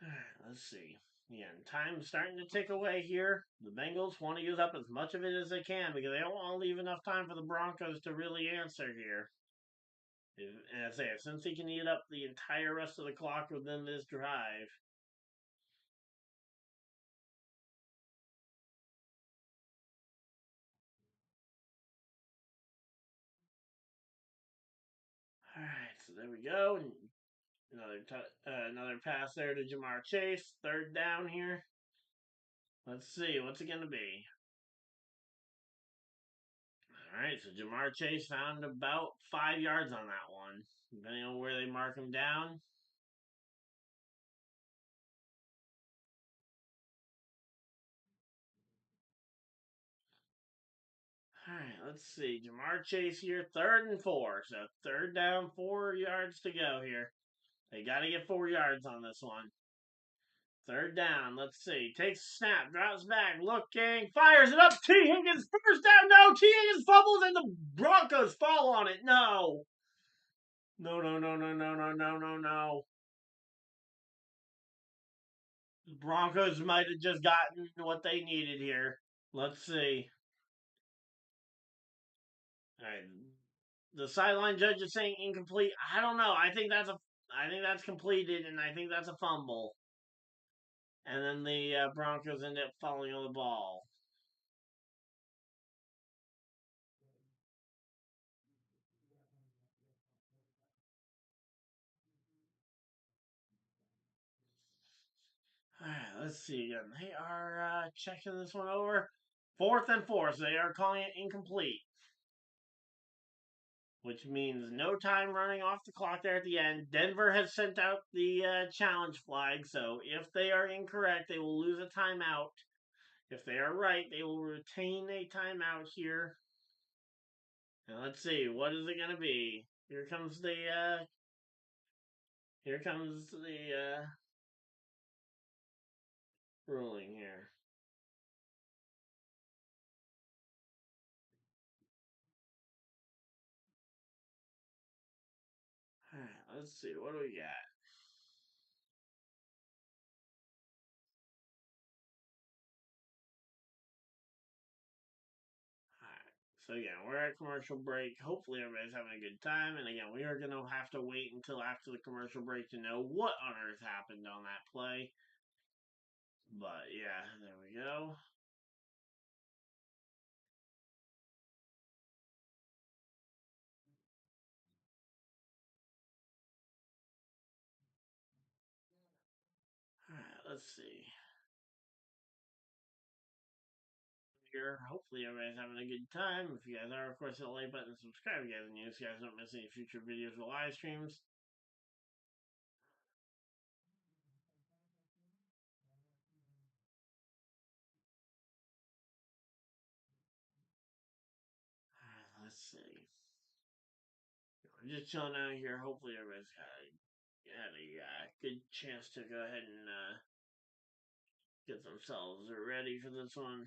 Speaker 1: Alright, let's see. Yeah, time's starting to tick away here. The Bengals want to use up as much of it as they can because they don't want to leave enough time for the Broncos to really answer here. And I say, since he can eat up the entire rest of the clock within this drive. Alright, so there we go. Another pass there to Jamar Chase. 3rd down here. Let's see, what's it going to be? Alright, so Jamar Chase found about 5 yards on that one, depending on where they mark him down. Alright, let's see. Jamar Chase here, 3rd and 4. So 3rd down, 4 yards to go here. They got to get 4 yards on this one. 3rd down, let's see. Takes a snap, drops back, looking, fires it up. T. Higgins, first down. No, T. Higgins fumbles and the Broncos fall on it. No. No, no, no, no, no, no, no, no, no. The Broncos might have just gotten what they needed here. Let's see. All right. The sideline judge is saying incomplete. I don't know. I think that's completed, and I think that's a fumble. And then the Broncos end up falling on the ball. All right, let's see again. They are checking this one over. 4th and 4, so they are calling it incomplete, which means no time running off the clock there at the end. Denver has sent out the challenge flag, so if they are incorrect, they will lose a timeout. If they are right, they will retain a timeout here. And let's see, what is it going to be? Here comes the ruling here. All right, let's see, what do we got? Alright, so again, we're at commercial break. Hopefully everybody's having a good time. And again, we are going to have to wait until after the commercial break to know what on earth happened on that play. But yeah, there we go. Alright, let's see. here. Hopefully everybody's having a good time. If you guys are, of course, hit the like button and subscribe if you guys are new so you guys don't miss any future videos or live streams. Let's see. I'm just chilling out here. Hopefully everybody's had a good chance to go ahead and get themselves ready for this one.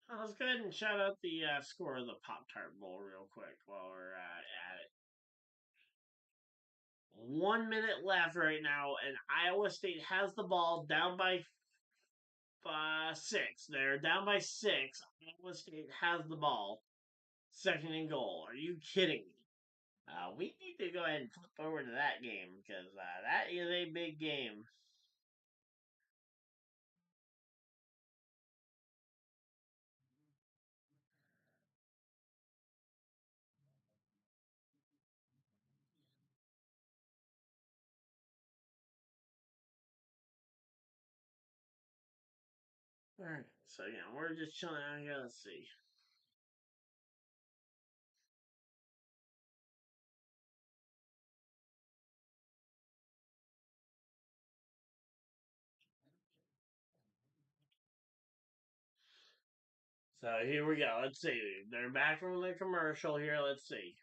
Speaker 1: Let's go ahead and shout out the score of the Pop-Tart Bowl real quick while we're at it. 1 minute left right now, and Iowa State has the ball down by 6. They're down by 6. Iowa State has the ball. 2nd and goal. Are you kidding me? We need to go ahead and flip over to that game because that is a big game. Alright, so yeah, we're just chilling out here. Let's see. So here we go. Let's see. They're back from the commercial here. Let's see.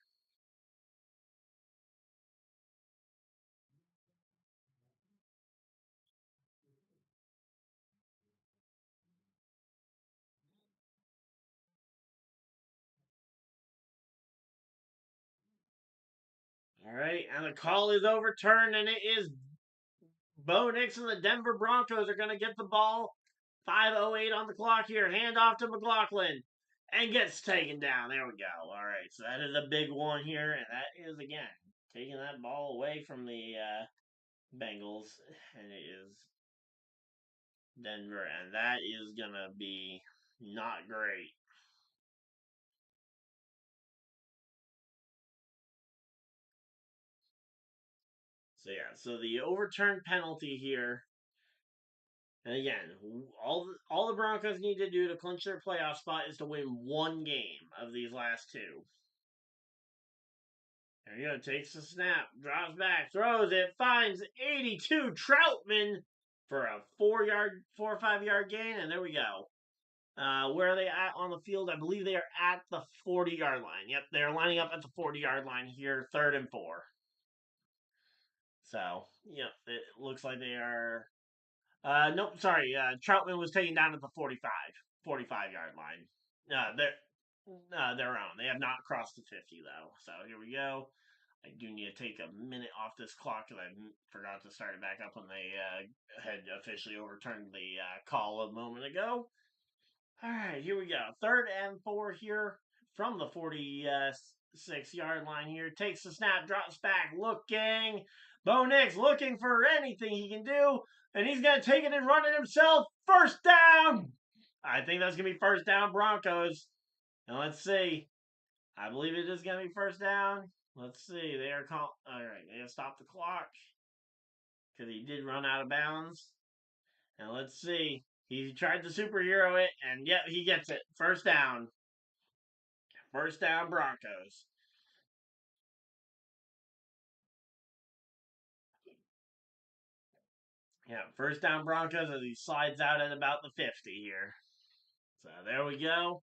Speaker 1: All right, and the call is overturned, and it is bonix and the Denver Broncos are going to get the ball. 5:08 on the clock here. Hand off to McLaughlin, and gets taken down. There we go. All right, so that is a big one here, and that is again taking that ball away from the Bengals, and it is Denver, and that is gonna be not great. So yeah, so the overturned penalty here, and again, all the Broncos need to do to clinch their playoff spot is to win one game of these last two. There you go, takes the snap, drops back, throws it, finds 82 Troutman for a 4 or 5 yard gain, and there we go. Where are they at on the field? I believe they are at the 40-yard line. Yep, they're lining up at the 40-yard line here, 3rd and 4. So, yep, it looks like they are. Nope, sorry. Troutman was taken down at the 45-yard line. They're their own. They have not crossed the 50 though. So here we go. I do need to take a minute off this clock because I forgot to start it back up when they had officially overturned the call a moment ago. All right, here we go. 3rd and 4 here from the 46-yard line here. Takes the snap, drops back, looking. Bonix looking for anything he can do, and he's going to take it and run it himself. 1st down. I think that's going to be 1st down Broncos. And let's see. I believe it is going to be 1st down. Let's see. They are called. All right, they have stopped the clock because he did run out of bounds. And let's see. He tried to superhero it, and yep, he gets it. 1st down. 1st down Broncos. Yeah, 1st down Broncos as he slides out at about the 50 here. So there we go.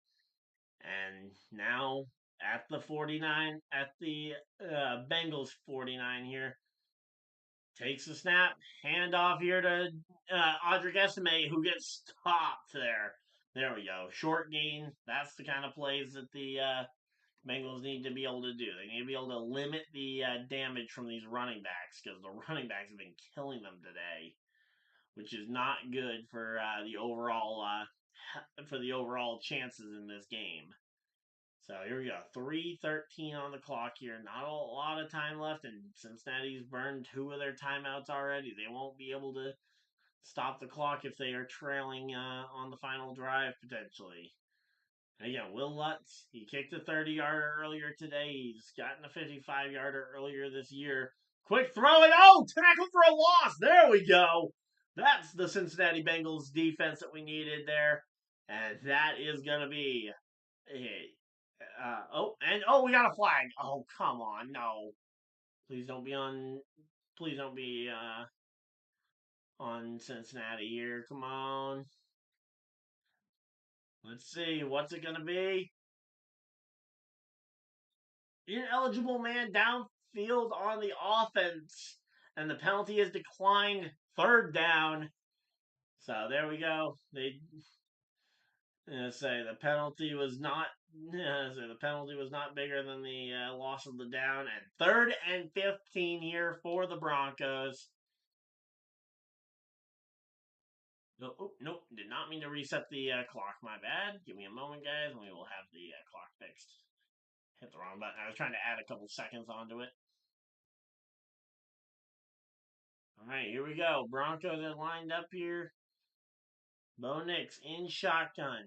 Speaker 1: And now at the 49, at the Bengals 49 here. Takes the snap, hand off here to Audric Estime, who gets stopped there. There we go. Short gain. That's the kind of plays that the Bengals need to be able to do. They need to be able to limit the damage from these running backs because the running backs have been killing them today, which is not good for the overall chances in this game. So here we go. 3:13 on the clock here. Not a lot of time left, and Cincinnati's burned 2 of their timeouts already. They won't be able to stop the clock if they are trailing on the final drive, potentially. And again, Will Lutz, he kicked a 30-yarder earlier today. He's gotten a 55-yarder earlier this year. Quick throw, and tackle for a loss. There we go. That's the Cincinnati Bengals defense that we needed there. And that is going to be. We got a flag. Oh, come on. No. Please don't be on. Please don't be on Cincinnati here. Come on. Let's see. What's it going to be? Ineligible man downfield on the offense. And the penalty is declined. Third down. So there we go. They say the penalty was not. So the penalty was not bigger than the loss of the down. And 3rd and 15 here for the Broncos. Nope. Did not mean to reset the clock. My bad. Give me a moment, guys, and we will have the clock fixed. Hit the wrong button. I was trying to add a couple seconds onto it. All right, here we go. Broncos are lined up here. Bonix in shotgun.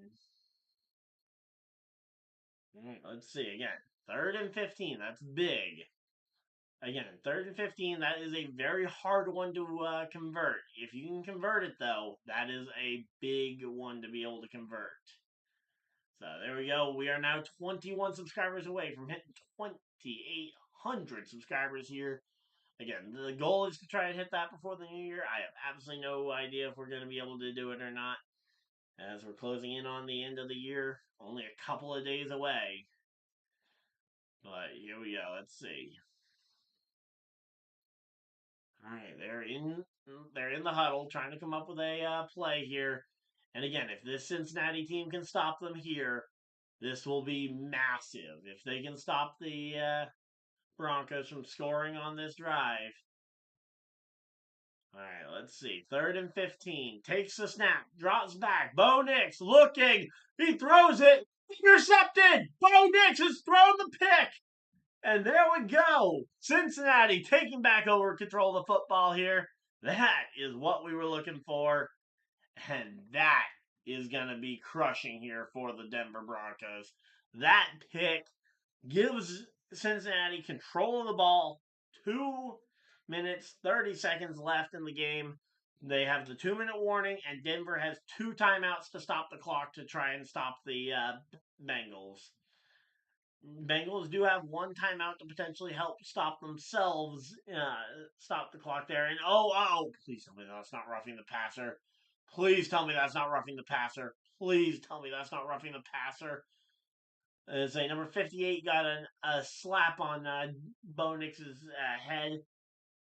Speaker 1: All right, let's see again. 3rd and 15. That's big. Again, 3rd and 15. That is a very hard one to convert. If you can convert it, though, that is a big one to be able to convert. So there we go. We are now 21 subscribers away from hitting 2,800 subscribers here. Again, the goal is to try and hit that before the new year. I have absolutely no idea if we're going to be able to do it or not, as we're closing in on the end of the year. Only a couple of days away. But here we go. Let's see. All right, they're in the huddle trying to come up with a play here. And again, if this Cincinnati team can stop them here, this will be massive. If they can stop the Broncos from scoring on this drive. All right, let's see. 3rd and 15. Takes the snap. Drops back. Bo Nix looking. He throws it. Intercepted. Bo Nix has thrown the pick. And there we go. Cincinnati taking back over control of the football here. That is what we were looking for. And that is going to be crushing here for the Denver Broncos. That pick gives Cincinnati control of the ball. 2 minutes, 30 seconds left in the game. They have the 2-minute warning, and Denver has 2 timeouts to stop the clock to try and stop the Bengals. Bengals do have 1 timeout to potentially help stop themselves, stop the clock there. And please tell me that's not roughing the passer. Please tell me that's not roughing the passer. Please tell me that's not roughing the passer. Say number 58 got a slap on Bo Nix's head.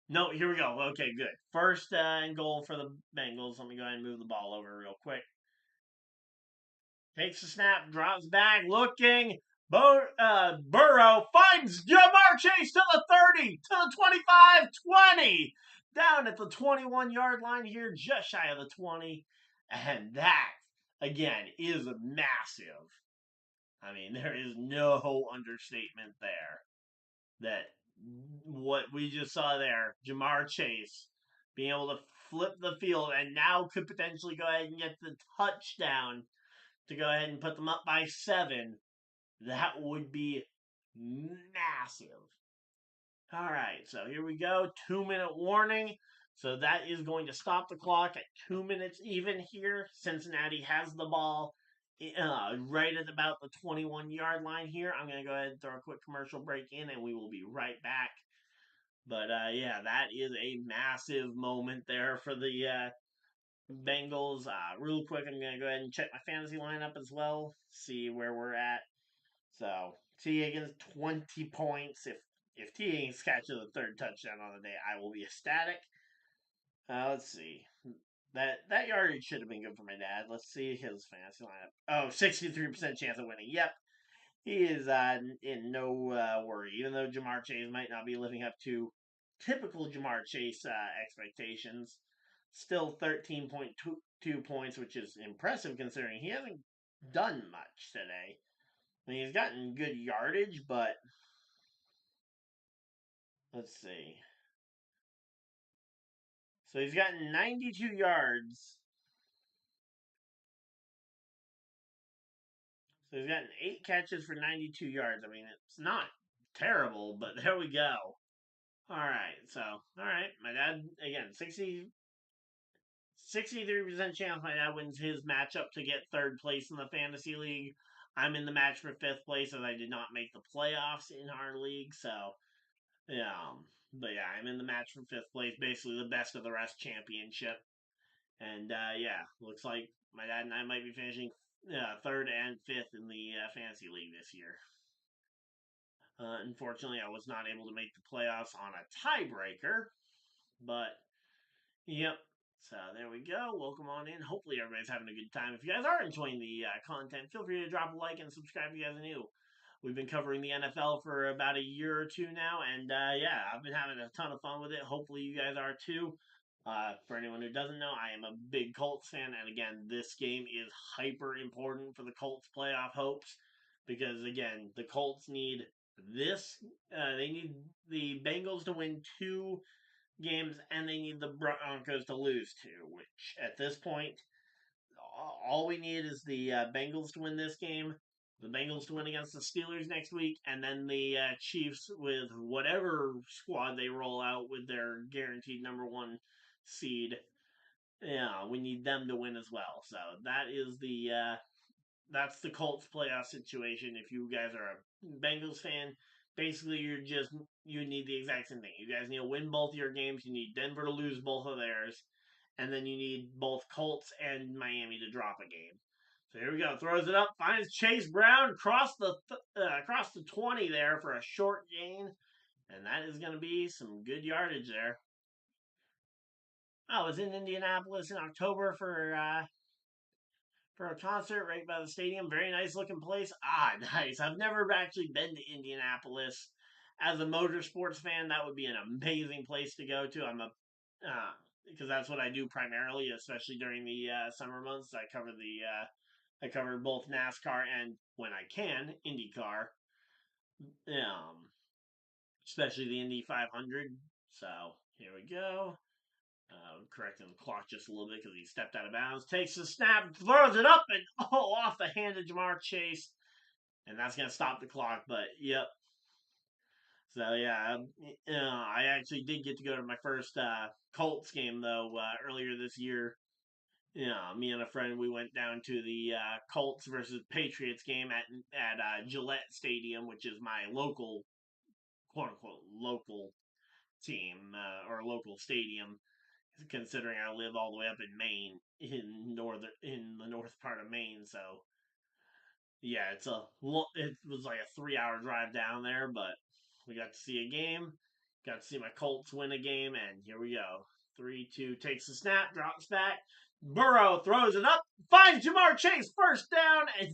Speaker 1: No, here we go. Okay, good. 1st and goal for the Bengals. Let me go ahead and move the ball over real quick. Takes the snap, drops back, looking. Burrow finds Jamar Chase to the 30, to the 25, 20. Down at the 21-yard line here, just shy of the 20. And that, again, is massive. I mean, there is no understatement there. That what we just saw there, Jamar Chase being able to flip the field and now could potentially go ahead and get the touchdown to go ahead and put them up by 7. That would be massive. All right, so here we go. 2-minute warning. So that is going to stop the clock at 2 minutes even here. Cincinnati has the ball right at about the 21-yard line here. I'm going to go ahead and throw a quick commercial break in, and we will be right back. But, yeah, that is a massive moment there for the Bengals. Real quick, I'm going to go ahead and check my fantasy lineup as well, see where we're at. So, T. Higgins, 20 points. If T. Higgins catches the 3rd touchdown on the day, I will be ecstatic. Let's see. That yardage should have been good for my dad. Let's see his fantasy lineup. Oh, 63% chance of winning. Yep. He is in no worry. Even though Jamar Chase might not be living up to typical Jamar Chase expectations, still 13.2 points, which is impressive considering he hasn't done much today. I mean, he's gotten good yardage, but let's see. So he's gotten 92 yards. So he's gotten 8 catches for 92 yards. I mean, it's not terrible, but there we go. All right, my dad, again, 63% chance my dad wins his matchup to get third place in the fantasy league. I'm in the match for fifth place as I did not make the playoffs in our league. So, yeah. But yeah, I'm in the match for fifth place, basically the best of the rest championship. And yeah, looks like my dad and I might be finishing third and fifth in the fantasy league this year. Unfortunately, I was not able to make the playoffs on a tiebreaker, but yep. So there we go. Welcome on in. Hopefully everybody's having a good time. If you guys are enjoying the content, feel free to drop a like and subscribe if you guys are new. We've been covering the NFL for about a year or two now, and yeah, I've been having a ton of fun with it. Hopefully you guys are too. For anyone who doesn't know, I am a big Colts fan, and again, this game is hyper important for the Colts' playoff hopes because again, the Colts need this. They need the Bengals to win two games, and they need the Broncos to lose two. Which at this point, all we need is the Bengals to win this game, the Bengals to win against the Steelers next week, and then the Chiefs with whatever squad they roll out with their guaranteed number one seed. Yeah, we need them to win as well. So that is that's the Colts playoff situation. If you guys are a Bengals fan, basically you need the exact same thing. You guys need to win both your games. You need Denver to lose both of theirs, and then you need both Colts and Miami to drop a game. So here we go. Throws it up, finds Chase Brown across the 20 there for a short gain, and that is going to be some good yardage there. I was in Indianapolis in October for a concert right by the stadium. Very nice looking place. Nice. I've never actually been to Indianapolis. As a motorsports fan, that would be an amazing place to go to. Because that's what I do primarily, especially during the summer months. I cover both NASCAR and when I can IndyCar. Especially the Indy 500. So here we go. Correcting the clock just a little bit because he stepped out of bounds. Takes the snap, throws it up, and off the hand of Jamar Chase. And that's going to stop the clock. But, yep. So, yeah, I actually did get to go to my first Colts game, though, earlier this year. Yeah, me and a friend, we went down to the Colts versus Patriots game at Gillette Stadium, which is my local, quote unquote, local team or local stadium, considering I live all the way up in Maine, in the north part of Maine. So yeah, it was like a 3 hour drive down there, but we got to see a game, got to see my Colts win a game, and here we go. 3-2 takes the snap, drops back. Burrow throws it up, finds Jamar Chase, first down, and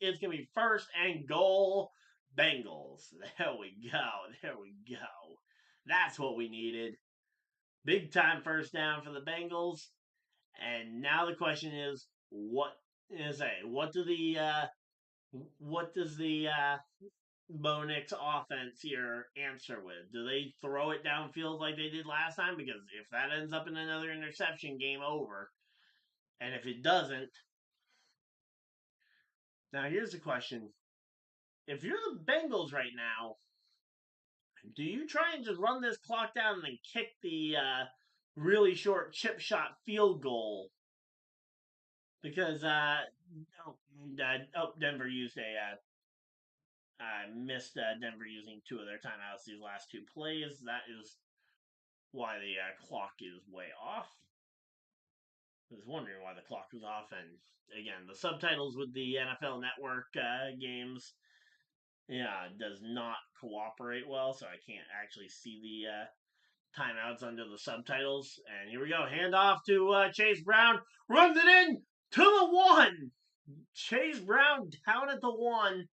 Speaker 1: it's gonna be first and goal. Bengals. There we go. There we go. That's what we needed. Big time first down for the Bengals. And now the question is, what does the bonix offense here answer with? Do they throw it downfield like they did last time? Because if that ends up in another interception, game over. And if it doesn't, now here's the question: if you're the Bengals right now, do you try and just run this clock down and then kick the really short chip shot field goal? Because Denver used I missed Denver using two of their timeouts these last two plays. That is why the clock is way off. I was wondering why the clock was off, and again, the subtitles with the NFL Network games, yeah, does not cooperate well, so I can't actually see the timeouts under the subtitles. And here we go, handoff to Chase Brown, runs it in to the one. Chase Brown down at the one.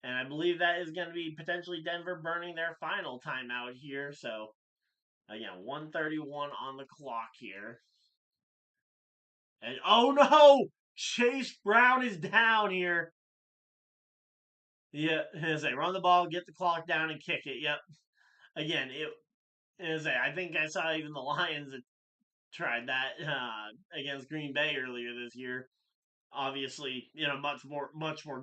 Speaker 1: And I believe that is going to be potentially Denver burning their final timeout here. So, again, 1:31 on the clock here. And, oh no! Chase Brown is down here. Yeah, run the ball, get the clock down, and kick it. Yep. Again, I think I saw even the Lions that tried that against Green Bay earlier this year. Obviously, much more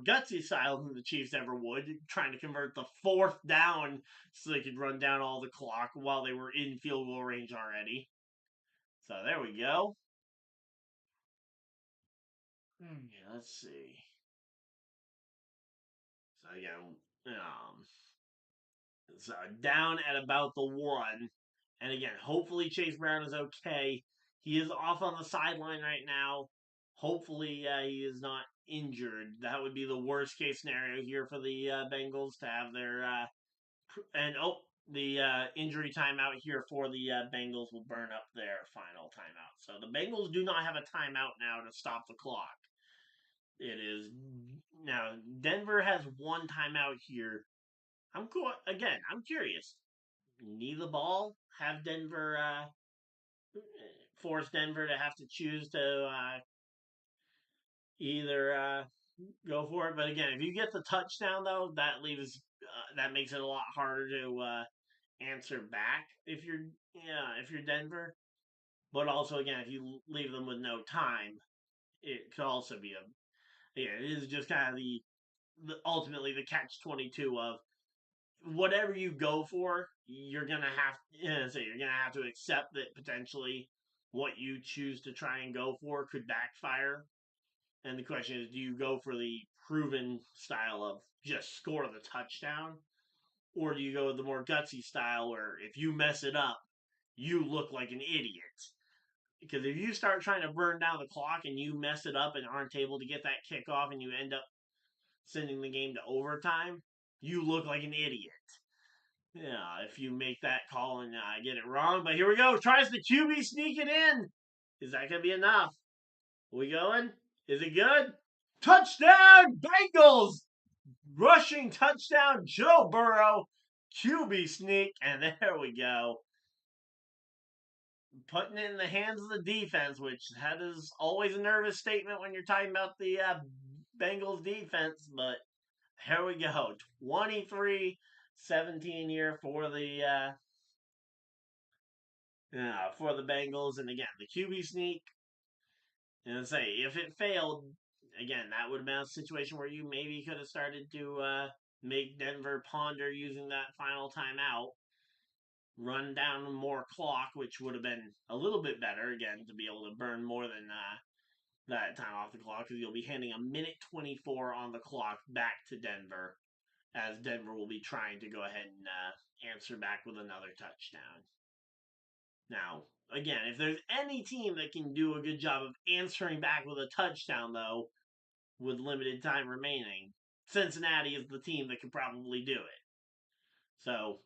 Speaker 1: gutsy style than the Chiefs ever would, trying to convert the fourth down so they could run down all the clock while they were in field goal range already. So there we go. Let's see. So again, so down at about the 1. And again, hopefully Chase Brown is okay. He is off on the sideline right now. Hopefully he is not injured. That would be the worst case scenario here for the Bengals to have their the injury timeout here for the Bengals will burn up their final timeout. So the Bengals do not have a timeout now to stop the clock. It is now Denver has one timeout here. I'm cool. Again, I'm curious. Knee the ball, have Denver force Denver to have to choose to either go for it. But again, if you get the touchdown though, that leaves that makes it a lot harder to answer back if you're Denver. But also again, if you leave them with no time, it could also be it is just kind of the ultimately the catch 22 of whatever you go for, you're gonna have you're gonna have to accept that potentially what you choose to try and go for could backfire. And the question is, do you go for the proven style of just score the touchdown, or do you go with the more gutsy style where if you mess it up, you look like an idiot? Because if you start trying to burn down the clock and you mess it up and aren't able to get that kickoff and you end up sending the game to overtime, you look like an idiot. Yeah, if you make that call and get it wrong. But here we go. Tries the QB sneak it in. Is that going to be enough? We going? Is it good? Touchdown, Bengals! Rushing touchdown, Joe Burrow. QB sneak, and there we go. Putting it in the hands of the defense, which that is always a nervous statement when you're talking about the Bengals defense. But here we go. 23-17 here for the Bengals. And again, the QB sneak. And say, if it failed, again, that would have been a situation where you maybe could have started to make Denver ponder using that final timeout, run down more clock, which would have been a little bit better, again, to be able to burn more than that time off the clock, because you'll be handing a minute 24 on the clock back to Denver, as Denver will be trying to go ahead and answer back with another touchdown. Now, again, if there's any team that can do a good job of answering back with a touchdown, though, with limited time remaining, Cincinnati is the team that could probably do it. So,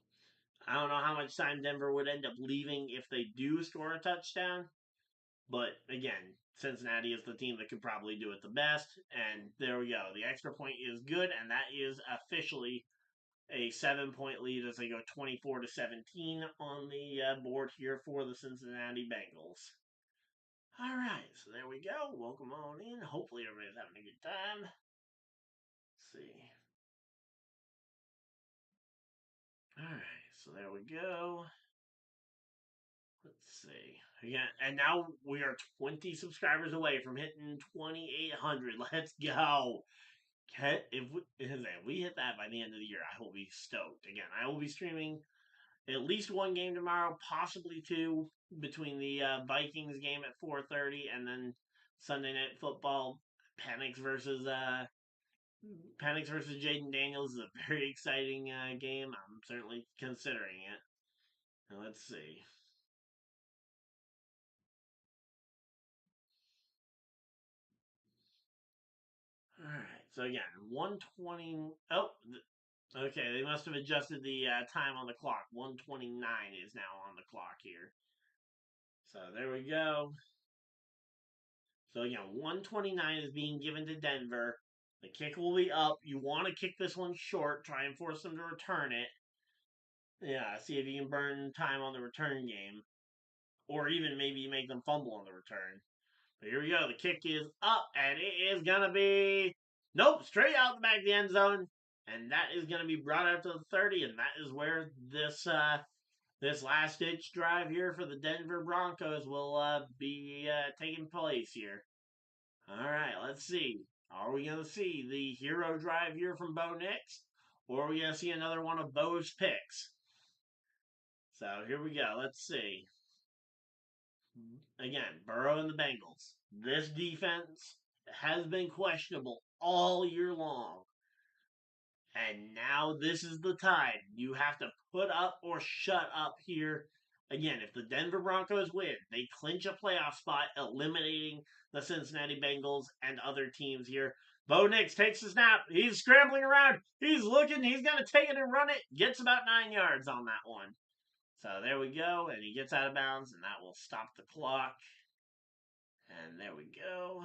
Speaker 1: I don't know how much time Denver would end up leaving if they do score a touchdown. But again, Cincinnati is the team that could probably do it the best. And there we go. The extra point is good, and that is officially a 7-point lead as they go 24-17 on the board here for the Cincinnati Bengals. All right, so there we go. Welcome on in. Hopefully everybody's having a good time. Let's see. All right, so there we go. Let's see. Again, and now we are 20 subscribers away from hitting 2,800. Let's go. If we hit that by the end of the year, I will be stoked. Again, I will be streaming at least one game tomorrow, possibly two, between the Vikings game at 4:30 and then Sunday Night Football. Penix versus Jaden Daniels is a very exciting game. I'm certainly considering it. Now, let's see. All right. So again, 120. Oh, okay. They must have adjusted the time on the clock. 129 is now on the clock here. So there we go. So again, 129 is being given to Denver. The kick will be up. You want to kick this one short. Try and force them to return it. Yeah, see if you can burn time on the return game. Or even maybe make them fumble on the return. But here we go. The kick is up, and it is going to be... Nope, straight out the back of the end zone. And that is going to be brought out to the 30, and that is where this last-ditch drive here for the Denver Broncos will be taking place here. All right, let's see. Are we going to see the hero drive here from Bo Nix? Or are we going to see another one of Bo's picks? So here we go. Let's see. Again, Burrow and the Bengals. This defense, has been questionable all year long. And now this is the time. You have to put up or shut up here. Again, if the Denver Broncos win, they clinch a playoff spot, eliminating the Cincinnati Bengals and other teams here. Bo Nix takes the snap. He's scrambling around. He's looking. He's going to take it and run it. Gets about 9 yards on that one. So there we go. And he gets out of bounds, and that will stop the clock. And there we go.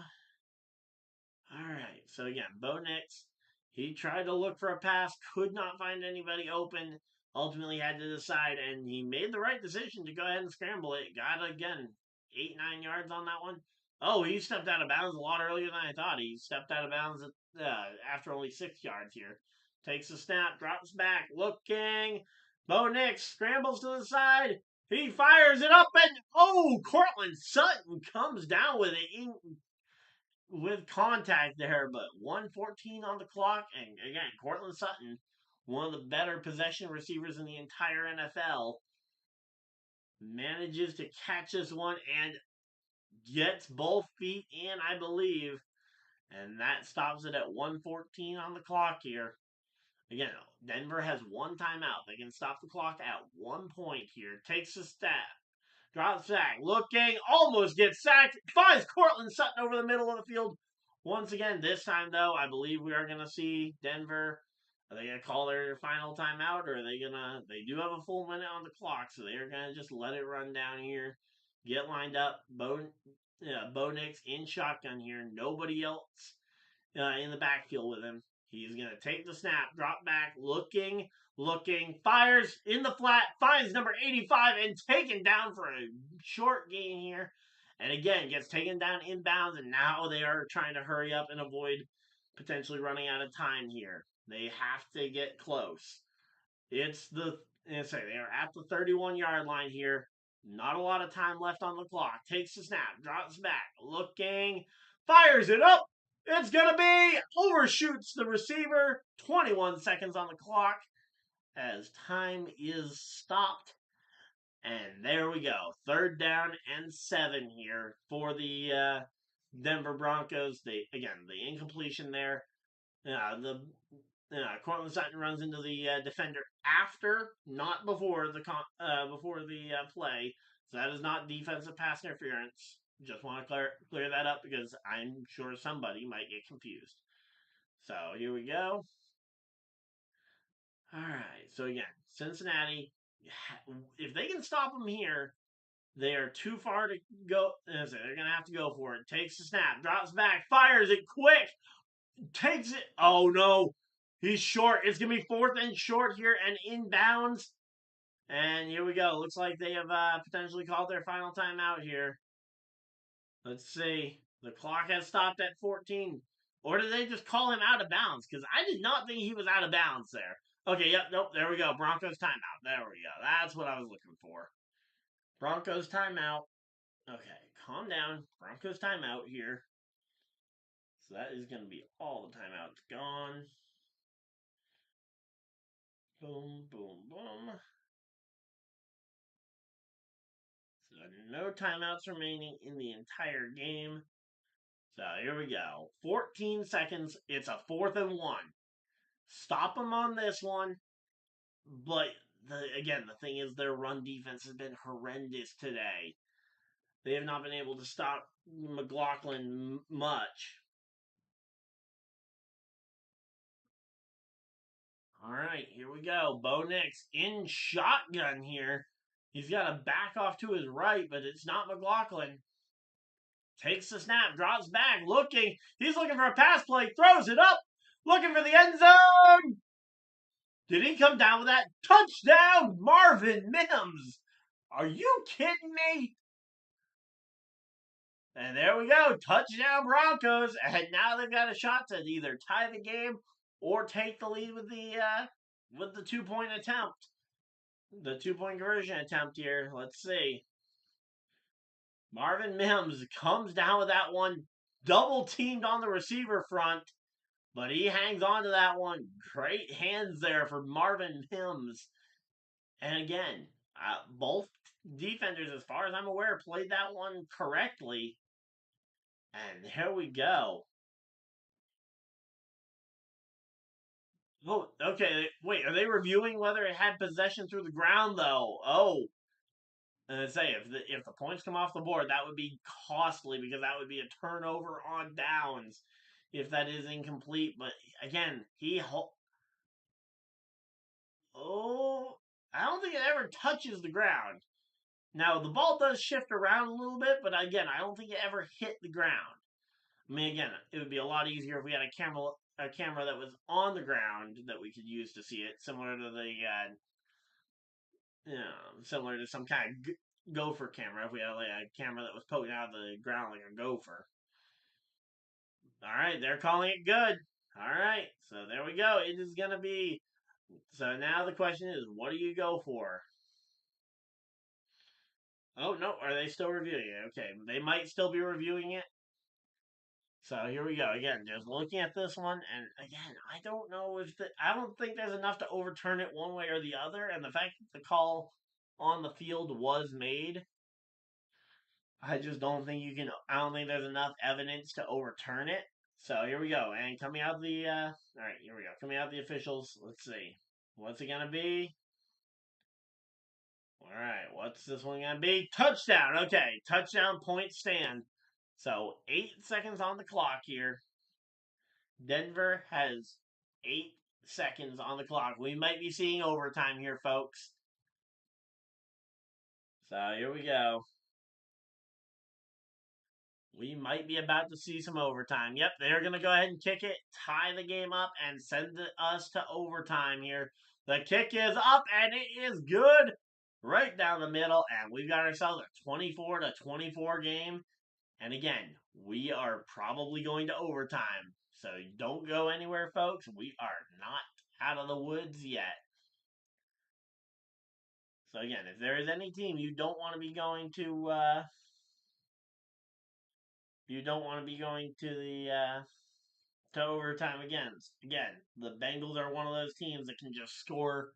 Speaker 1: All right. So again, Bo Nix, he tried to look for a pass, could not find anybody open. Ultimately, had to decide, and he made the right decision to go ahead and scramble it. Got again 8-9 yards on that one. Oh, he stepped out of bounds a lot earlier than I thought. He stepped out of bounds after only 6 yards here. Takes a snap, drops back, looking. Bo Nix scrambles to the side. He fires it up, and oh, Cortland Sutton comes down with it with contact there, but 1:14 on the clock, and again, Cortland Sutton, one of the better possession receivers in the entire NFL, manages to catch this one and gets both feet in, I believe, and that stops it at 1:14 on the clock here. Again, Denver has one timeout. They can stop the clock at 1 point here. Takes a step. Drops back, looking, almost gets sacked, finds Cortland Sutton over the middle of the field. Once again, this time though, I believe we are going to see Denver. Are they going to call their final timeout, or are they going to? They do have a full minute on the clock, so they are going to just let it run down here. Get lined up. Bo Nix in shotgun here. Nobody else in the backfield with him. He's going to take the snap, drop back, looking, fires in the flat, finds number 85 and taken down for a short gain here. And again, gets taken down inbounds, and now they are trying to hurry up and avoid potentially running out of time here. They have to get close. They are at the 31-yard line here. Not a lot of time left on the clock. Takes the snap, drops back, looking, fires it up. It's going to be overshoots the receiver. 21 seconds on the clock as time is stopped. And there we go. 3rd down and 7 here for the Denver Broncos. The incompletion there. Cortland Sutton runs into the defender after, not before the play. So that is not defensive pass interference. Just want to clear that up because I'm sure somebody might get confused. So here we go. All right. So again, Cincinnati, if they can stop them here, they are too far to go. They're going to have to go for it. Takes the snap, drops back, fires it quick, takes it. Oh no, he's short. It's going to be 4th and short here and inbounds. And here we go. Looks like they have potentially called their final timeout here. Let's see. The clock has stopped at 14. Or did they just call him out of bounds? Because I did not think he was out of bounds there. Okay, yep, nope, there we go. Broncos timeout. There we go. That's what I was looking for. Broncos timeout. Okay, calm down. Broncos timeout here. So that is going to be all the timeouts gone. Boom, boom, boom. So no timeouts remaining in the entire game. So here we go. 14 seconds. It's a 4th and 1. Stop them on this one. But the thing is, their run defense has been horrendous today. They have not been able to stop McLaughlin much. All right, here we go. Bo Nix in shotgun here. He's got to back off to his right, but it's not McLaughlin. Takes the snap, drops back, looking. He's looking for a pass play, throws it up, looking for the end zone. Did he come down with that? Touchdown, Marvin Mims. Are you kidding me? And there we go. Touchdown Broncos. And now they've got a shot to either tie the game or take the lead with the 2-point attempt. The 2-point conversion attempt here. Let's see. Marvin Mims comes down with that one. Double teamed on the receiver front. But he hangs on to that one. Great hands there for Marvin Mims. And again, both defenders, as far as I'm aware, played that one correctly. And here we go. Oh, okay. Wait, are they reviewing whether it had possession through the ground though? Oh, and I say if the points come off the board, that would be costly because that would be a turnover on downs if that is incomplete. But again, oh, I don't think it ever touches the ground. Now the ball does shift around a little bit, but again, I don't think it ever hit the ground. I mean, again, it would be a lot easier if we had a camera that was on the ground that we could use to see it, similar to some kind of gopher camera. If we had like a camera that was poking out of the ground like a gopher. All right, they're calling it good. All right, so there we go. It is gonna be. So now the question is, what do you go for? Oh no, are they still reviewing it? Okay, they might still be reviewing it. So here we go again. Just looking at this one, and again, I don't think there's enough to overturn it one way or the other. And the fact that the call on the field was made, I just don't think you can. I don't think there's enough evidence to overturn it. So here we go, and coming out the. All right, here we go. Coming out the officials. Let's see. What's it gonna be? All right, what's this one gonna be? Touchdown. Okay, touchdown point stand. So 8 seconds on the clock here. Denver has 8 seconds on the clock. We might be seeing overtime here, folks. So here we go. We might be about to see some overtime. Yep, they're going to go ahead and kick it, tie the game up, and send us to overtime here. The kick is up, and it is good right down the middle. And we've got ourselves a 24-24 game. And again, we are probably going to overtime. So don't go anywhere, folks. We are not out of the woods yet. So again, if there is any team you don't want to be going to, you don't want to be going to the to overtime against. Again, the Bengals are one of those teams that can just score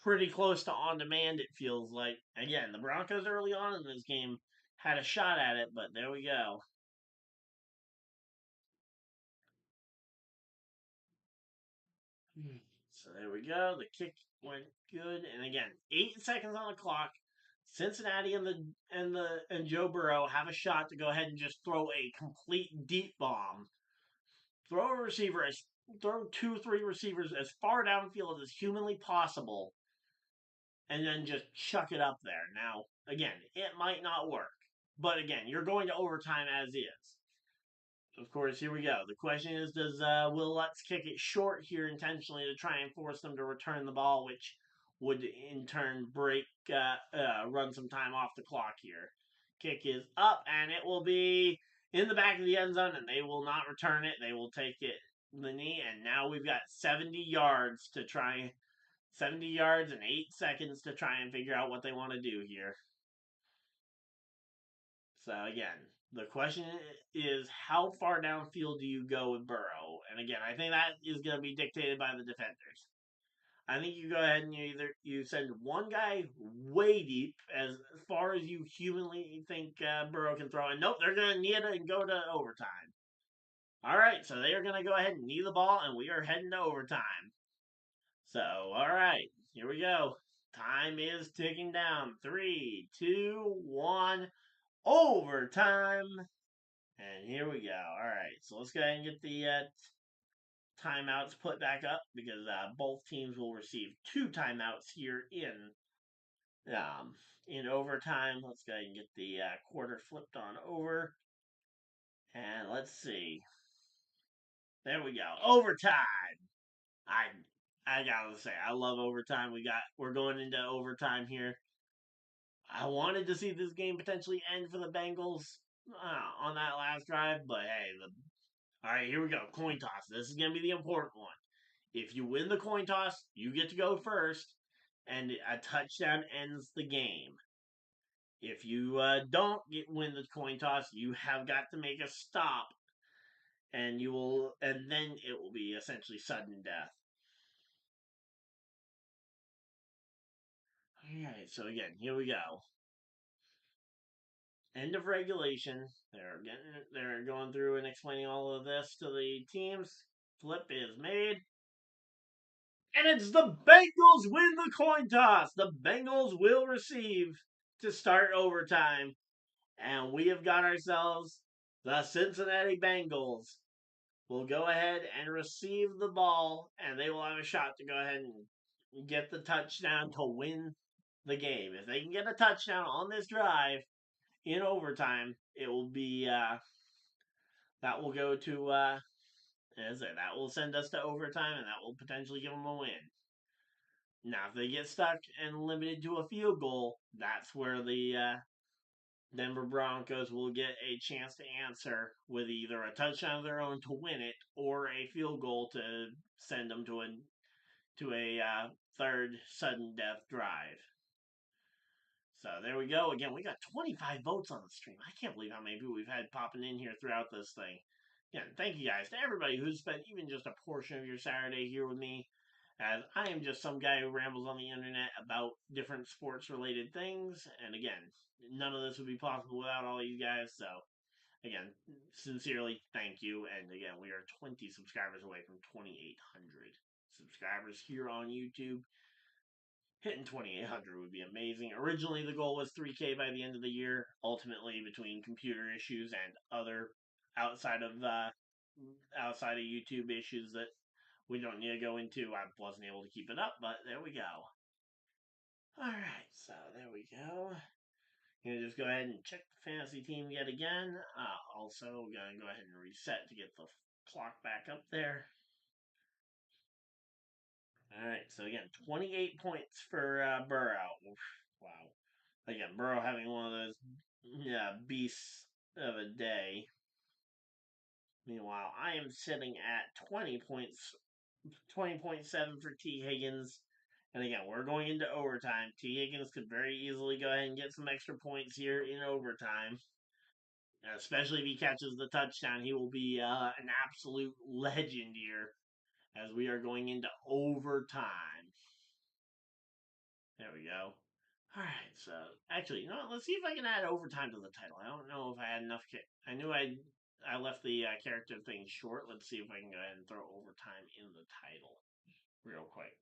Speaker 1: pretty close to on demand. It feels like. Again, the Broncos early on in this game had a shot at it, but there we go. So there we go. The kick went good, and again, 8 seconds on the clock. Cincinnati and Joe Burrow have a shot to go ahead and just throw a complete deep bomb. Throw 2, 3 receivers as far downfield as humanly possible, and then just chuck it up there. Now, again, it might not work, but again, you're going to overtime as is. Of course, here we go. The question is, does Will Lutz kick it short here intentionally to try and force them to return the ball, which would in turn run some time off the clock here. Kick is up, and it will be in the back of the end zone, and they will not return it. They will take it the knee, and now we've got 70 yards and 8 seconds to try and figure out what they want to do here. So again, the question is how far downfield do you go with Burrow? And again, I think that is going to be dictated by the defenders. I think you go ahead and you send one guy way deep as far as you humanly think Burrow can throw. And nope, they're going to knee it and go to overtime. All right, so they are going to go ahead and knee the ball, and we are heading to overtime. So, all right, here we go. Time is ticking down. 3, 2, 1, overtime. And here we go. All right, so let's go ahead and get the timeouts put back up because both teams will receive 2 timeouts here in overtime. Let's go ahead and get the quarter flipped on over, and let's see. There we go. Overtime. I I gotta say, I love overtime. We're going into overtime here. I wanted to see this game potentially end for the Bengals on that last drive, but hey, all right, here we go. Coin toss. This is gonna be the important one. If you win the coin toss, you get to go first, and a touchdown ends the game. If you win the coin toss, you have got to make a stop, and then it will be essentially sudden death. All right, so again, here we go. End of regulation. They're going through and explaining all of this to the teams. Flip is made. And it's the Bengals win the coin toss. The Bengals will receive to start overtime. And we have got ourselves the Cincinnati Bengals. Will go ahead and receive the ball, and they will have a shot to go ahead and get the touchdown to win the game. If they can get a touchdown on this drive in overtime, it will be that will go to that will send us to overtime, and that will potentially give them a win. Now, if they get stuck and limited to a field goal, that's where the Denver Broncos will get a chance to answer with either a touchdown of their own to win it or a field goal to send them to a third sudden death drive. So there we go. Again, we got 25 votes on the stream. I can't believe how many people we've had popping in here throughout this thing. Again, thank you guys to everybody who's spent even just a portion of your Saturday here with me. As I am just some guy who rambles on the internet about different sports related things. And again, none of this would be possible without all you guys. So, again, sincerely, thank you. And again, we are 20 subscribers away from 2,800 subscribers here on YouTube. Hitting 2,800 would be amazing. Originally, the goal was 3K by the end of the year. Ultimately, between computer issues and other outside of YouTube issues that we don't need to go into, I wasn't able to keep it up, but there we go. Alright, so there we go. Gonna just go ahead and check the fantasy team yet again. Also, gonna go ahead and reset to get the clock back up there. Alright, so again, 28 points for Burrow. Oof, wow. Again, Burrow having one of those beasts of a day. Meanwhile, I am sitting at 20 points, 20.7 for T. Higgins. And again, we're going into overtime. T. Higgins could very easily go ahead and get some extra points here in overtime. Especially if he catches the touchdown, he will be an absolute legend here as we are going into overtime. There we go. Alright, so actually, you know what? Let's see if I can add overtime to the title. I don't know if I had enough. I knew I left the character thing short. Let's see if I can go ahead and throw overtime in the title real quick.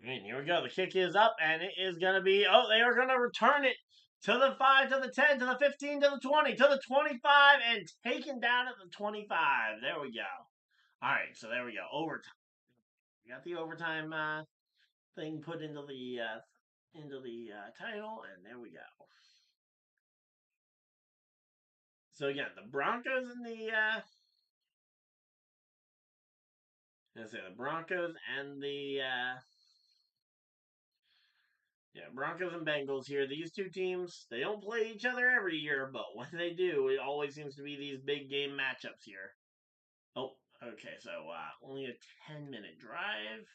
Speaker 1: And here we go. The kick is up, and it is going to be. Oh, they are going to return it to the 5, to the 10, to the 15, to the 20, to the 25, and taken down at the 25. There we go. All right, so there we go. Overtime. We got the overtime thing put into the title, and there we go. So again, the Broncos and the Broncos and the Broncos and Bengals here. These two teams, they don't play each other every year, but when they do, it always seems to be these big game matchups here. Oh, okay, so only a 10-minute drive.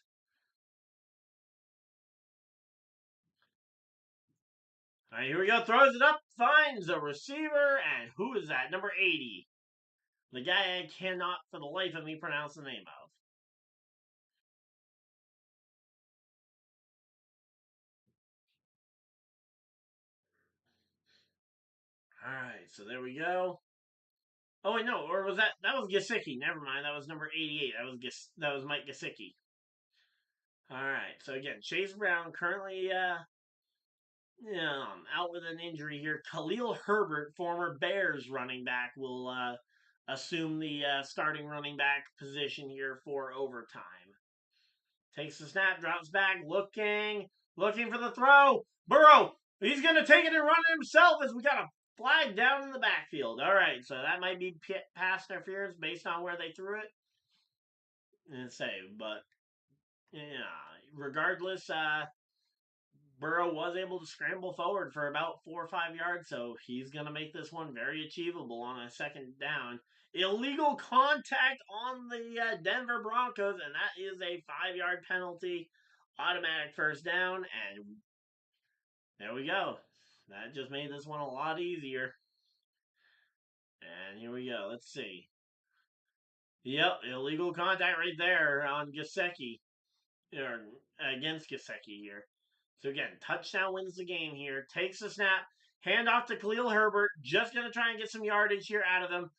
Speaker 1: All right, here we go. Throws it up, finds a receiver, and who is that? Number 80. The guy I cannot for the life of me pronounce the name of. All right, so there we go. Oh wait, no, or was that was Gesicki? Never mind, that was number 88. That was Mike Gesicki. All right, so again, Chase Brown currently out with an injury here. Khalil Herbert, former Bears running back, will assume the starting running back position here for overtime. Takes the snap, drops back, looking for the throw. Burrow, he's going to take it and run it himself as we got a flag down in the backfield. All right, so that might be pass interference based on where they threw it. And save, but regardless, Burrow was able to scramble forward for about 4 or 5 yards, so he's going to make this one very achievable on a second down. Illegal contact on the Denver Broncos, and that is a 5-yard penalty. Automatic first down, and there we go. That just made this one a lot easier. And here we go. Let's see. Yep, illegal contact right there on Gesicki. Or against Gesicki here. So again, touchdown wins the game here. Takes the snap, Hand off to Khalil Herbert. Just going to try and get some yardage here out of him.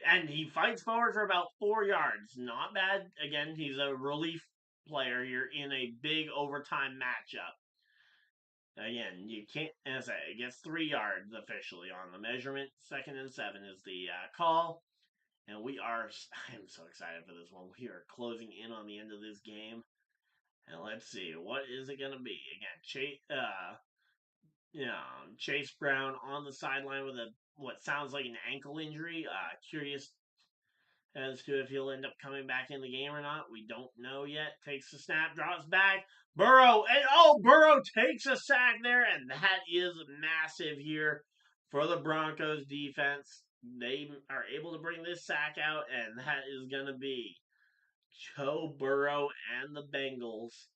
Speaker 1: And he fights forward for about 4 yards. Not bad. Again, he's a relief player here in a big overtime matchup. Again, you can't, as I say, it gets 3 yards officially on the measurement. 2nd and 7 is the call. And I am so excited for this one. We are closing in on the end of this game. And let's see, what is it going to be? Again, Chase Brown on the sideline with what sounds like an ankle injury. Curious as to if he'll end up coming back in the game or not. We don't know yet. Takes the snap, drops back. Burrow, and Burrow takes a sack there, and that is massive here for the Broncos defense. They are able to bring this sack out, and that is going to be Joe Burrow and the Bengals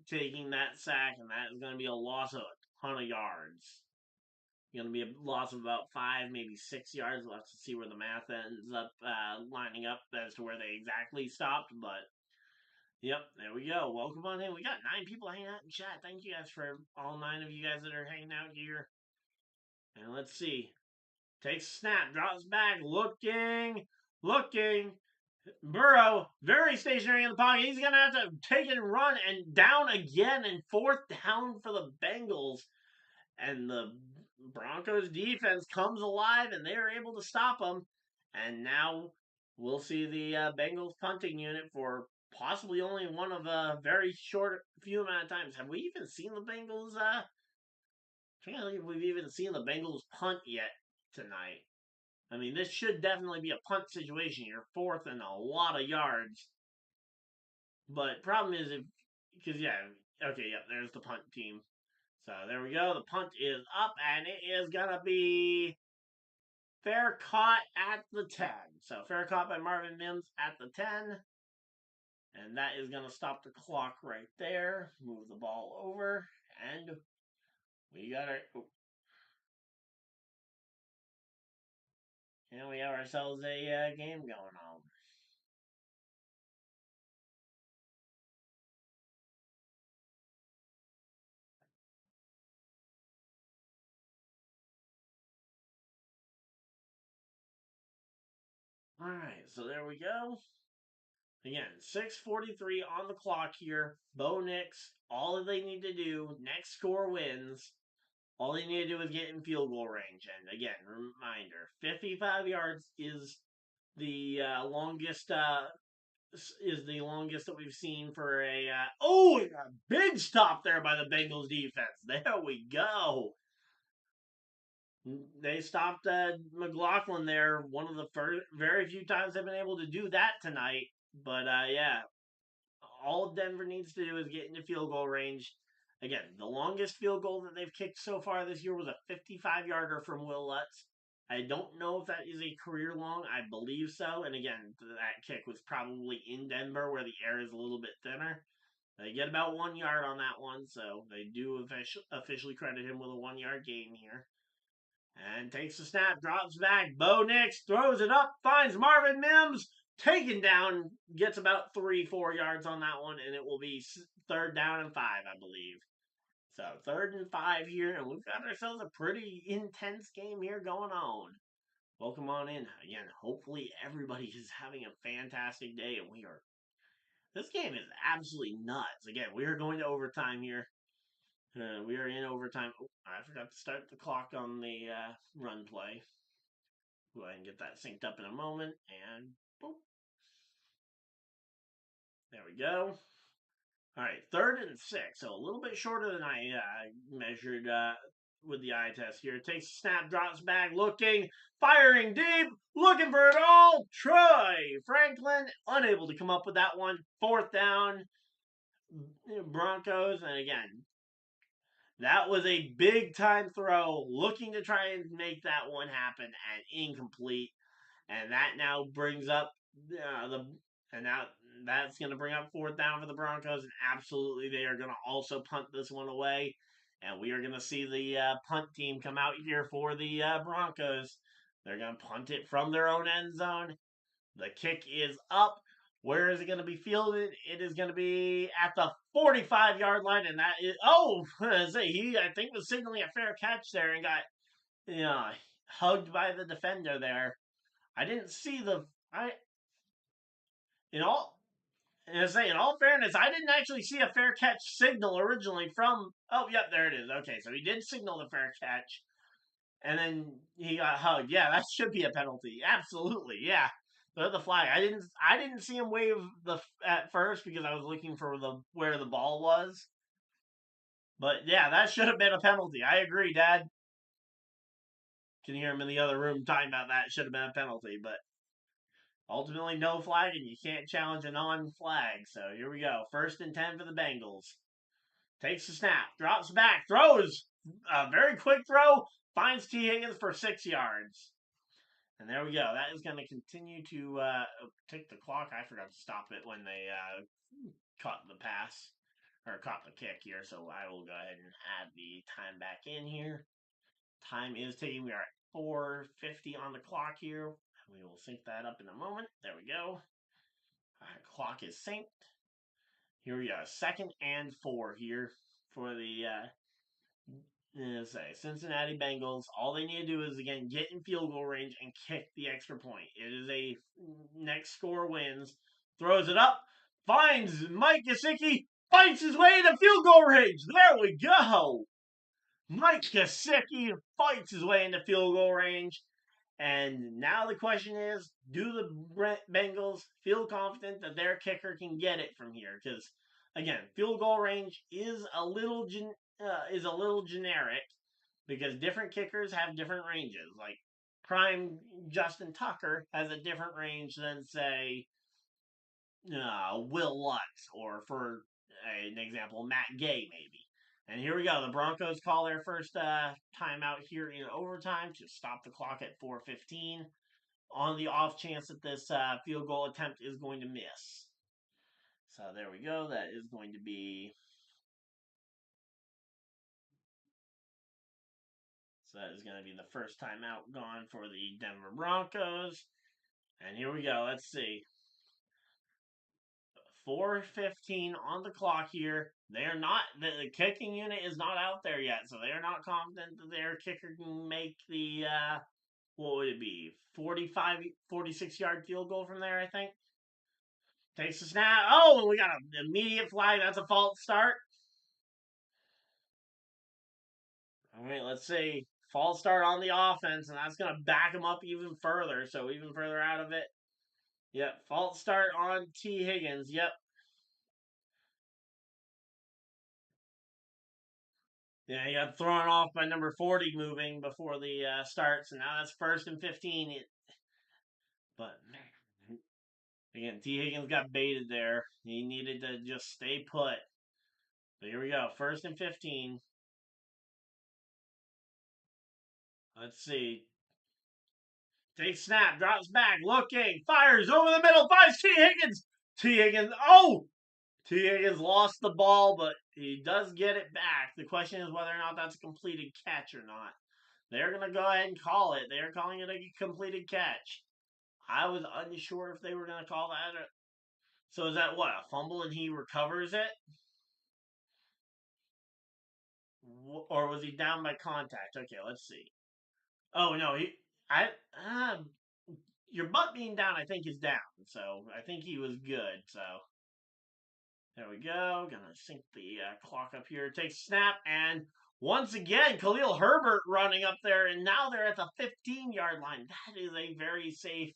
Speaker 1: taking that sack, and that is going to be a loss of a ton of yards. Going to be a loss of about 5, maybe 6 yards. We'll have to see where the math ends up lining up as to where they exactly stopped. But, yep, there we go. Welcome on in. We got 9 people hanging out in chat. Thank you guys for all 9 of you guys that are hanging out here. And let's see. Takes a snap, drops back, looking. Burrow, very stationary in the pocket. He's going to have to take it and run, and down again, and 4th down for the Bengals. And the Broncos defense comes alive, and they are able to stop them. And now we'll see the Bengals punting unit for possibly only one of a very short few amount of times. Have we even seen the Bengals? I'm trying to think if we've even seen the Bengals punt yet tonight. I mean, this should definitely be a punt situation. You're 4th and a lot of yards. But problem is, there's the punt team. So there we go. The punt is up, and it is going to be fair caught at the 10. So fair caught by Marvin Mims at the 10. And that is going to stop the clock right there. Move the ball over, and we got our... And we have ourselves a game going on. Alright, so there we go. Again, 6:43 on the clock here. bonix, all they need to do, next score wins. All they need to do is get in field goal range. And again, reminder, 55 yards is the longest that we've seen for a big stop there by the Bengals defense. There we go. They stopped McLaughlin there. One of the very few times they've been able to do that tonight. But yeah, all Denver needs to do is get into field goal range. Again, the longest field goal that they've kicked so far this year was a 55-yarder from Will Lutz. I don't know if that is a career long. I believe so. And again, that kick was probably in Denver where the air is a little bit thinner. They get about 1 yard on that one, so they do officially credit him with a 1-yard gain here. And takes the snap, drops back. bonix throws it up, finds Marvin Mims. Taken down, gets about 3-4 yards on that one, and it will be 3rd down and 5, I believe. So 3rd and 5 here, and we've got ourselves a pretty intense game here going on. Welcome on in. Again, hopefully everybody is having a fantastic day, and this game is absolutely nuts. Again, we are going to overtime here. We are in overtime. Oh, I forgot to start the clock on the run play. Go ahead and get that synced up in a moment, and boop. There we go. All right, 3rd and 6, so a little bit shorter than I measured with the eye test here. Takes a snap, drops back, looking, firing deep, looking for it all. Troy Franklin unable to come up with that one. 4th down, Broncos, and again, that was a big time throw, looking to try and make that one happen, and incomplete. And that now brings up that's going to bring up 4th down for the Broncos, and absolutely they are going to also punt this one away. And we are going to see the punt team come out here for the Broncos. They're going to punt it from their own end zone. The kick is up. Where is it going to be fielded? It is going to be at the 45-yard line, and that is I think was signaling a fair catch there and got hugged by the defender there. I didn't see the I in all in all fairness, I didn't actually see a fair catch signal originally from. Oh, yep, there it is. Okay, so he did signal the fair catch, and then he got hugged. Yeah, that should be a penalty. Absolutely, yeah. Throw the flag. I didn't see him wave the at first because I was looking for the where the ball was. But yeah, that should have been a penalty. I agree, Dad. Can hear him in the other room talking about that. Should have been a penalty, but ultimately no flag, and you can't challenge a non-flag. So here we go. 1st and 10 for the Bengals. Takes the snap, drops back, throws. A very quick throw, finds T. Higgins for 6 yards. And there we go. That is going to continue to take the clock. I forgot to stop it when they caught the pass or caught the kick here. So I will go ahead and add the time back in here. Time is ticking. We are at 4:50 on the clock here. We will sync that up in a moment. There we go. Clock is synced. Here we go. 2nd and 4 here for the Cincinnati Bengals. All they need to do is again get in field goal range and kick the extra point. It is a next score wins. Throws it up, finds Mike Gesicki, fights his way into field goal range. There we go. Mike Gesicki fights his way into field goal range. And now the question is, do the Bengals feel confident that their kicker can get it from here? Because again, field goal range is a little generic because different kickers have different ranges. Like prime Justin Tucker has a different range than say Will Lutz, or for an example, Matt Gay maybe. And here we go. The Broncos call their first timeout here in overtime to stop the clock at 4:15 on the off chance that this field goal attempt is going to miss. So there we go. That is going to be. So that is going to be the first timeout gone for the Denver Broncos. And here we go. Let's see. 4:15 on the clock here. They're not the kicking unit is not out there yet, so they're not confident that their kicker can make the what would it be? 45 46-yard field goal from there, I think. Takes the snap. Oh, we got an immediate flag. That's a false start. All right, let's see. False start on the offense, and that's going to back them up even further. So even further out of it. Yep, false start on T. Higgins. Yep. Yeah, he got thrown off by number 40 moving before the starts, and now that's 1st and 15. But man, again, T. Higgins got baited there. He needed to just stay put. But here we go, 1st and 15. Let's see. Takes snap, drops back, looking, fires over the middle, finds T. Higgins. T. Higgins, oh! T. Higgins lost the ball, but he does get it back. The question is whether or not that's a completed catch or not. They're going to go ahead and call it. They're calling it a completed catch. I was unsure if they were going to call that. So is that what, a fumble and he recovers it? Or was he down by contact? Okay, let's see. Oh no, uh, your butt being down, I think, is down. So I think he was good. So there we go. Gonna sync the clock up here. Takes snap, and once again, Khalil Herbert running up there, and now they're at the 15-yard line. That is a very safe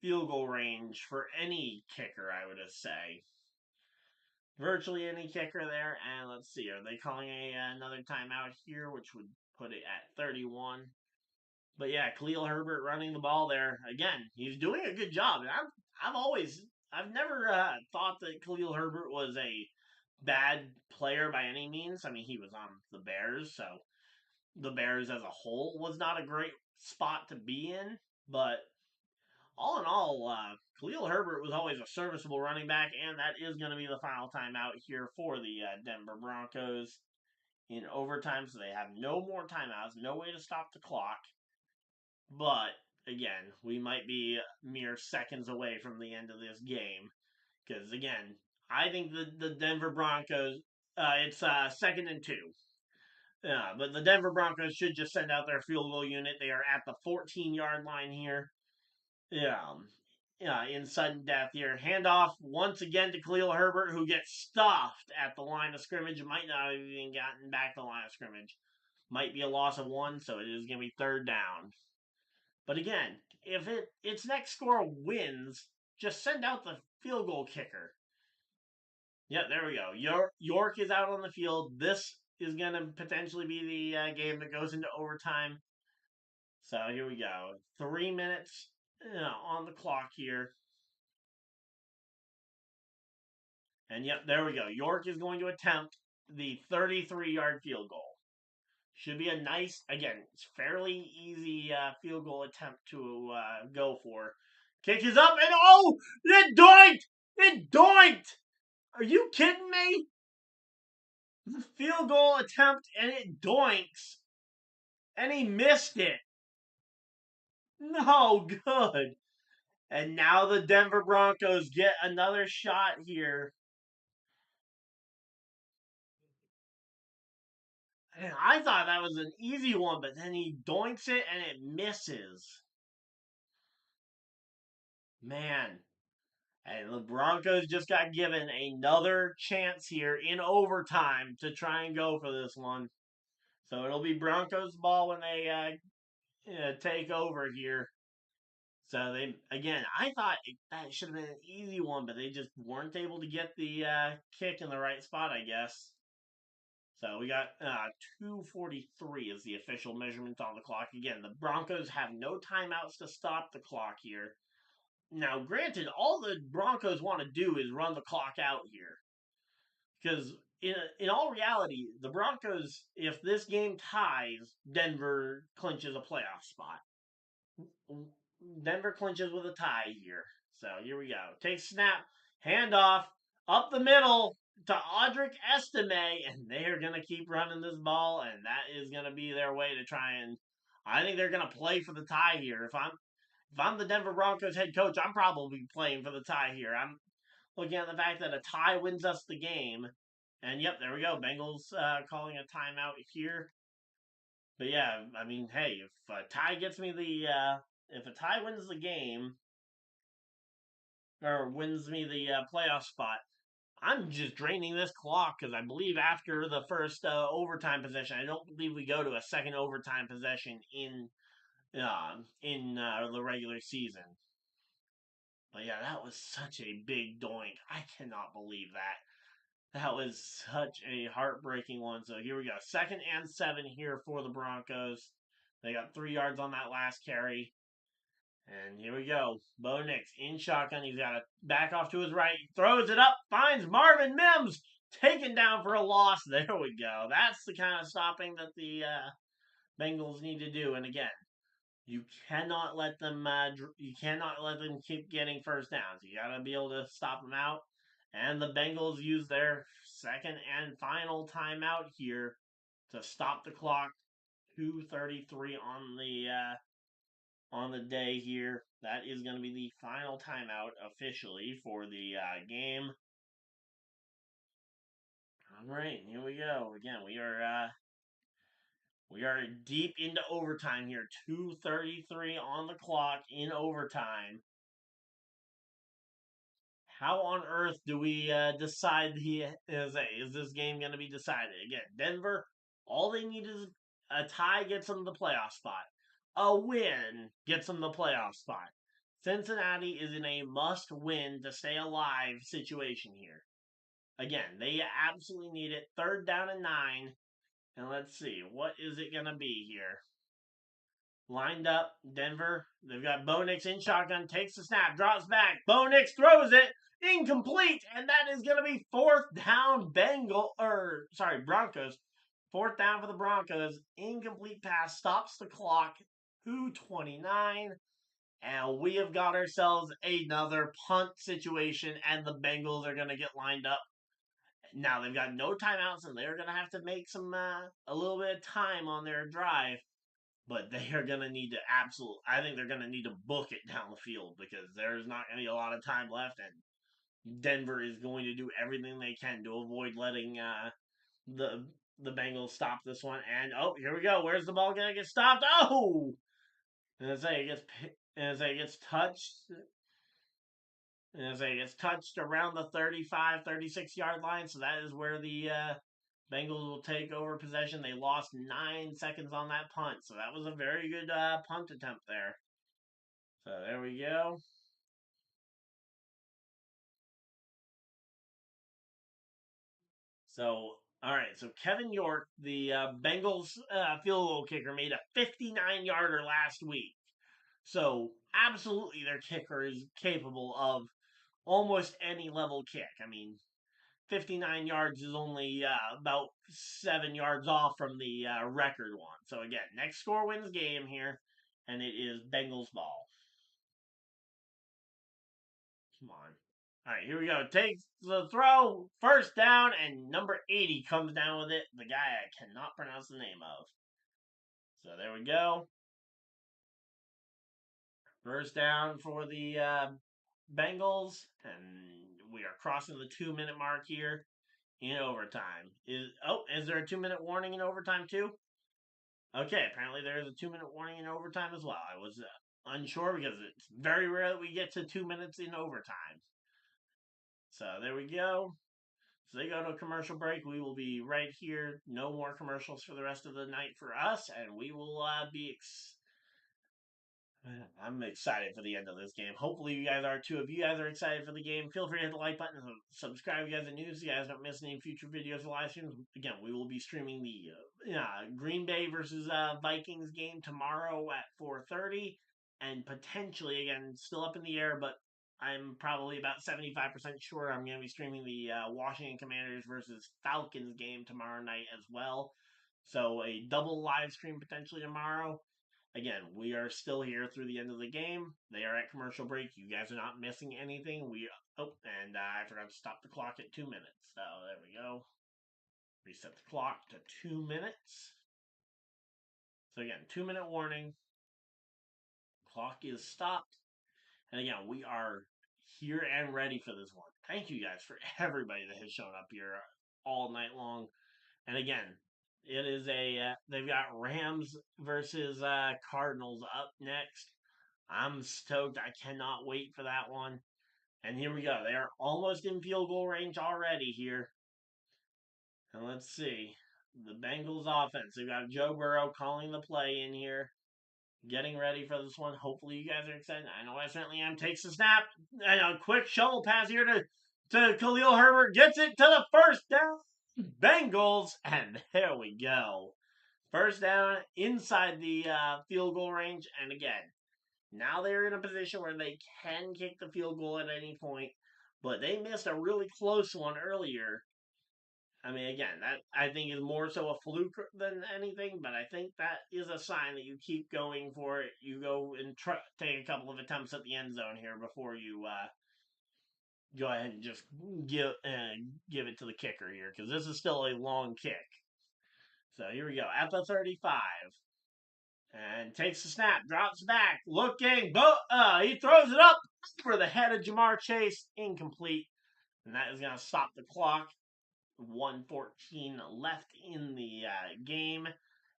Speaker 1: field goal range for any kicker, I would say. Virtually any kicker there. And let's see, are they calling another timeout here, which would put it at 31? But yeah, Khalil Herbert running the ball there again. He's doing a good job. And I've never thought that Khalil Herbert was a bad player by any means. I mean, he was on the Bears, so the Bears as a whole was not a great spot to be in. But all in all, Khalil Herbert was always a serviceable running back, and that is going to be the final timeout here for the Denver Broncos in overtime. So they have no more timeouts, no way to stop the clock. But again, we might be mere seconds away from the end of this game. Because, again, I think the Denver Broncos, it's 2nd and 2. Yeah, but the Denver Broncos should just send out their field goal unit. They are at the 14-yard line here. Yeah. Yeah, in sudden death here. Handoff once again to Khalil Herbert, who gets stuffed at the line of scrimmage. Might not have even gotten back to the line of scrimmage. Might be a loss of 1, so it is going to be 3rd down. But again, if its next score wins, just send out the field goal kicker. Yeah, there we go. York is out on the field. This is going to potentially be the game that goes into overtime. So here we go. 3 minutes on the clock here. And yep, there we go. York is going to attempt the 33-yard field goal. Should be a nice, again, it's fairly easy field goal attempt to go for. Kick is up, and oh, it doinked! It doinked! Are you kidding me? The field goal attempt, and it doinks. And he missed it. No good. And now the Denver Broncos get another shot here. And I thought that was an easy one, but then he doinks it and it misses. Man. And the Broncos just got given another chance here in overtime to try and go for this one. So it'll be Broncos ball when they take over here. So they again, I thought that should have been an easy one, but they just weren't able to get the kick in the right spot, I guess. So we got 2:43 is the official measurement on the clock. Again, the Broncos have no timeouts to stop the clock here. Now, granted, all the Broncos want to do is run the clock out here. Because in all reality, the Broncos, if this game ties, Denver clinches a playoff spot. Denver clinches with a tie here. So here we go. Take snap, handoff, up the middle to Audric Estime, and they are going to keep running this ball, and that is going to be their way to try and. I think they're going to play for the tie here. If I'm the Denver Broncos head coach, I'm probably playing for the tie here. I'm looking at the fact that a tie wins us the game. And yep, there we go. Bengals calling a timeout here. But yeah, I mean, hey, if a tie gets me if a tie wins the game or wins me the playoff spot, I'm just draining this clock because I believe after the first overtime possession, I don't believe we go to a second overtime possession in the regular season. But yeah, that was such a big doink. I cannot believe that. That was such a heartbreaking one. So here we go. 2nd and 7 here for the Broncos. They got 3 yards on that last carry. And here we go. Bo Nix in shotgun. He's got to back off to his right. Throws it up. Finds Marvin Mims. Taken down for a loss. There we go. That's the kind of stopping that the Bengals need to do. And again, you cannot let them. You cannot let them keep getting first downs. You got to be able to stop them out. And the Bengals use their second and final timeout here to stop the clock. 2:33 on the day here. That is going to be the final timeout officially for the game. All right, here we go. Again, we are deep into overtime here. 2:33 on the clock in overtime. How on earth do we decide is this game going to be decided? Again, Denver, all they need is a tie gets them the playoff spot. A win gets them the playoff spot. Cincinnati is in a must-win to stay alive situation here. Again, they absolutely need it. 3rd down and 9. And let's see, what is it going to be here? Lined up, Denver. They've got Bo Nix in shotgun, takes the snap, drops back. Bo Nix throws it, incomplete, and that is going to be 4th down Broncos. 4th down for the Broncos. Incomplete pass stops the clock. 2:29. And we have got ourselves another punt situation, and the Bengals are going to get lined up. Now they've got no timeouts, and they're going to have to make a little bit of time on their drive. But they are going to need to I think they're going to need to book it down the field because there's not going to be a lot of time left. And Denver is going to do everything they can to avoid letting the the Bengals stop this one. And oh, here we go. Where's the ball gonna get stopped? Oh, and as it gets touched. And as it gets touched around the 35, 36 yard line, so that is where the Bengals will take over possession. They lost 9 seconds on that punt, so that was a very good punt attempt there. So there we go. So, all right. So Kevin York, the Bengals field goal kicker, made a 59-yarder last week. So absolutely, their kicker is capable of almost any level kick. I mean, 59 yards is only about 7 yards off from the record one. So again, next score wins game here, and it is Bengals ball. Come on. All right, here we go. Takes the throw, first down, and number 80 comes down with it. The guy I cannot pronounce the name of. So there we go. First down for the Bengals, and we are crossing the 2 minute mark here in overtime. Is there a 2 minute warning in overtime too? Okay, apparently there is a 2 minute warning in overtime as well. I was unsure because it's very rare that we get to 2 minutes in overtime. So there we go. So they go to a commercial break. We will be right here. No more commercials for the rest of the night for us, and we will I'm excited for the end of this game. Hopefully, you guys are too. If you guys are excited for the game, feel free to hit the like button and subscribe if you guys are new so you guys don't miss any future videos or live streams. Again, we will be streaming the Green Bay versus Vikings game tomorrow at 4:30, and potentially, again, still up in the air, but I'm probably about 75% sure I'm going to be streaming the Washington Commanders versus Falcons game tomorrow night as well. So a double live stream potentially tomorrow. Again, we are still here through the end of the game. They are at commercial break. You guys are not missing anything. And I forgot to stop the clock at 2 minutes. So there we go. Reset the clock to 2 minutes. So again, 2 minute warning. Clock is stopped. And again, we are here and ready for this one. Thank you guys for everybody that has shown up here all night long. And again, it is they've got Rams versus Cardinals up next. I'm stoked. I cannot wait for that one. And here we go. They are almost in field goal range already here. And let's see. The Bengals offense. They've got Joe Burrow calling the play in here. Getting ready for this one. Hopefully you guys are excited. I know I certainly am. Takes the snap. And a quick shovel pass here to Khalil Herbert. Gets it to the first down. Bengals. And there we go. First down inside the field goal range. And again, now they're in a position where they can kick the field goal at any point, but they missed a really close one earlier. I mean, again, that I think is more so a fluke than anything, but I think that is a sign that you keep going for it. You go and take a couple of attempts at the end zone here before you go ahead and just give it to the kicker here, because this is still a long kick. So here we go at the 35. And takes the snap, drops back, looking, he throws it up for the head of Jamar Chase, incomplete. And that is going to stop the clock. 1:14 left in the game.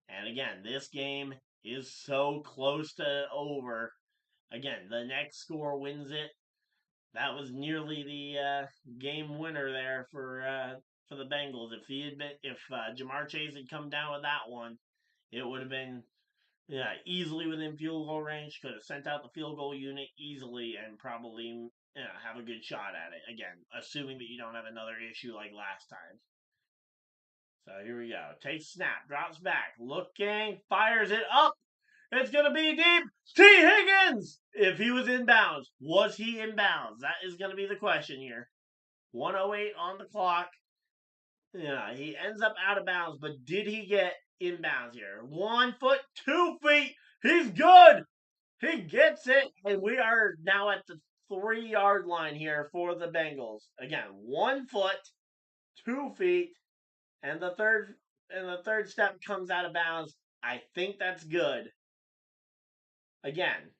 Speaker 1: And again, this game is so close to over. Again, the next score wins it. That was nearly the game winner there for the Bengals. If Jamar Chase had come down with that one, it would have been easily within field goal range. Could have sent out the field goal unit easily and probably have a good shot at it. Again, assuming that you don't have another issue like last time. So here we go. Takes snap, drops back, looking, fires it up. It's going to be deep. T. Higgins! If he was in bounds, was he in bounds? That is going to be the question here. 1:08 on the clock. Yeah, he ends up out of bounds, but did he get inbounds here? 1 foot, 2 feet. He's good. He gets it, and we are now at the 3 yard line here for the Bengals. Again, 1 foot, 2 feet, and the third step comes out of bounds. I think that's good. Again,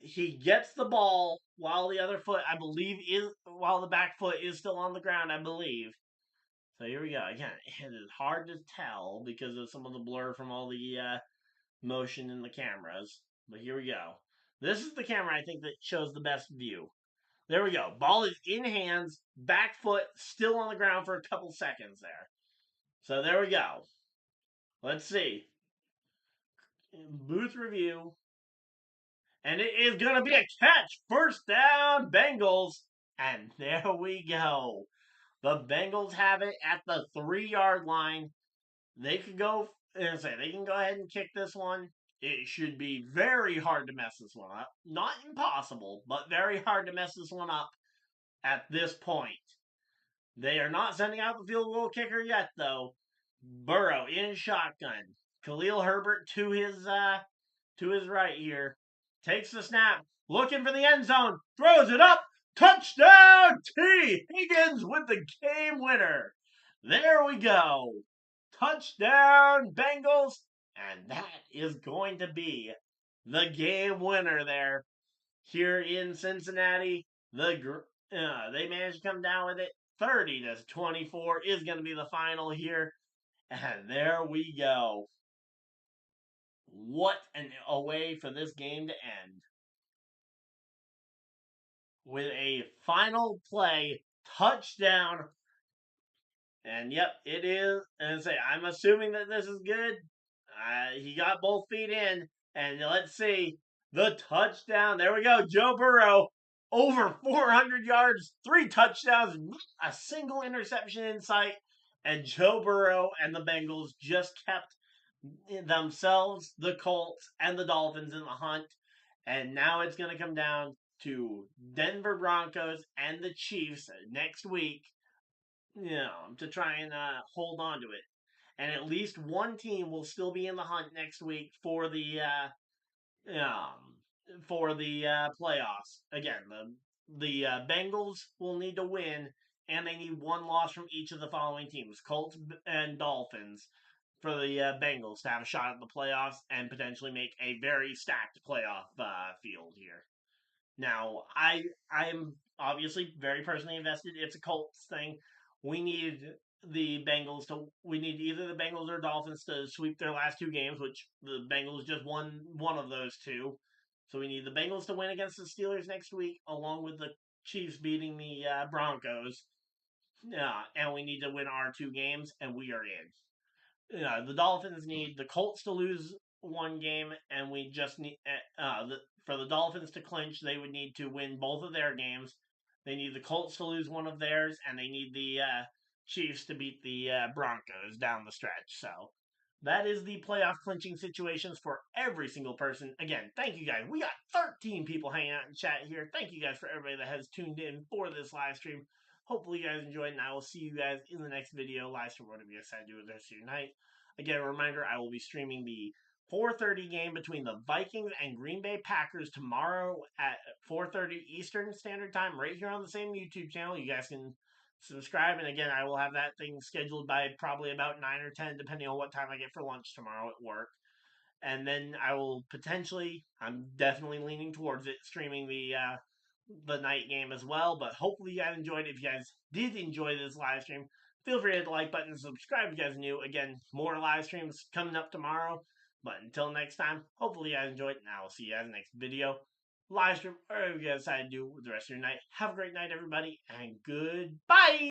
Speaker 1: he gets the ball while the other foot, I believe, while the back foot is still on the ground, I believe. So here we go. Again, it is hard to tell because of some of the blur from all the motion in the cameras. But here we go. This is the camera I think that shows the best view. There we go. Ball is in hands, back foot still on the ground for a couple seconds there. So there we go. Let's see. Booth review. And it is going to be a catch. First down, Bengals. And there we go. The Bengals have it at the 3-yard line. They could go and say they can go ahead and kick this one. It should be very hard to mess this one up. Not impossible, but very hard to mess this one up at this point. They are not sending out the field goal kicker yet, though. Burrow in shotgun. Khalil Herbert to his right here. Takes the snap, looking for the end zone, throws it up, touchdown! T. Higgins with the game winner. There we go. Touchdown, Bengals. And that is going to be the game winner there here in Cincinnati. They managed to come down with it. 30-24 is going to be the final here. And there we go. What a way for this game to end. With a final play touchdown. And yep, it is. And say, I'm assuming that this is good. He got both feet in. And let's see. The touchdown. There we go. Joe Burrow. Over 400 yards. 3 touchdowns. Not a single interception in sight. And Joe Burrow and the Bengals just kept themselves, the Colts, and the Dolphins in the hunt. And now it's going to come down to Denver Broncos and the Chiefs next week, to try and hold on to it. And at least one team will still be in the hunt next week for the playoffs. Again, the Bengals will need to win, and they need one loss from each of the following teams: Colts and Dolphins, for the Bengals to have a shot at the playoffs and potentially make a very stacked playoff field here. Now, I'm obviously very personally invested. It's a Colts thing. We need we need either the Bengals or Dolphins to sweep their last 2 games, which the Bengals just won one of those 2. So we need the Bengals to win against the Steelers next week, along with the Chiefs beating the Broncos. And we need to win our 2 games, and we are in. The Dolphins need the Colts to lose one game, and we just need for the Dolphins to clinch. They would need to win both of their games. They need the Colts to lose one of theirs, and they need the Chiefs to beat the Broncos down the stretch. So that is the playoff clinching situations for every single person. Again, thank you guys. We got 13 people hanging out in chat here. Thank you guys for everybody that has tuned in for this live stream. Hopefully you guys enjoyed, and I will see you guys in the next video, live stream, whatever you decide to do with the rest of your night. Again, a reminder, I will be streaming the 4:30 game between the Vikings and Green Bay Packers tomorrow at 4:30 Eastern Standard Time, right here on the same YouTube channel. You guys can subscribe, and again, I will have that thing scheduled by probably about 9 or 10, depending on what time I get for lunch tomorrow at work. And then I will potentially, I'm definitely leaning towards it, streaming the night game as well. But hopefully you guys enjoyed it. If you guys did enjoy this live stream, feel free to hit the like button and subscribe if you guys are new. Again, more live streams coming up tomorrow. But until next time, hopefully you guys enjoyed, and I will see you guys in the next video, live stream, or whatever you guys decide to do with the rest of your night. Have a great night, everybody, and goodbye!